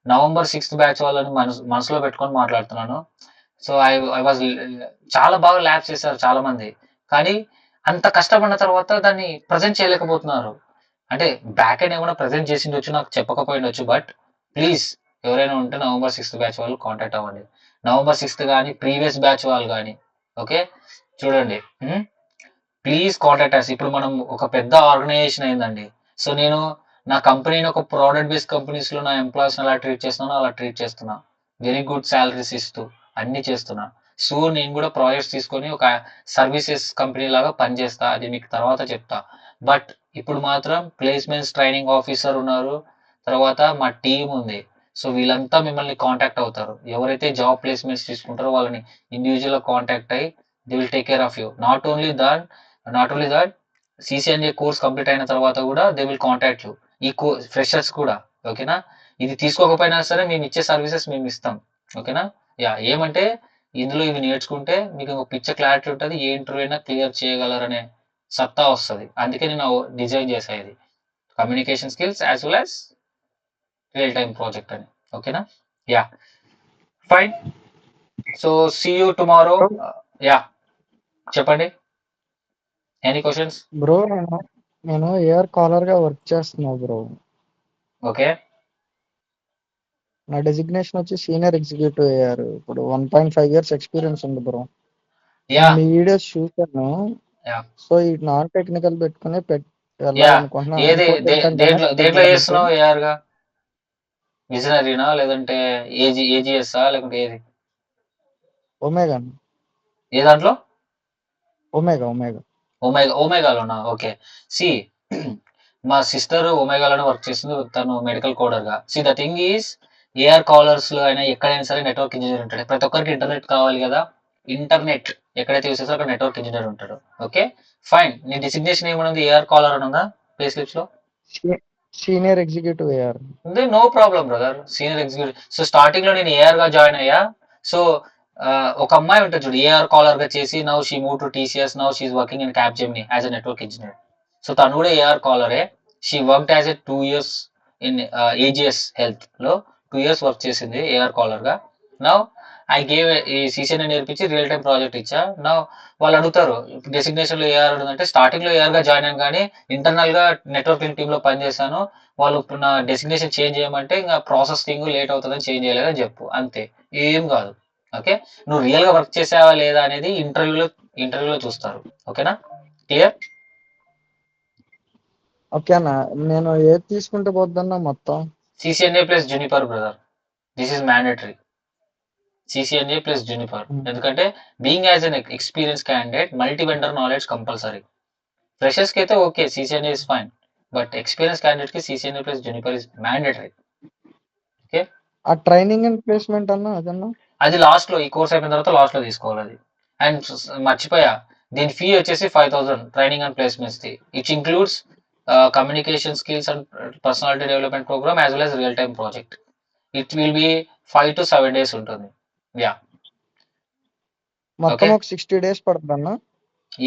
November 6th బ్యాచ్ వాళ్ళని మనసులో పెట్టుకొని మాట్లాడుతున్నాను. సో ఐ వాజ్ చాలా బాగా ల్యాబ్స్ చేశారు చాలా మంది, కానీ అంత కష్టపడిన తర్వాత దాన్ని ప్రజెంట్ చేయలేకపోతున్నారు. అంటే బ్యాక్ ఎండ్ ఏమైనా ప్రజెంట్ చేసిండొచ్చు, నాకు చెప్పకపోయిండొచ్చు. బట్ ప్లీజ్, ఎవరైనా ఉంటే November 6th బ్యాచ్ వాళ్ళు కాంటాక్ట్ అవ్వండి. November 6th కానీ ప్రీవియస్ బ్యాచ్ వాళ్ళు కానీ. ఓకే, చూడండి, ప్లీజ్ కాంటాక్ట్ అస్. ఇప్పుడు మనం ఒక పెద్ద ఆర్గనైజేషన్ అయిందండి. సో నేను నా కంపెనీని ఒక ప్రోడక్ట్ బేస్డ్ కంపెనీస్ లో నా ఎంప్లాయీస్ అలా ట్రీట్ చేస్తున్నాను, అలా ట్రీట్ చేస్తున్నా. వెరీ గుడ్ సాలరీస్ ఇస్తూ అన్ని చేస్తున్నా. సో నేను కూడా ప్రాజెక్ట్స్ తీసుకొని ఒక సర్వీసెస్ కంపెనీ లాగా పనిచేస్తా, అది మీకు తర్వాత చెప్తా. బట్ ఇప్పుడు మాత్రం ప్లేస్మెంట్స్ ట్రైనింగ్ ఆఫీసర్ ఉన్నారు, తర్వాత మా టీం ఉంది. సో వీళ్ళంతా మిమ్మల్ని కాంటాక్ట్ అవుతారు. ఎవరైతే జాబ్ ప్లేస్మెంట్స్ తీసుకుంటారో వాళ్ళని ఇండివిజువల్ గా కాంటాక్ట్ అయ్యి they will take care of you. Not only that CCNA course complete అయిన తర్వాత కూడా దే విల్ కాంటాక్ట్ యూ. ఈ ఫ్రెషర్స్ కూడా. ఓకేనా? ఇది తీసుకోకపోయినా సరే మేము ఇచ్చే సర్వీసెస్ మేము ఇస్తాం. ఓకేనా? యా, ఏమంటే ఇందులో ఇవి నేర్చుకుంటే మీకు ఒక పిక్చర్ క్లారిటీ ఉంటుంది, ఏ ఇంటర్వ్యూ అయినా క్లియర్ చేయగలరనే సత్తా వస్తుంది. అందుకే నేను డిజైన్ చేసేది communication skills as well as real time project అని. ఓకేనా? Yeah, fine. So see you tomorrow. Yeah, చెప్పండి, ఎనీ క్వశ్చన్స్? బ్రో నేను ఏఆర్ కాలర్ గా వర్క్ చేస్తున్నా బ్రో. ఓకే, నా డెసిగ్నేషన్ వచ్చి సీనియర్ ఎగ్జిక్యూటివ్ ఏఆర్. ఇప్పుడు 1.5 years ఎక్స్పీరియన్స్ ఉంది బ్రో. యా మీ వీడియోస్ చూసాను. యా సో ఈ నాన్ టెక్నికల్ పెట్టుకుని యా వెళ్ళాలనుకుంటున్నాను. ఏది ఇంకోటి ఏంటంటే దేంట్లో చేస్తున్నావు ఏఆర్ గా? విజనరీనా లేదంటే ఏజిఎస్ఆ లేకుంటే ఏది? ఒమేగా ఏ దాంట్లో? ఒమేగా ఒమేగాలోనా? ఓకే. సి మా సిస్టర్ ఒమేగాలోనే వర్క్ చేస్తుంది, తను మెడికల్ కోడర్ గా. See the thing is, AR callers లో అయినా ఎక్కడైనా సరే నెట్వర్క్ ఇంజనీర్ ఉంటాడు. ప్రతి ఒక్కరికి ఇంటర్నెట్ కావాలి కదా. ఇంటర్నెట్ ఎక్కడైతే యూస్ చేస్తారో అక్కడ నెట్వర్క్ ఇంజనీర్ ఉంటాడు. Okay, fine. నీ డిసిగ్నేషన్ ఏమనుంది? ఏఆర్ కాలర్ అని ఉందా పే స్లిప్స్ లో? సీనియర్ ఎగ్జిక్యూటివ్ ఏఆర్ ఉంది, no problem brother. Senior executive. So starting లో నేను ఏఆర్ గా జాయిన్ అయ్యా. సో ఒక అమ్మాయి ఉంటుంది చూడు, ఏఆర్ కాలర్ గా చేసి now she move to TCS, now she's working in Capgemini as a network engineer. So తను కూడా ఏఆర్ కాలరే. She worked as a 2 years in AGS health లో 2 years వర్క్ చేసింది ఏఆర్ కాలర్ గా. నౌ ఐ గేవ్ ఈ CCNA నేర్పించి real time project ఇచ్చా. నౌ వాళ్ళు అడుగుతారు డెసిగ్నేషన్ లో ఏఆర్ అంటే, స్టార్టింగ్ లో ఏఆర్ గా జాయిన్ అయ్యాను, కానీ ఇంటర్నల్ గా నెట్వర్కింగ్ టీమ్ లో పనిచేశాను. వాళ్ళు ఇప్పుడు నా డెసిగ్నేషన్ చేంజ్ చేయమంటే ఇంకా ప్రాసెసింగ్ లేట్ అవుతుందని చేంజ్ చేయలేదని చెప్పు, అంతే, ఏం కాదు. ఓకే, నువ్వు రియల్ గా వర్క్ చేసావా లేదా అనేది ఇంటర్వ్యూలో చూస్తారు. ఓకేనా? క్లియర్? ఓకే అన్న. నేను ఏది తీసుకుంటే పోద్దన్నా మొత్తం CCNA plus Juniper brother, this is mandatory. CCNA plus Juniper, ఎందుకంటే being as an experience candidate multi vendor knowledge compulsory. Freshers కి అయితే okay, CCNA is fine, but experience candidate కి CCNA plus Juniper is mandatory. Okay, ఆ training and placement అన్న అదన్నా అది last లో, ఈ కోర్స్ అయిపోయిన తర్వాత లాస్ట్ లో తీసుకోవాలి అది. అండ్ మర్చిపోయా, దీని ఫీ వచ్చేసి 5,000 ట్రైనింగ్ అండ్ ప్లేస్మెంట్స్ ది. It includes communication skills and personality development programme as well as real time project. It will be 5 to 7 days ఉంటుంది. యా, మొత్తం ఒక 60 days పడుతుంది అన్న.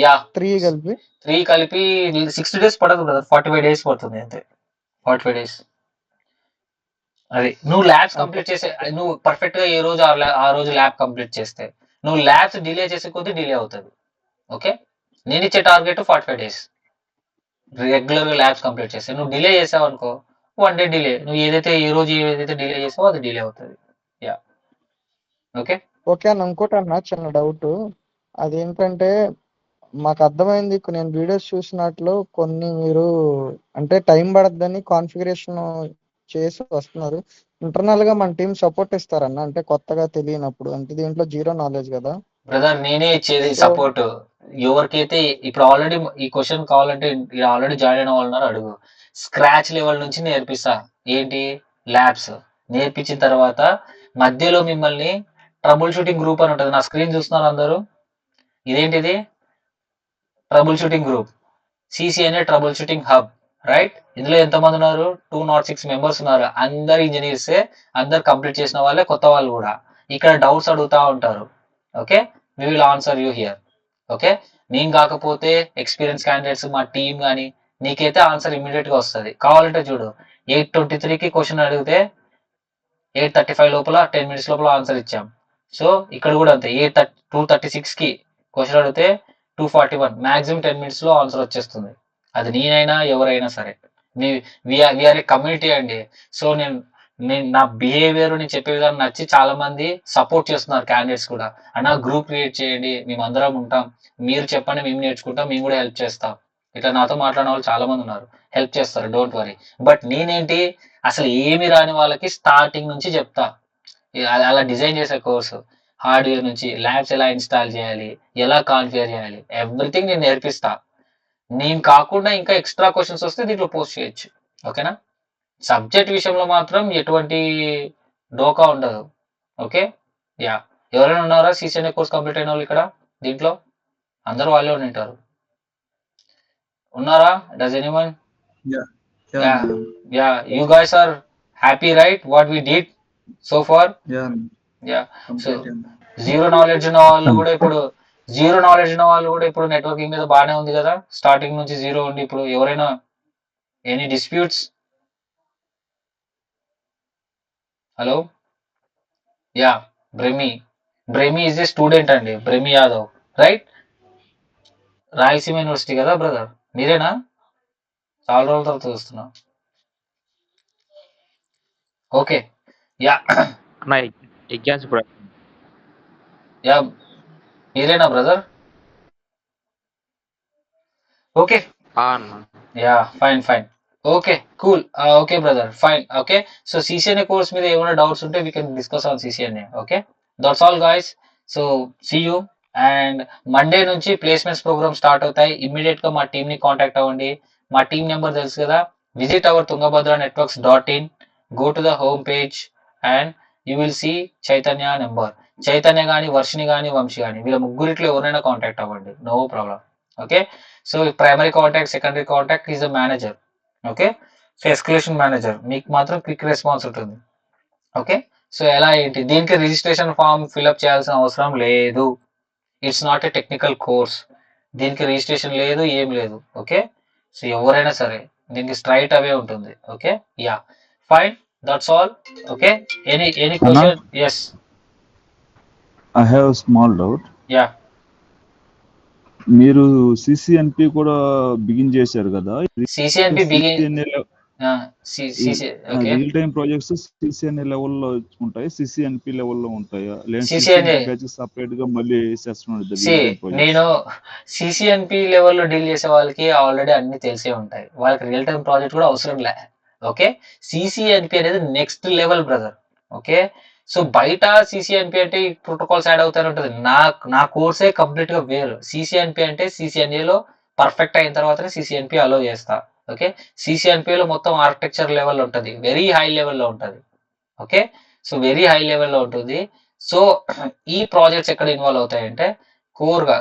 యా, 3 కలిపి 3 కలిపి 60 days పడదు బ్రదర్, 45 days పడుతుంది అంతే. 45 days. అది నువ్వు ల్యాబ్స్ కంప్లీట్ చేసే, నువ్వు పర్ఫెక్ట్ గా ఏ రోజు ఆ రోజు ల్యాబ్ కంప్లీట్ చేస్తే, నువ్వు ల్యాబ్స్ డిలే చేసే కొద్దీ డిలే అవుతుంది. ఓకే, నేను ఇచ్చే టార్గెట్ 45 days రెగ్యులర్ గా ల్యాబ్స్ కంప్లీట్ చేస్తే. నువ్వు డిలే చేసావు అనుకో, 1 day డిలే. నువ్వు ఏ రోజు ఏదైతే డిలే చేసావో అది డిలే అవుతుంది. Yeah, okay. ఓకే అన్న. ఇంకోటి అన్న చిన్న డౌట్, అదేంటంటే మాకు అర్థమైంది, నేను వీడియోస్ చూసినట్లు కొన్ని మీరు అంటే టైం పడద్దని కాన్ఫిగరేషన్ చేసి వస్తున్నారు. ఇంటర్నల్ గా మన టీం సపోర్ట్ ఇస్తారన్న, అంటే కొత్తగా తెలియనప్పుడు, అంటే దీంట్లో జీరో నాలెడ్జ్ కదా బ్రదర్, నేనే ఇచ్చేది సపోర్ట్. ఎవరికైతే ఇప్పుడు ఆల్రెడీ ఈ క్వశ్చన్ కావాలంటే ఆల్రెడీ జాయిన్ అయిన వాళ్ళు ఉన్నారు, అడుగు. స్క్రాచ్ లెవెల్ నుంచి నేర్పిస్తా. ఏంటి? ల్యాబ్స్ నేర్పించిన తర్వాత మధ్యలో మిమ్మల్ని ట్రబుల్ షూటింగ్ గ్రూప్ అని ఉంటుంది. నా స్క్రీన్ చూస్తున్నారు అందరూ, ఇదేంటిది? Trouble shooting group, CCNA trouble shooting hub right. ఇందులో ఎంతమంది ఉన్నారు? 206 మెంబర్స్ ఉన్నారు. అందరు ఇంజనీర్సే, అందరు కంప్లీట్ చేసిన వాళ్ళే, కొత్త వాళ్ళు కూడా. ఇక్కడ డౌట్స్ అడుగుతా ఉంటారు. Okay, we will answer you here. Okay, నేను కాకపోతే ఎక్స్పీరియన్స్ క్యాండిడేట్స్ మా టీం కానీ నీకైతే ఆన్సర్ ఇమీడియట్ గా వస్తుంది. కావాలంటే చూడు, 8:23కి క్వశ్చన్ అడిగితే 8:35 లోపల 10 minutes లోపల ఆన్సర్ ఇచ్చాం. సో ఇక్కడ కూడా అంతే, 2:36కి క్వశ్చన్ అడిగితే 2:41, మాక్సిమం 10 minutes లో ఆన్సర్ వచ్చేస్తుంది. అది నేనైనా ఎవరైనా సరే. వీఆర్ ఏ కమ్యూనిటీ అండి. సో నేను నా బిహేవియర్ నేను చెప్పే విధానం నచ్చి చాలా మంది సపోర్ట్ చేస్తున్నారు క్యాండిడేట్స్ కూడా. అన్న గ్రూప్ క్రియేట్ చేయండి, మేము అందరం ఉంటాం, మీరు చెప్పండి మేము నేర్చుకుంటాం, మేము కూడా హెల్ప్ చేస్తాం. ఇట్లా నాతో మాట్లాడిన వాళ్ళు చాలా మంది ఉన్నారు, హెల్ప్ చేస్తారు, డోంట్ వరీ. బట్ నేనేంటి, అసలు ఏమి రాని వాళ్ళకి స్టార్టింగ్ నుంచి చెప్తా. అలా డిజైన్ చేసే కోర్సు, హార్డ్వేర్ నుంచి ల్యాబ్స్ ఎలా ఇన్స్టాల్ చేయాలి, ఎలా కాన్ఫిగర్ చేయాలి, ఎవ్రీథింగ్ నేను నేర్పిస్తా. నేను కాకుండా ఇంకా ఎక్స్ట్రా క్వశ్చన్స్ వస్తే దీంట్లో పోస్ట్ చేయొచ్చు. ఓకేనా? సబ్జెక్ట్ విషయంలో మాత్రం ఎటువంటి డోకా ఉండదు. Okay, yeah. ఎవరైనా ఉన్నారా సిసిఎన్ఏ కోర్స్ కంప్లీట్ అయిన వాళ్ళు ఇక్కడ? దీంట్లో అందరూ వాళ్ళే ఉంటారు. ఉన్నారా? Does anyone? Yeah. Yeah, yeah. You guys are happy, right? What we did so far? Yeah. Yeah. So Complete. Zero knowledge ఉన్న వాళ్ళు కూడా ఇప్పుడు నెట్వర్కింగ్ మీద బాగానే ఉంది కదా. స్టార్టింగ్ నుంచి జీరో ఉండి ఇప్పుడు ఎవరైనా ఎనీ డిస్ప్యూట్స్? Hello, yeah. బ్రెమి ఈజ్ ఏ స్టూడెంట్ అండి, బ్రెమి యాదవ్, రైట్? రాయలసీమ యూనివర్సిటీ కదా బ్రదర్, మీరేనా? చాలా రోజుల తర్వాత చూస్తున్నా. Okay, yeah. అన్న ఎగ్జామ్స్ ఇప్పుడు యా, మీరేనా బ్రదర్? ఓకే, అన్న yeah, fine. Okay, cool. Okay brother, fine. Okay, so CCNA course మీద ఏమైనా డౌట్స్ ఉంటే we can discuss on CCNA. Okay, that's all guys. So see you. And Monday నుంచి placements program start అవుతాయి. Immediate గా మా team ని contact అవ్వండి. మా టీం నెంబర్ తెలుసు కదా, visit our tungabhadranetworks.in, go to the home page and you will see Chaitanya number. Chaitanya కానీ, వర్షిని కానీ, వంశీ కానీ, వీళ్ళ ముగ్గురిట్లో ఎవరైనా కాంటాక్ట్ అవ్వండి, no problem. Okay, so primary contact, secondary contact is a manager. Okay, so escalation manager, మీకు మాత్రం క్విక్ రెస్పాన్స్ ఉంటుంది. Okay, so ఎలా ఏంటి, దీనికి రిజిస్ట్రేషన్ ఫామ్ ఫిల్అప్ చేయాల్సిన అవసరం లేదు. It's not a technical course, దీనికి రిజిస్ట్రేషన్ లేదు, ఏం లేదు. ఓకే, సో ఎవరైనా సరే దీనికి స్ట్రైట్ అవే ఉంటుంది. Okay, yeah, fine, that's all. Okay, any question? Yes, I have a small doubt. Yeah. మీరు సిసిఎన్పి కూడా బిగిన్ చేశారు కదా, CCNP begin, okay. Real time projects CCNA లెవెల్లో ఉంటాయి, సిసిఎన్పి లెవెల్లో ఉంటాయా? CCNA సపరేట్ గా మళ్ళీ చేస్తున్నాడు నేను సిసిఎన్పి లెవెల్లో డీల్ చేసే వాళ్ళకి ఆల్రెడీ అన్ని తెలిసే ఉంటాయి, వాళ్ళకి రియల్ టైం ప్రాజెక్ట్ కూడా అవసరం లే. ఓకే, సిసిఎన్పి అనేది next level brother. Okay, so బయట సిసిఎన్పి అంటే ఈ ప్రోటోకాల్స్ యాడ్ అవుతానే ఉంటుంది. నా కోర్సే కంప్లీట్ గా వేరు. సిసిఎన్పి అంటే సిసిఎన్ఏలో పర్ఫెక్ట్ అయిన తర్వాతనే సిసిఎన్పి అలో చేస్తా. ఓకే, సిసిఎన్పిలో మొత్తం ఆర్కిటెక్చర్ లెవెల్లో ఉంటుంది, వెరీ హై లెవెల్లో ఉంటుంది. ఓకే, సో వెరీ హై లెవెల్లో ఉంటుంది. సో ఈ ప్రాజెక్ట్స్ ఎక్కడ ఇన్వాల్వ్ అవుతాయంటే కోర్గా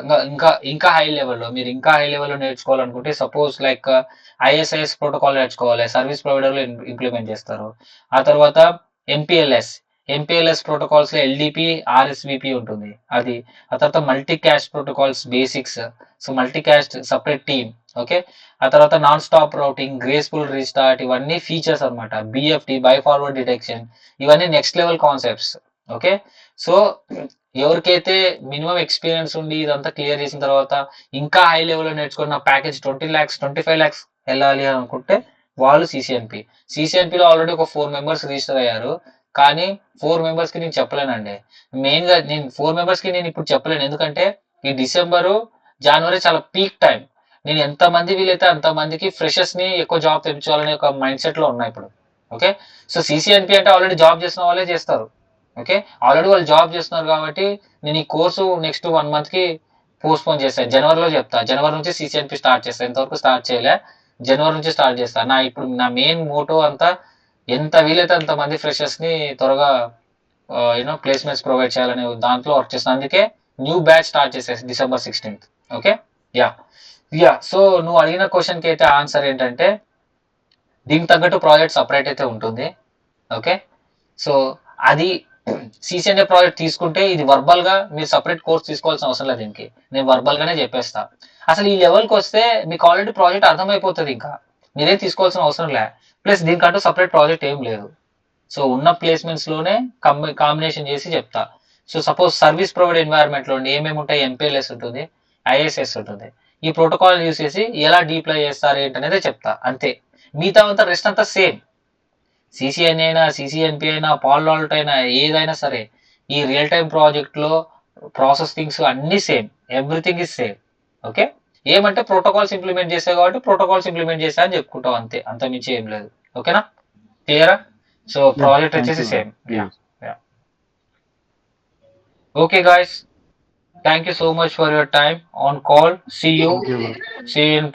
ఇంకా హై లెవెల్లో, మీరు ఇంకా హై లెవెల్లో నేర్చుకోవాలనుకుంటే సపోజ్ లైక్ ఐఎస్ఐఎస్ ప్రోటోకాల్ నేర్చుకోవాలి, సర్వీస్ ప్రొవైడర్లు ఇంప్లిమెంట్ చేస్తారు. ఆ తర్వాత ఎంపీఎల్ఎస్ ప్రోటోకాల్స్ లో ఎల్డిపి, ఆర్ఎస్విపి ఉంటుంది అది. ఆ తర్వాత multi caste protocols basics, so multi caste separate team. Okay, ఆ తర్వాత non stop routing, graceful restart, ఇవన్నీ ఫీచర్స్ అనమాట. బిఎఫ్టి, బై ఫార్వర్డ్ డిటెక్షన్, ఇవన్నీ next level concepts. Okay, so ఎవరికైతే మినిమం ఎక్స్పీరియన్స్ ఉండి ఇదంతా క్లియర్ చేసిన తర్వాత ఇంకా హై లెవెల్లో నేర్చుకున్న ప్యాకేజ్ 20 lakhs 25 lakhs వెళ్ళాలి అని అనుకుంటే వాళ్ళు సిసిఎన్పిలో ఆల్రెడీ ఒక 4 members రిజిస్టర్ అయ్యారు. కానీ 4 members కి నేను చెప్పలేనండి. మెయిన్ గా నేను 4 members కి నేను ఇప్పుడు చెప్పలేను, ఎందుకంటే ఈ డిసెంబరు, జనవరి చాలా పీక్ టైం. నేను ఎంతమంది వీలైతే అంతమందికి ఫ్రెషర్స్ ని ఎక్కువ జాబ్ తెప్పించాలనే ఒక మైండ్ సెట్ లో ఉన్నా ఇప్పుడు. ఓకే, సో సిసిఎన్పి అంటే ఆల్రెడీ జాబ్ చేసిన వాళ్ళే చేస్తారు. ఓకే, ఆల్రెడీ వాళ్ళు జాబ్ చేస్తున్నారు కాబట్టి నేను ఈ కోర్సు నెక్స్ట్ 1 month కి పోస్ట్పోన్ చేస్తాను. జనవరిలో చెప్తా, జనవరి నుంచి సిసిఎన్పి స్టార్ట్ చేస్తాను. ఇంతవరకు స్టార్ట్ చేయలే, జనవరి నుంచి స్టార్ట్ చేస్తాను. ఇప్పుడు నా మెయిన్ మోటో అంతా ఎంత వీలైతే అంత మంది ఫ్రెషర్స్ ని త్వరగా ప్లేస్మెంట్స్ ప్రొవైడ్ చేయాలనే దాంట్లో వర్క్ చేస్తాను. అందుకే న్యూ బ్యాచ్ స్టార్ట్ చేసేసి December 16th. Okay, yeah. So నువ్వు అడిగిన క్వశ్చన్ కి అయితే ఆన్సర్ ఏంటంటే దీనికి తగ్గట్టు ప్రాజెక్ట్ సపరేట్ అయితే ఉంటుంది. ఓకే, సో అది CCNA ప్రాజెక్ట్ తీసుకుంటే ఇది వర్బల్ గా మీరు సపరేట్ కోర్స్ తీసుకోవాల్సిన అవసరం లేదు. దీనికి నేను వర్బల్ గానే చెప్పేస్తా. అసలు ఈ లెవెల్కి వస్తే మీకు ఆల్రెడీ ప్రాజెక్ట్ అర్థమైపోతుంది, ఇంకా మీరేం తీసుకోవాల్సిన అవసరం లే. ప్లస్ దీనికంటూ సపరేట్ ప్రాజెక్ట్ ఏం లేదు. సో ఉన్న ప్లేస్మెంట్స్ లోనే కాంబినేషన్ చేసి చెప్తా. So suppose service provide environment లో ఏమేమి ఉంటాయి, MPLS ఉంటుంది, ISS ఉంటుంది. ఈ ప్రోటోకాల్ యూస్ చేసి ఎలా డిప్లై చేస్తారు ఏంటనేది చెప్తా అంతే. మిగతా అంతా రెస్ట్ అంతా సేమ్. CCNA అయినా CCNP అయినా పాల్లాల్ట్ అయినా ఏదైనా సరే ఈ రియల్ టైమ్ ప్రాజెక్ట్ లో ప్రాసెస్ థింగ్స్ అన్ని same, everything is same. Okay, ఏమంటే ప్రోటోకాల్స్ ఇంప్లిమెంట్ చేసా కాబట్టి ప్రోటోకాల్స్ ఇంప్లిమెంట్ చేసా అని చెప్పుకుంటాం అంతే, అంత మించి ఏం లేదు. ఓకేనా, క్లియరా? సో ప్రాజెక్ట్ వచ్చేసి same. Okay guys, thank you so much for your time on call. See you in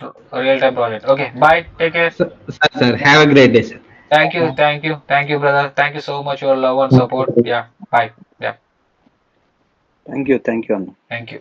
real time project. Okay, bye, take care. Sir, have a great day, sir. Thank you brother, thank you so much for your love and support. Yeah, bye. Yeah, Thank you, Anna. thank you.